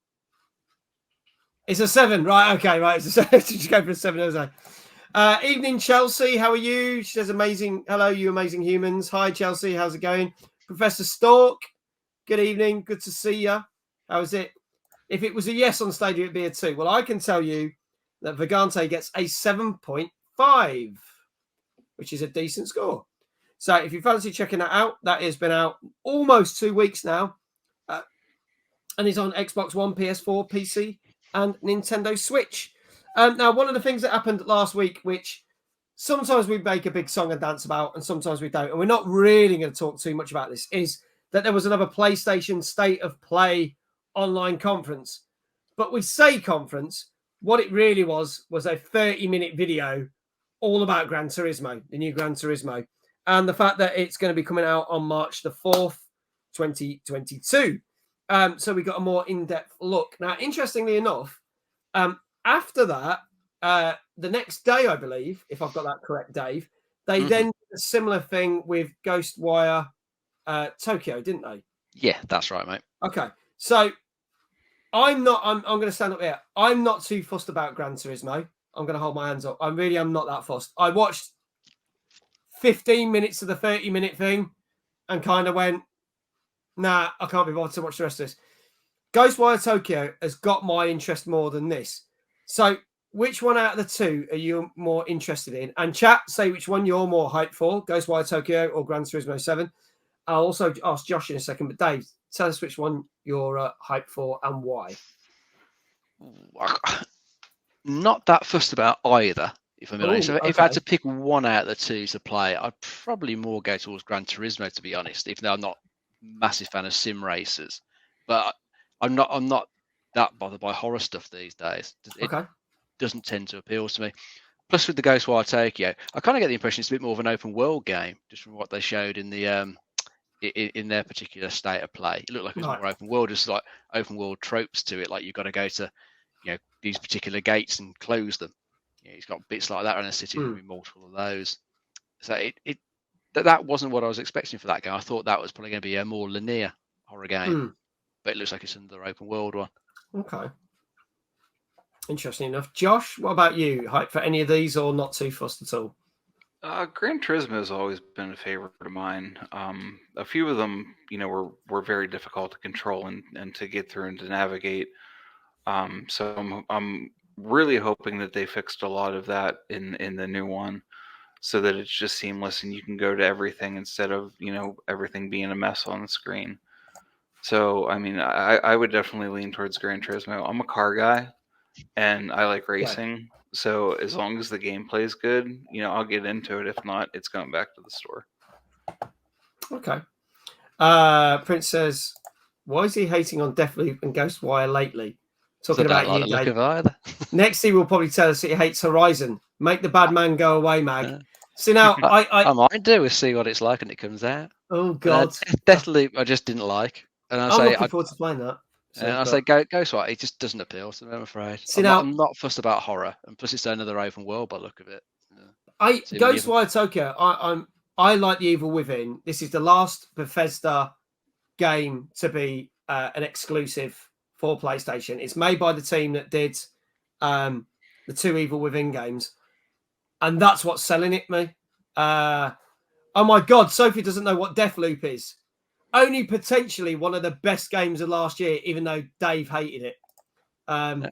It's a 7. Right, okay, right. It's a 7. Just go for a 7, as evening, Chelsea. How are you? She says, amazing. Hello, you amazing humans. Hi, Chelsea. How's it going? Professor Stork. Good evening. Good to see you. How is it? If it was a yes on Stadia, it'd be a 2. Well, I can tell you that Vagante gets a 7.5, which is a decent score. So if you fancy checking that out, that has been out almost 2 weeks now. And it's on Xbox One, PS4, PC, and Nintendo Switch. Now, one of the things that happened last week, which sometimes we make a big song and dance about, and sometimes we don't, and we're not really going to talk too much about this, is that there was another PlayStation State of Play online conference. But we say conference, what it really was a 30-minute video all about Gran Turismo, the new Gran Turismo, and the fact that it's going to be coming out on March the 4th, 2022. So we got a more in-depth look. Now, interestingly enough, after that, the next day, I believe, if I've got that correct, Dave, they then did a similar thing with Ghostwire Tokyo, didn't they? Yeah, that's right, mate. Okay, so I'm going to stand up here. I'm not too fussed about Gran Turismo. I'm going to hold my hands up. I really am not that fussed. I watched 15 minutes of the 30-minute thing and kind of went, nah, I can't be bothered to watch the rest of this. Ghostwire Tokyo has got my interest more than this. So which one out of the 2 are you more interested in? And chat, say which one you're more hyped for, Ghostwire Tokyo or Gran Turismo 7. I'll also ask Josh in a second, but Dave, tell us which one you're hyped for and why. Not that fussed about either, if I'm honest. If I had to pick one out of the 2 to play, I'd probably more go towards Gran Turismo, to be honest, even though I'm not a massive fan of sim racers. But I'm not that bothered by horror stuff these days. It doesn't tend to appeal to me. Plus, with the Ghostwire Tokyo, I kind of get the impression it's a bit more of an open world game, just from what they showed in the in their particular state of play. It looked like it was more open world, just like open world tropes to it. Like you've got to go to these particular gates and close them. It's got bits like that in a city. There'll be multiple of those. So it that wasn't what I was expecting for that game. I thought that was probably going to be a more linear horror game, but it looks like it's another open world one. Okay. Interesting enough. Josh, what about you? Hype for any of these or not too fussed at all? Gran Turismo has always been a favorite of mine. A few of them, were very difficult to control and to get through and to navigate. So I'm really hoping that they fixed a lot of that in the new one, so that it's just seamless and you can go to everything instead of everything being a mess on the screen. So I mean, I would definitely lean towards Gran Turismo. I'm a car guy, and I like racing. So as long as the gameplay is good, I'll get into it. If not, it's going back to the store. Okay. Prince says, why is he hating on Deathloop and Ghostwire lately? Talking about you, Dave. Next, he will probably tell us he hates Horizon. Make the bad man go away, Mag. See, now, I might do is see what it's like when it comes out. Oh, God. Deathloop, I just didn't like. And I'm looking forward to playing that. So, and I say Ghostwire, it just doesn't appeal to me, I'm afraid. I'm not fussed about horror, and plus it's another open world by the look of it. Ghostwire Tokyo, I like The Evil Within. This is the last Bethesda game to be an exclusive for PlayStation. It's made by the team that did the 2 Evil Within games, and that's what's selling it me. Oh my God, Sophie doesn't know what Deathloop is. Only potentially one of the best games of last year, even though Dave hated it. Well,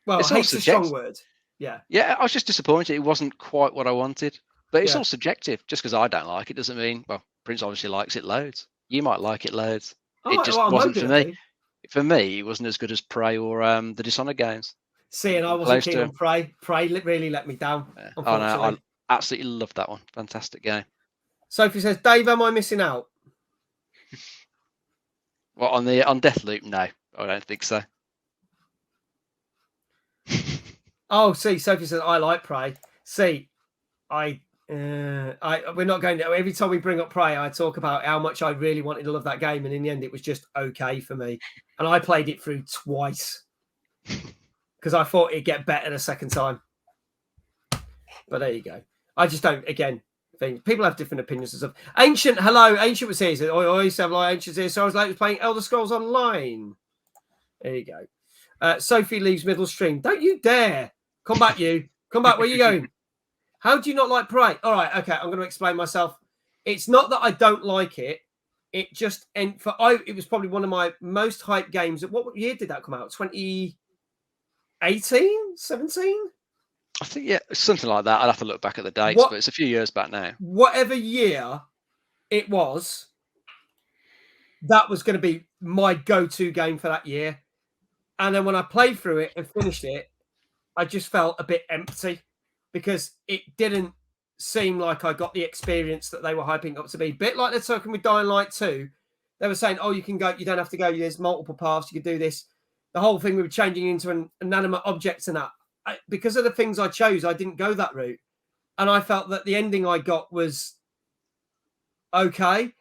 hate's a strong word. Yeah. Yeah, I was just disappointed. It wasn't quite what I wanted. But it's all subjective. Just because I don't like it doesn't mean, well, Prince obviously likes it loads. You might like it loads. It just wasn't for me. For me, it wasn't as good as Prey or the Dishonored games. See, and I wasn't keen on Prey. Prey really let me down. Yeah. Oh, no, I absolutely loved that one. Fantastic game. Sophie says, Dave, am I missing out? Well, on Deathloop, no, I don't think so. Oh, see, Sophie says I like Prey. See, we're not going to. Every time we bring up Prey, I talk about how much I really wanted to love that game, and in the end, it was just okay for me. And I played it through twice because I thought it'd get better the second time. But there you go. I just don't. Again, people have different opinions and stuff. Ancient, hello. Ancient was here. He said, I used to have like Ancient's here, so I was like playing Elder Scrolls Online. There you go. Sophie leaves middle stream. Don't you dare. Come back, you. Come back. Where are you going? How do you not like Prey? All right. Okay. I'm going to explain myself. It's not that I don't like it. It just, it was probably one of my most hyped games. What year did that come out? 2018? 17? I think, yeah, something like that. I'd have to look back at the dates, but it's a few years back now. Whatever year it was, that was going to be my go-to game for that year. And then when I played through it and finished it, I just felt a bit empty because it didn't seem like I got the experience that they were hyping up to be. Bit like they're talking with Dying Light 2. They were saying, oh, you can go, you don't have to go. There's multiple paths. You can do this. The whole thing we were changing into an inanimate objects and that. Because of the things I chose, I didn't go that route. And I felt that the ending I got was okay.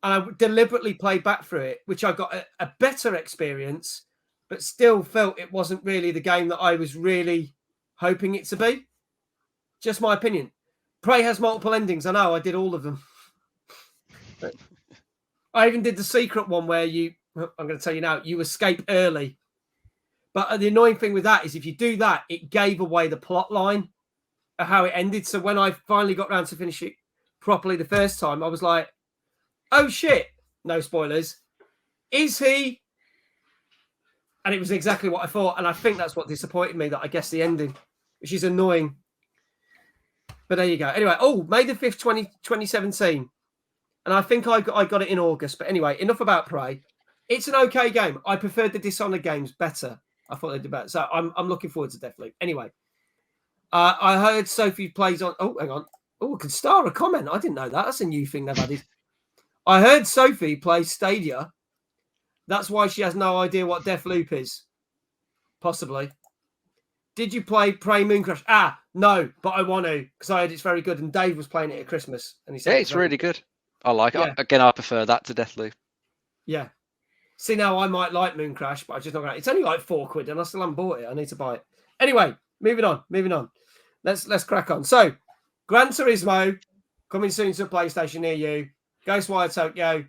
And I deliberately played back through it, which I got a better experience, but still felt it wasn't really the game that I was really hoping it to be. Just my opinion. Prey has multiple endings. I know, I did all of them. I even did the secret one where I'm going to tell you now, you escape early. But the annoying thing with that is if you do that, it gave away the plot line of how it ended. So when I finally got around to finish it properly the first time, I was like, oh shit, no spoilers. Is he? And it was exactly what I thought. And I think that's what disappointed me, that I guessed the ending, which is annoying. But there you go. Anyway, May the 5th, 2017. And I think I got it in August. But anyway, enough about Prey. It's an okay game. I preferred the Dishonored games better. I thought they did better. So I'm looking forward to Deathloop. Anyway, I heard Sophie plays on... Oh, hang on. Oh, I can star a comment. I didn't know that. That's a new thing they've added. I heard Sophie plays Stadia. That's why she has no idea what Deathloop is. Possibly. Did you play Prey Mooncrash? No, but I want to because I heard it's very good. And Dave was playing it at Christmas, and he said, "Yeah, it's really good. I like it." Again, I prefer that to Deathloop. Yeah. See, now I might like Mooncrash, but I just not going. It's only like £4, and I still haven't bought it. I need to buy it. Anyway, moving on. Let's crack on. So, Gran Turismo coming soon to a PlayStation near you. Ghostwire Tokyo.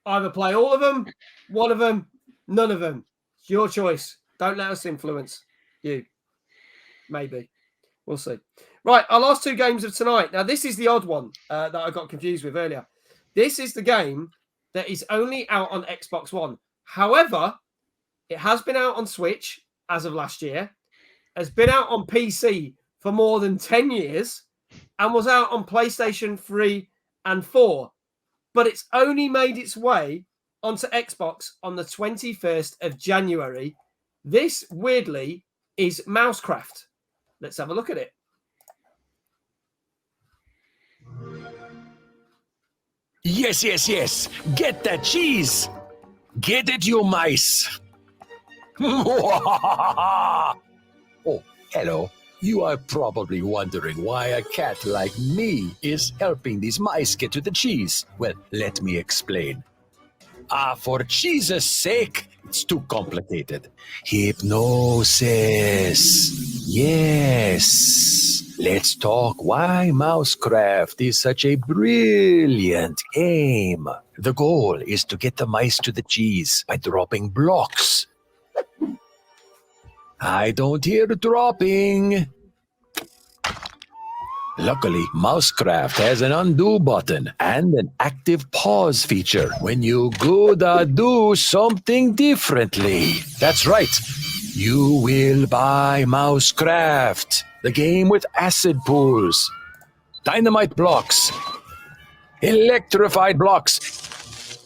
Either play all of them, one of them, none of them. It's your choice. Don't let us influence you. Maybe. We'll see. Right, our last 2 games of tonight. Now, this is the odd one that I got confused with earlier. This is the game that is only out on Xbox One. However, it has been out on Switch as of last year, has been out on PC for more than 10 years, and was out on PlayStation 3 and 4. But it's only made its way onto Xbox on the 21st of January. This, weirdly, is Mousecraft. Let's have a look at it. Yes, yes, yes. Get that cheese. Get it, you mice. Oh, hello. You are probably wondering why a cat like me is helping these mice get to the cheese. Well, let me explain. For cheese's sake, it's too complicated. Hypnosis. Yes. Let's talk why Mousecraft is such a brilliant game. The goal is to get the mice to the cheese by dropping blocks. I don't hear dropping. Luckily, Mousecraft has an undo button and an active pause feature when you gotta do something differently. That's right. You will buy Mousecraft, the game with acid pools, dynamite blocks, electrified blocks,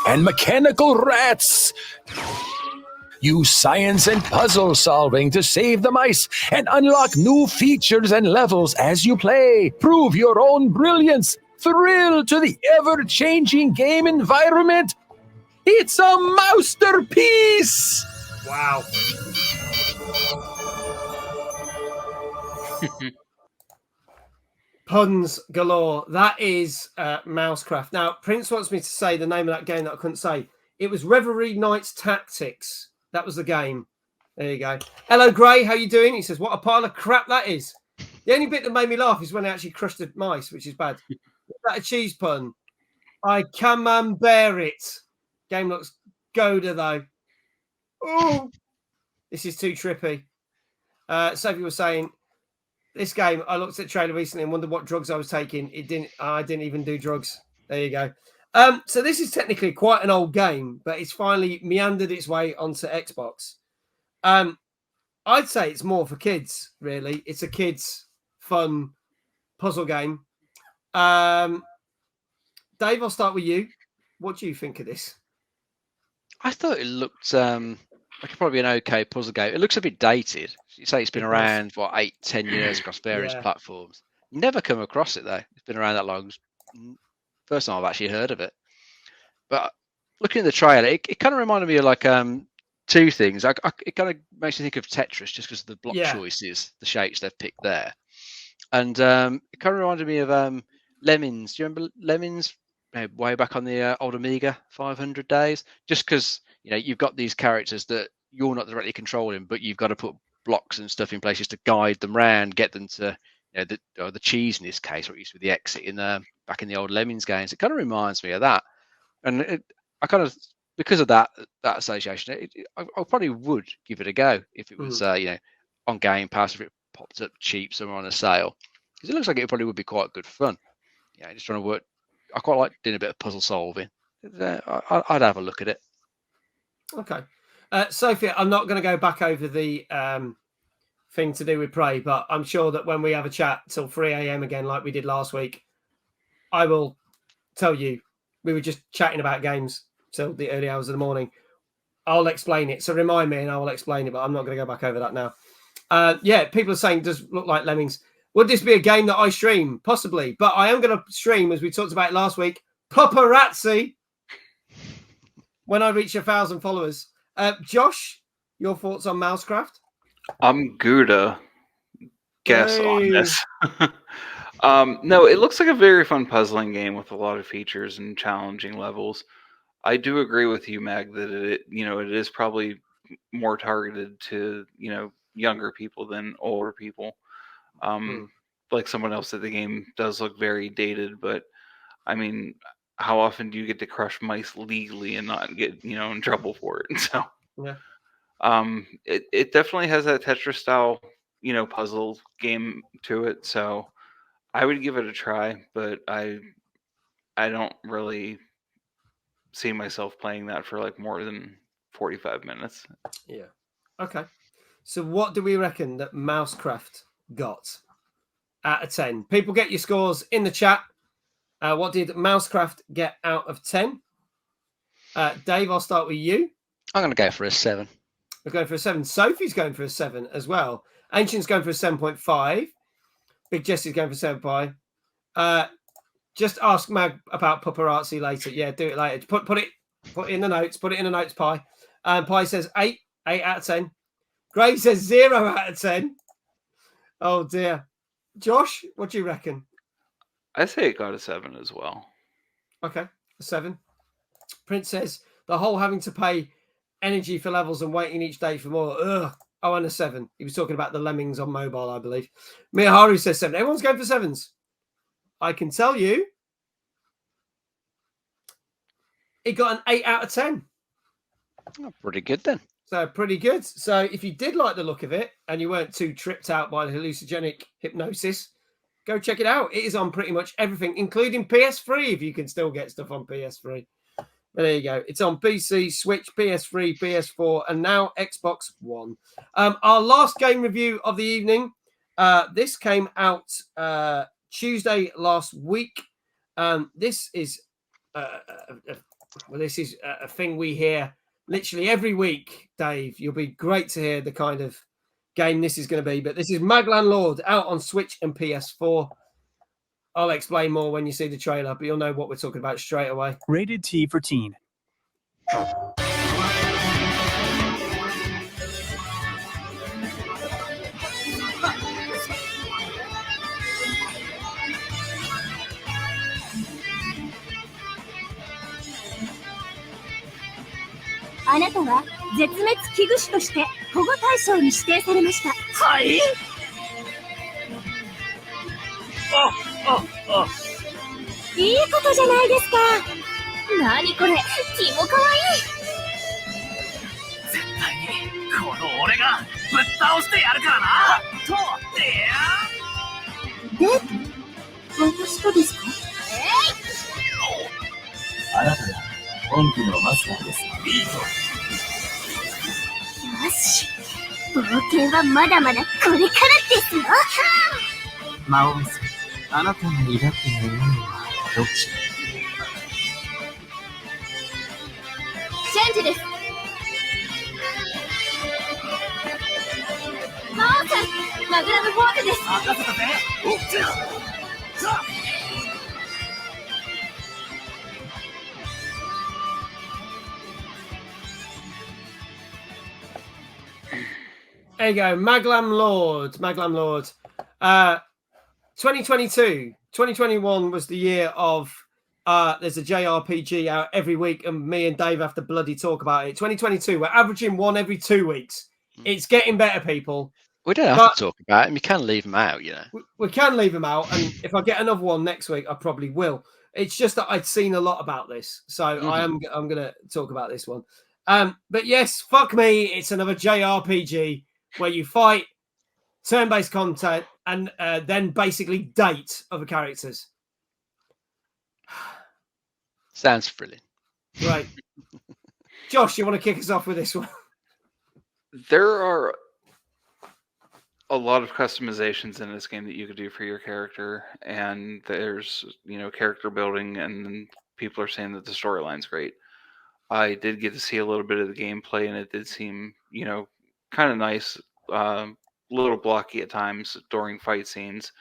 and mechanical rats. Use science and puzzle solving to save the mice and unlock new features and levels as you play. Prove your own brilliance. Thrill to the ever-changing game environment. It's a masterpiece! Wow. Puns galore. That is Mousecraft. Now, Prince wants me to say the name of that game that I couldn't say. It was Revelry Knights Tactics. That was the game. There you go. Hello, Gray. How you doing? He says, what a pile of crap that is. The only bit that made me laugh is when I actually crushed the mice, which is bad. Is that a cheese pun? I camembert it. Game looks Goda, though. Oh, this is too trippy. Sophie was saying, this game, I looked at the trailer recently and wondered what drugs I was taking. I didn't even do drugs. There you go. So this is technically quite an old game, but it's finally meandered its way onto Xbox. I'd say it's more for kids, really. It's a kids' fun puzzle game. Dave, I'll start with you. What do you think of this? I thought it looked like probably an okay puzzle game. It looks a bit dated. You say it's been around, 8-10 years across various platforms. Never come across it, though. It's been around that long. First time I've actually heard of it. But looking at the trailer, it kind of reminded me of like two things. It kind of makes me think of Tetris just because of the block choices, the shapes they've picked there. And it kind of reminded me of Lemmings. Do you remember Lemmings? Way back on the old Amiga 500 days? Just because, you've got these characters that you're not directly controlling, but you've got to put blocks and stuff in places to guide them round, get them to the cheese in this case, or it used to be the exit in back in the old Lemmings games. It kind of reminds me of that, and I kind of, because of that association, I probably would give it a go if it was on Game Pass, if it popped up cheap somewhere on a sale, because it looks like it probably would be quite good fun. Just trying to work. I quite like doing a bit of puzzle solving. I'd have a look at it. Okay, Sophie, I'm not going to go back over the thing to do with Prey, but I'm sure that when we have a chat till 3 a.m. again, like we did last week, I will tell you. We were just chatting about games till the early hours of the morning. I'll explain it. So remind me and I will explain it, but I'm not going to go back over that now. People are saying, does look like Lemmings. Would this be a game that I stream? Possibly. But I am going to stream, as we talked about last week, Paparazzi when I reach 1,000 followers. Josh, your thoughts on Mousecraft? I'm gonna guess on this. No, it looks like a very fun puzzling game with a lot of features and challenging levels. I do agree with you, Mag, that it is probably more targeted to younger people than older people. like someone else that the game does look very dated, but I mean, how often do you get to crush mice legally and not get, in trouble for it? So Yeah. It definitely has that Tetris style, puzzle game to it. So I would give it a try, but I don't really see myself playing that for like more than 45 minutes. Yeah. Okay. So what do we reckon that Mousecraft got out of 10? People, get your scores in the chat. What did Mousecraft get out of 10? Dave, I'll start with you. I'm going to go for a 7. We're going for a 7. Sophie's going for a 7 as well. Ancient's going for a 7.5. Big Jesse's going for 7.5. Just ask Mag about paparazzi later. Yeah, do it later. Put it in the notes. Put it in the notes, Pi. Pi says 8 out of 10. Gray says 0 out of 10. Oh dear. Josh, what do you reckon? I say it got a 7 as well. Okay, a 7. Prince says the whole having to pay energy for levels and waiting each day for more. Ugh. Oh, and a 7. He was talking about the lemmings on mobile, I believe. Miyaharu says 7. Everyone's going for 7s. I can tell you it got an 8 out of 10. Oh, pretty good then. So pretty good. So if you did like the look of it and you weren't too tripped out by the hallucinogenic hypnosis, go check it out. It is on pretty much everything, including PS3, if you can still get stuff on PS3. But there you go. It's on PC, Switch, PS3, PS4, and now Xbox One. Our last game review of the evening. This came out Tuesday last week. This is a thing we hear literally every week, Dave. You'll be great to hear the kind of game this is going to be. But this is Maglan Lord, out on Switch and PS4. I'll explain more when you see the trailer, but you'll know what we're talking about straight away. Rated T for teen. あなたは絶滅危惧種として保護対象に指定されました。はい。いいことじゃないですか。何これ、キモかわいい。絶対にこの俺がぶっ倒してやるからな。と、私とですか？あなたが本気のマスターです。いいぞ。よし、冒険はまだまだこれからですよ。魔王さん、あなたの抱く願いはどっち？チェンジです。魔王さん、マグラムフォークです。任せたぜ。おっちゃ。さあ。There you go, Maglan Lord. 2022, 2021 was the year of there's a JRPG out every week, and me and Dave have to bloody talk about it. 2022, we're averaging one every 2 weeks. It's getting better, people. We don't have to talk about them. You can leave them out, you know. We can leave them out, and if I get another one next week, I probably will. It's just that I'd seen a lot about this, so I'm going to talk about this one. But yes, fuck me, it's another JRPG where you fight, turn-based content, and then basically date other characters. Sounds thrilling. Right. Josh, you want to kick us off with this one? There are a lot of customizations in this game that you could do for your character, and there's, character building, and then people are saying that the storyline's great. I did get to see a little bit of the gameplay, and it did seem, kind of nice, a little blocky at times during fight scenes,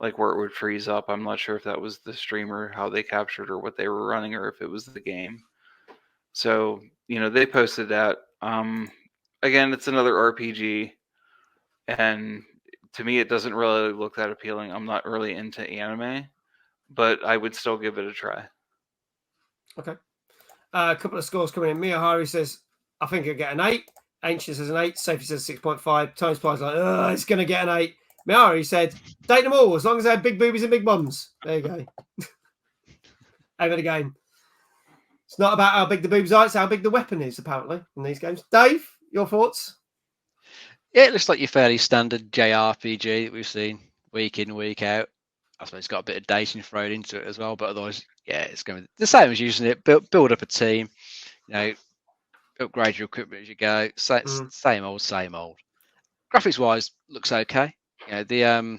like where it would freeze up. I'm not sure if that was the streamer, how they captured, or what they were running, or if it was the game. So, they posted that. Again, it's another RPG, and to me, it doesn't really look that appealing. I'm not really into anime, but I would still give it a try. Okay. A couple of scores coming in. Miyaharu says, I think I'll get an 8. Ancient says an 8. Sophie says 6.5. Tony Spy's like, it's going to get an 8. Miari said, date them all as long as they have big boobies and big bums. There you go. Over the game. It's not about how big the boobs are, it's how big the weapon is, apparently, in these games. Dave, your thoughts? Yeah, it looks like your fairly standard JRPG that we've seen week in, week out. I suppose it's got a bit of dating thrown into it as well, but otherwise, yeah, it's going to be the same as using it. Build up a team, upgrade your equipment as you go. Same old, same old. Graphics wise, looks okay. The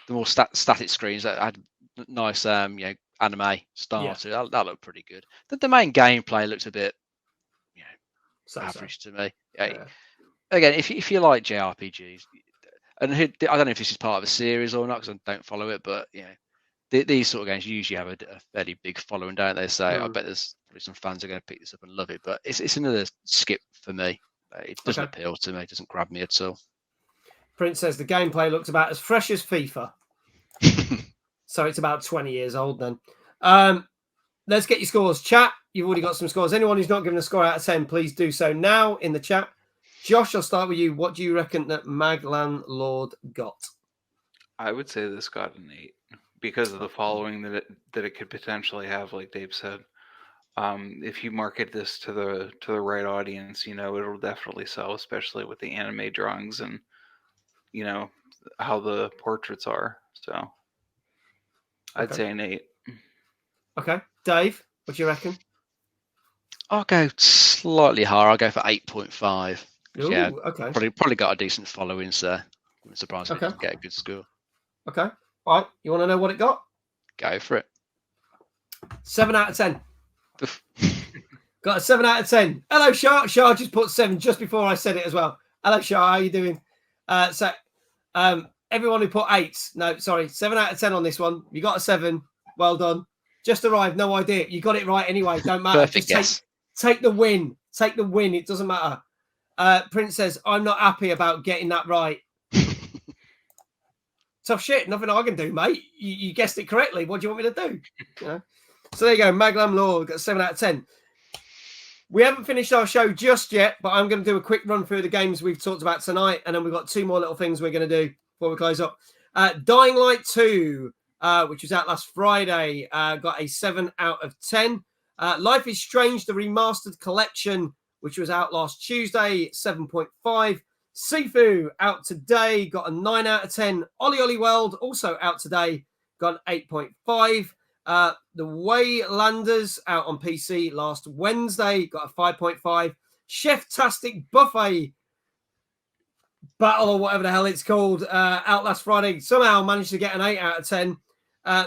more static screens that had nice, anime style to it. That looked pretty good. The main gameplay looks a bit, average to me. Yeah. Again, if you like JRPGs, and I don't know if this is part of a series or not because I don't follow it, but these sort of games usually have a fairly big following, don't they? So I bet there's some fans are going to pick this up and love it. But it's another skip for me. It doesn't appeal to me. It doesn't grab me at all. Prince says the gameplay looks about as fresh as FIFA. So it's about 20 years old then. Let's get your scores. Chat, you've already got some scores. Anyone who's not given a score out of 10, please do so now in the chat. Josh, I'll start with you. What do you reckon that Maglan Lord got? I would say this got an 8 because of the following that it could potentially have, like Dave said. If you market this to the right audience, it'll definitely sell, especially with the anime drawings and how the portraits are. So I'd say an 8. Okay, Dave, what do you reckon? I'll go slightly higher. I'll go for 8.5. Ooh, yeah, okay. Probably got a decent following, so I'm surprised if it doesn't get a good score. Okay, all right. You want to know what it got? Go for it. 7 out of 10. Got a 7 out of 10. Hello, Shah. Shah just put 7 just before I said it as well. Hello, Shah. How are you doing? Everyone who put 8. No, sorry, 7 out of 10 on this one. You got a 7. Well done. Just arrived. No idea. You got it right anyway. Don't matter. Perfect, just take the win. Take the win. It doesn't matter. Prince says, I'm not happy about getting that right. Tough shit. Nothing I can do, mate. You guessed it correctly. What do you want me to do? So there you go. Maglam Lord got 7 out of 10. We haven't finished our show just yet, but I'm going to do a quick run through the games we've talked about tonight, and then we've got 2 more little things we're going to do before we close up. Dying Light 2, which was out last Friday, got a 7 out of 10. Life is Strange, the Remastered Collection, which was out last Tuesday, 7.5. Sifu, out today, got a 9 out of 10. Ollie Ollie World, also out today, got an 8.5. The Waylanders, out on PC last Wednesday, got a 5.5. Cheftastic Buffet Battle, or whatever the hell it's called, out last Friday, somehow managed to get an 8 out of 10.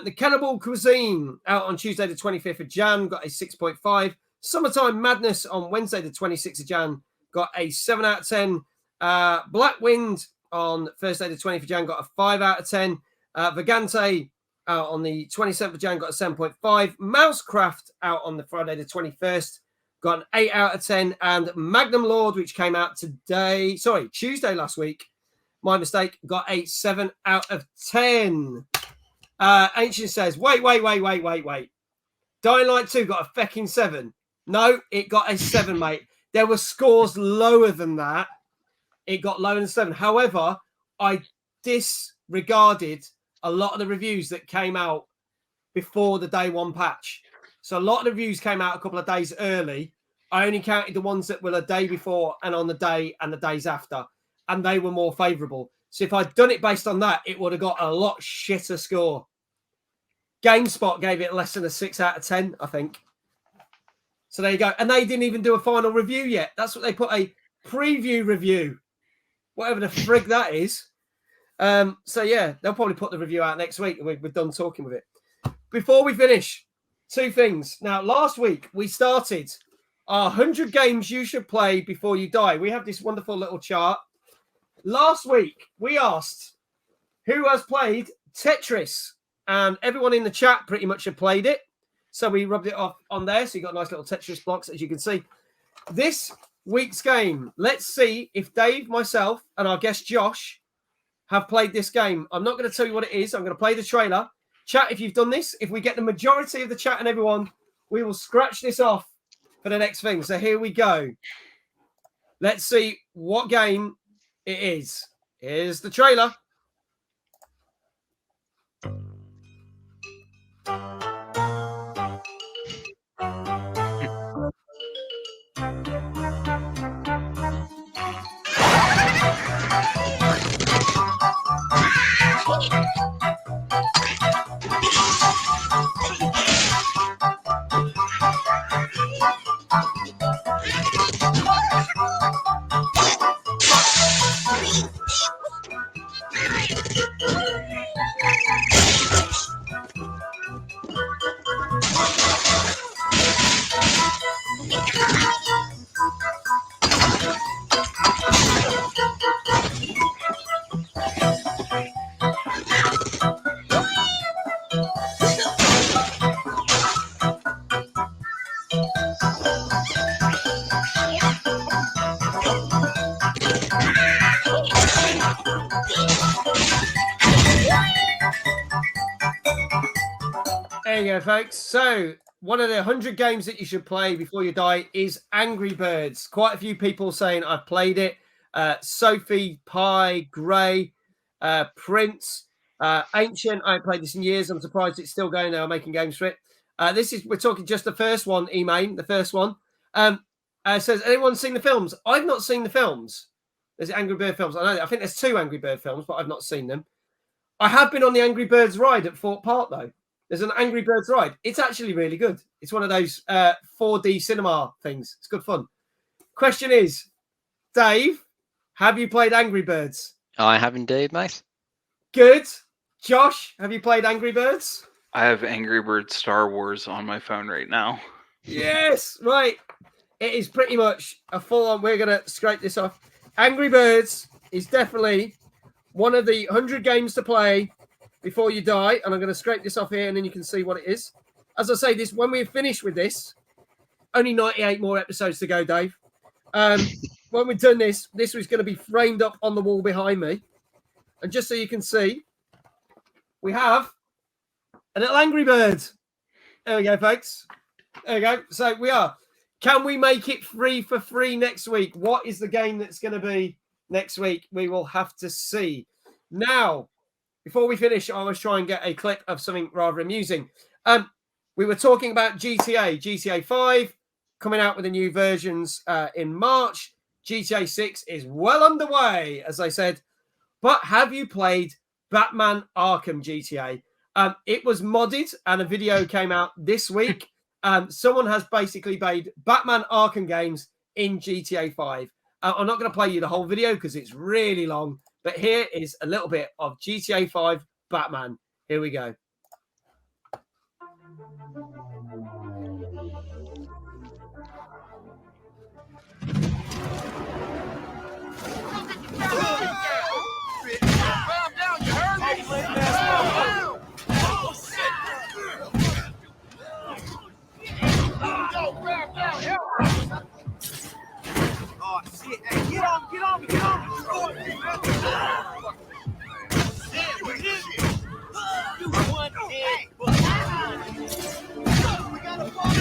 The Cannibal Cuisine, out on Tuesday the 25th of Jan, got a 6.5. Summertime Madness on Wednesday the 26th of Jan, got a 7 out of 10. Blackwind on Thursday the 20th of Jan, got a 5 out of 10. Vagante on the 27th of Jan, got a 7.5. Mousecraft out on the Friday the 21st, got an 8 out of 10. And Magnum Lord, which came out Tuesday last week, my mistake, got a 7 out of 10. Ancient says, wait. Dying Light 2 got a fecking 7. No, it got a 7, mate. There were scores lower than that. It got lower than 7. However, I disregarded a lot of the reviews that came out before the day 1 patch. So a lot of the reviews came out a couple of days early. I only counted the ones that were a day before and on the day and the days after, and they were more favourable. So if I'd done it based on that, it would have got a lot shitter score. GameSpot gave it less than a 6 out of 10, I think. So there you go. And they didn't even do a final review yet. That's what they put, a preview review. Whatever the frig that is. So yeah, they'll probably put the review out next week. We're done talking with it. Before we finish, 2 things. Now, last week we started our 100 games you should play before you die. We have this wonderful little chart. Last week we asked who has played Tetris, and everyone in the chat pretty much had played it. So we rubbed it off on there. So you got nice little Tetris blocks, as you can see. This week's game, let's see if Dave, myself, and our guest Josh have played this game. I'm not going to tell you what it is. I'm going to play the trailer. Chat, if you've done this, if we get the majority of the chat and everyone, we will scratch this off for the next thing. So here we go. Let's see what game it is. Here's the trailer. There you go, folks. So, one of the 100 games that you should play before you die is Angry Birds. Quite a few people saying I've played it. Sophie, Pie, Gray, Prince, Ancient. I haven't played this in years. I'm surprised it's still going now, making games for it. We're talking just the first one, Emain, the first one. Says, anyone seen the films? I've not seen the films. There's Angry Bird films. I think there's 2 Angry Bird films, but I've not seen them. I have been on the Angry Birds ride at Fort Park, though. There's an Angry Birds ride. It's actually really good. It's one of those 4D cinema things. It's good fun. Question is, Dave, have you played Angry Birds? I have indeed, mate. Good. Josh, have you played Angry Birds? I have Angry Birds Star Wars on my phone right now. Yes, right. It is pretty much a full-on. We're going to scrape this off. Angry Birds is definitely one of the 100 games to play before you die, and I'm going to scrape this off here, and then you can see what it is. As I say, this when we're finished with this, only 98 more episodes to go, Dave. When we've done this was going to be framed up on the wall behind me, and just so you can see, we have a little Angry Bird. There we go, folks. There we go. So we are. Can we make it free for free next week? What is the game that's going to be next week? We will have to see. Now, before we finish, I was trying to get a clip of something rather amusing. We were talking about GTA 5 coming out with the new versions in March. GTA 6 is well underway, as I said. But have you played Batman Arkham GTA? It was modded and a video came out this week. Someone has basically made Batman Arkham games in GTA 5. I'm not going to play you the whole video because it's really long. But here is a little bit of GTA 5 Batman. Here we go. Oh, shit. Hey, get on me. We got a ball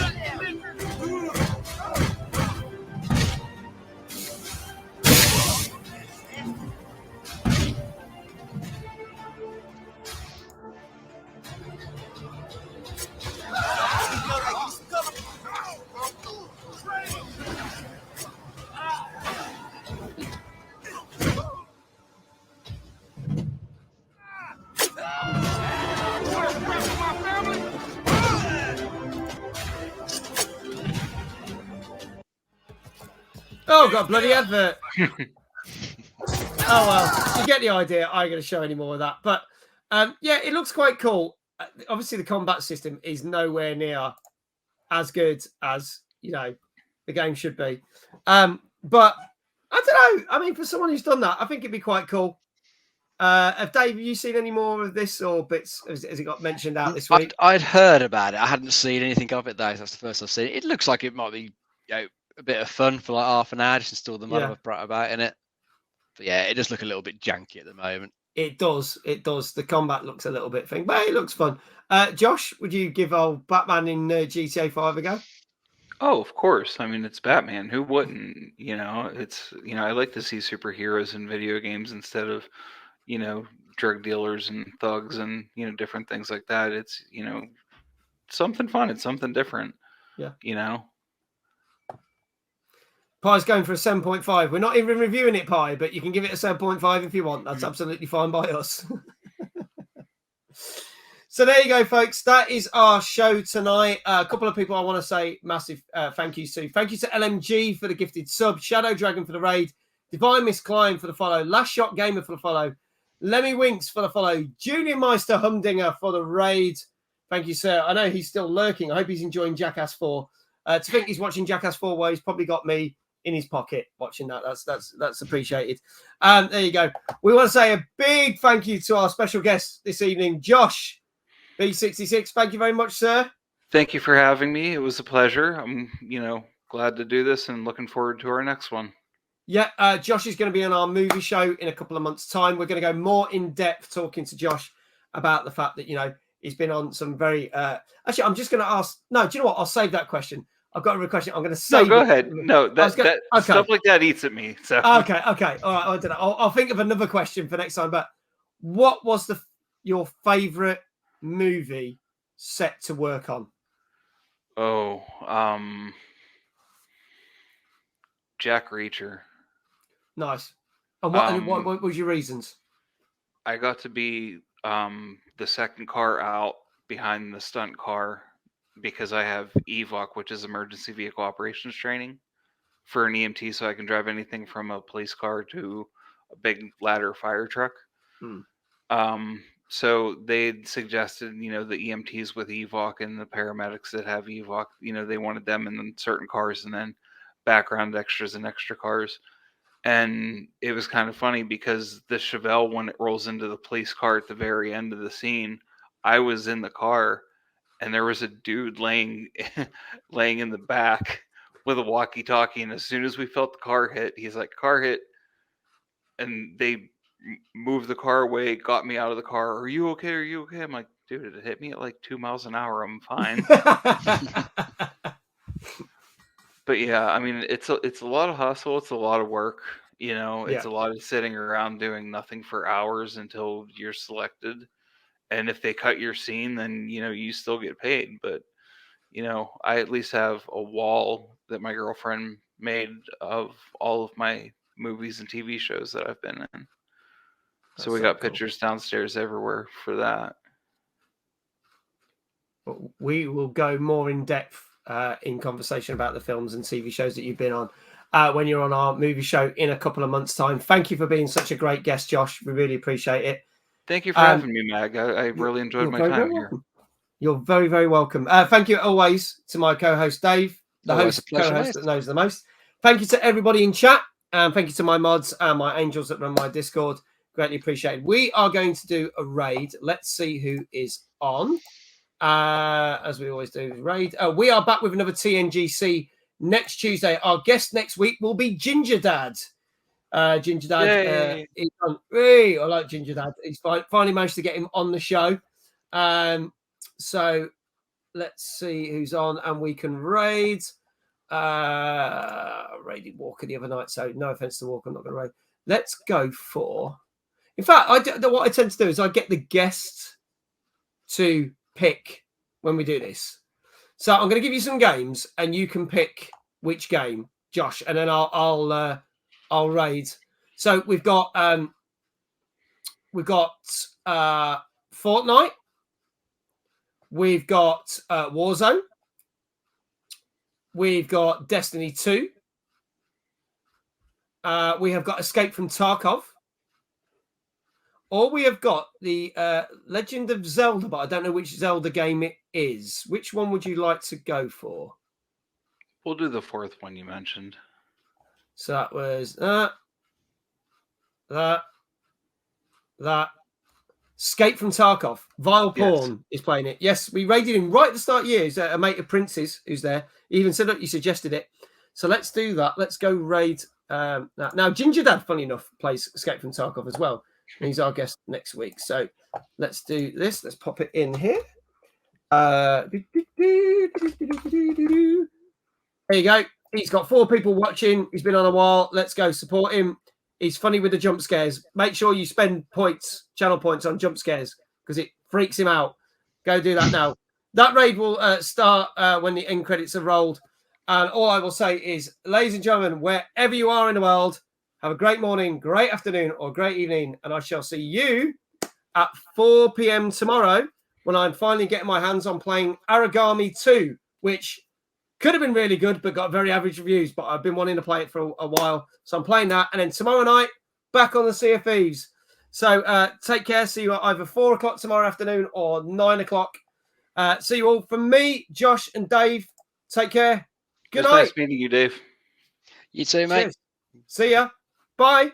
Oh, got a bloody advert. Oh, well, you get the idea. I'm going to show any more of that. But, yeah, it looks quite cool. Obviously, the combat system is nowhere near as good as, you know, the game should be. But, I don't know. I mean, for someone who's done that, I think it'd be quite cool. Dave, have you seen any more of this or bits? Has it got mentioned out this week? I'd heard about it. I hadn't seen anything of it, though. That's the first I've seen it. It looks like it might be, you know, a bit of fun for like half an hour, just install the mod I've brought about in it. But yeah, it does look a little bit janky at the moment. It does. It does. The combat looks a little bit thing, but it looks fun. Josh, would you give old Batman in GTA 5 a go? Oh, of course. I mean, it's Batman. Who wouldn't? It's I like to see superheroes in video games instead of drug dealers and thugs and different things like that. It's something fun. It's something different. Yeah. Pie's going for a 7.5. We're not even reviewing it, Pie, but you can give it a 7.5 if you want. That's absolutely fine by us. So there you go, folks. That is our show tonight. A couple of people I want to say massive thank you to. Thank you to LMG for the gifted sub, Shadow Dragon for the raid, Divine Miss Klein for the follow, Last Shot Gamer for the follow, Lemmy Winks for the follow, Junior Meister Humdinger for the raid. Thank you, sir. I know he's still lurking. I hope he's enjoying Jackass 4. To think he's watching Jackass 4 where he's probably got me in his pocket watching that. That's appreciated. There you go. We want to say a big thank you to our special guest this evening, Josh B66. Thank you very much, sir. Thank you for having me. It was a pleasure. I'm, glad to do this and looking forward to our next one. Yeah, Josh is going to be on our movie show in a couple of months' time. We're going to go more in depth talking to Josh about the fact that, he's been on some very... Actually, I'm just going to ask... No, do you know what? I'll save that question. I've got a question. I'm going to say... No, go ahead. No, okay. Stuff like that eats at me. So Okay. All right. I don't know. I'll think of another question for next time. But what was your favourite movie set to work on? Oh, Jack Reacher. Nice. And what was your reasons? I got to be the second car out behind the stunt car because I have EVOC, which is emergency vehicle operations training for an EMT, so I can drive anything from a police car to a big ladder fire truck. So they suggested, the EMTs with EVOC and the paramedics that have EVOC, they wanted them in certain cars and then background extras in extra cars. And it was kind of funny because the Chevelle, when it rolls into the police car at the very end of the scene, I was in the car and there was a dude laying in the back with a walkie-talkie. And as soon as we felt the car hit, he's like, car hit. And they moved the car away, got me out of the car. Are you okay? Are you okay? I'm like, dude, it hit me at like 2 miles an hour. I'm fine. But yeah, I mean, it's a lot of hustle. It's a lot of work. It's a lot of sitting around doing nothing for hours until you're selected. And if they cut your scene, then, you still get paid. But, I at least have a wall that my girlfriend made of all of my movies and TV shows that I've been in. So we got pictures downstairs everywhere for that. We will go more in depth in conversation about the films and TV shows that you've been on when you're on our movie show in a couple of months' time. Thank you for being such a great guest, Josh. We really appreciate it. Thank you for having me, Mag. I really enjoyed my time here. You're very, very welcome. Thank you always to my co-host, Dave, the co-host that knows the most. Thank you to everybody in chat. And thank you to my mods and my angels that run my Discord. Greatly appreciated. We are going to do a raid. Let's see who is on. As we always do, raid. We are back with another TNGC next Tuesday. Our guest next week will be Ginger Dad. Ginger Dad. He's on. Hey, I like Ginger Dad. He's finally managed to get him on the show. So let's see who's on, and we can raid. Raided Walker the other night, so no offense to Walker, I'm not going to raid. Let's go for. In fact, what I tend to do is I get the guests to pick when we do this. So I'm going to give you some games, and you can pick which game, Josh, and then I'll raid. So we've got Fortnite, we've got Warzone, we've got Destiny 2, we have got Escape from Tarkov. Or we have got the Legend of Zelda, but I don't know which Zelda game it is. Which one would you like to go for? We'll do the fourth one you mentioned. So that was that. Escape from Tarkov. Vile Porn is playing it. Yes, we raided him right at the start of the year. He's a mate of Prince's who's there. He even said, look, you suggested it. So let's do that. Let's go raid that. Now, Ginger Dad, funny enough, plays Escape from Tarkov as well. He's our guest next week. So let's do this. Let's pop it in here. There you go. He's got 4 people watching. He's been on a while. Let's go support him. He's funny with the jump scares. Make sure you spend points, channel points on jump scares because it freaks him out. Go do that now. That raid will start when the end credits have rolled. And all I will say is, ladies and gentlemen, wherever you are in the world, have a great morning, great afternoon, or great evening. And I shall see you at 4 p.m. tomorrow when I'm finally getting my hands on playing Origami 2, which could have been really good, but got very average reviews. But I've been wanting to play it for a while. So I'm playing that. And then tomorrow night, back on the Sea of Thieves. So take care. See you at either 4 o'clock tomorrow afternoon or 9 o'clock. See you all. From me, Josh and Dave, take care. Good night. Nice meeting you, Dave. You too, mate. Cheers. See ya. Bye.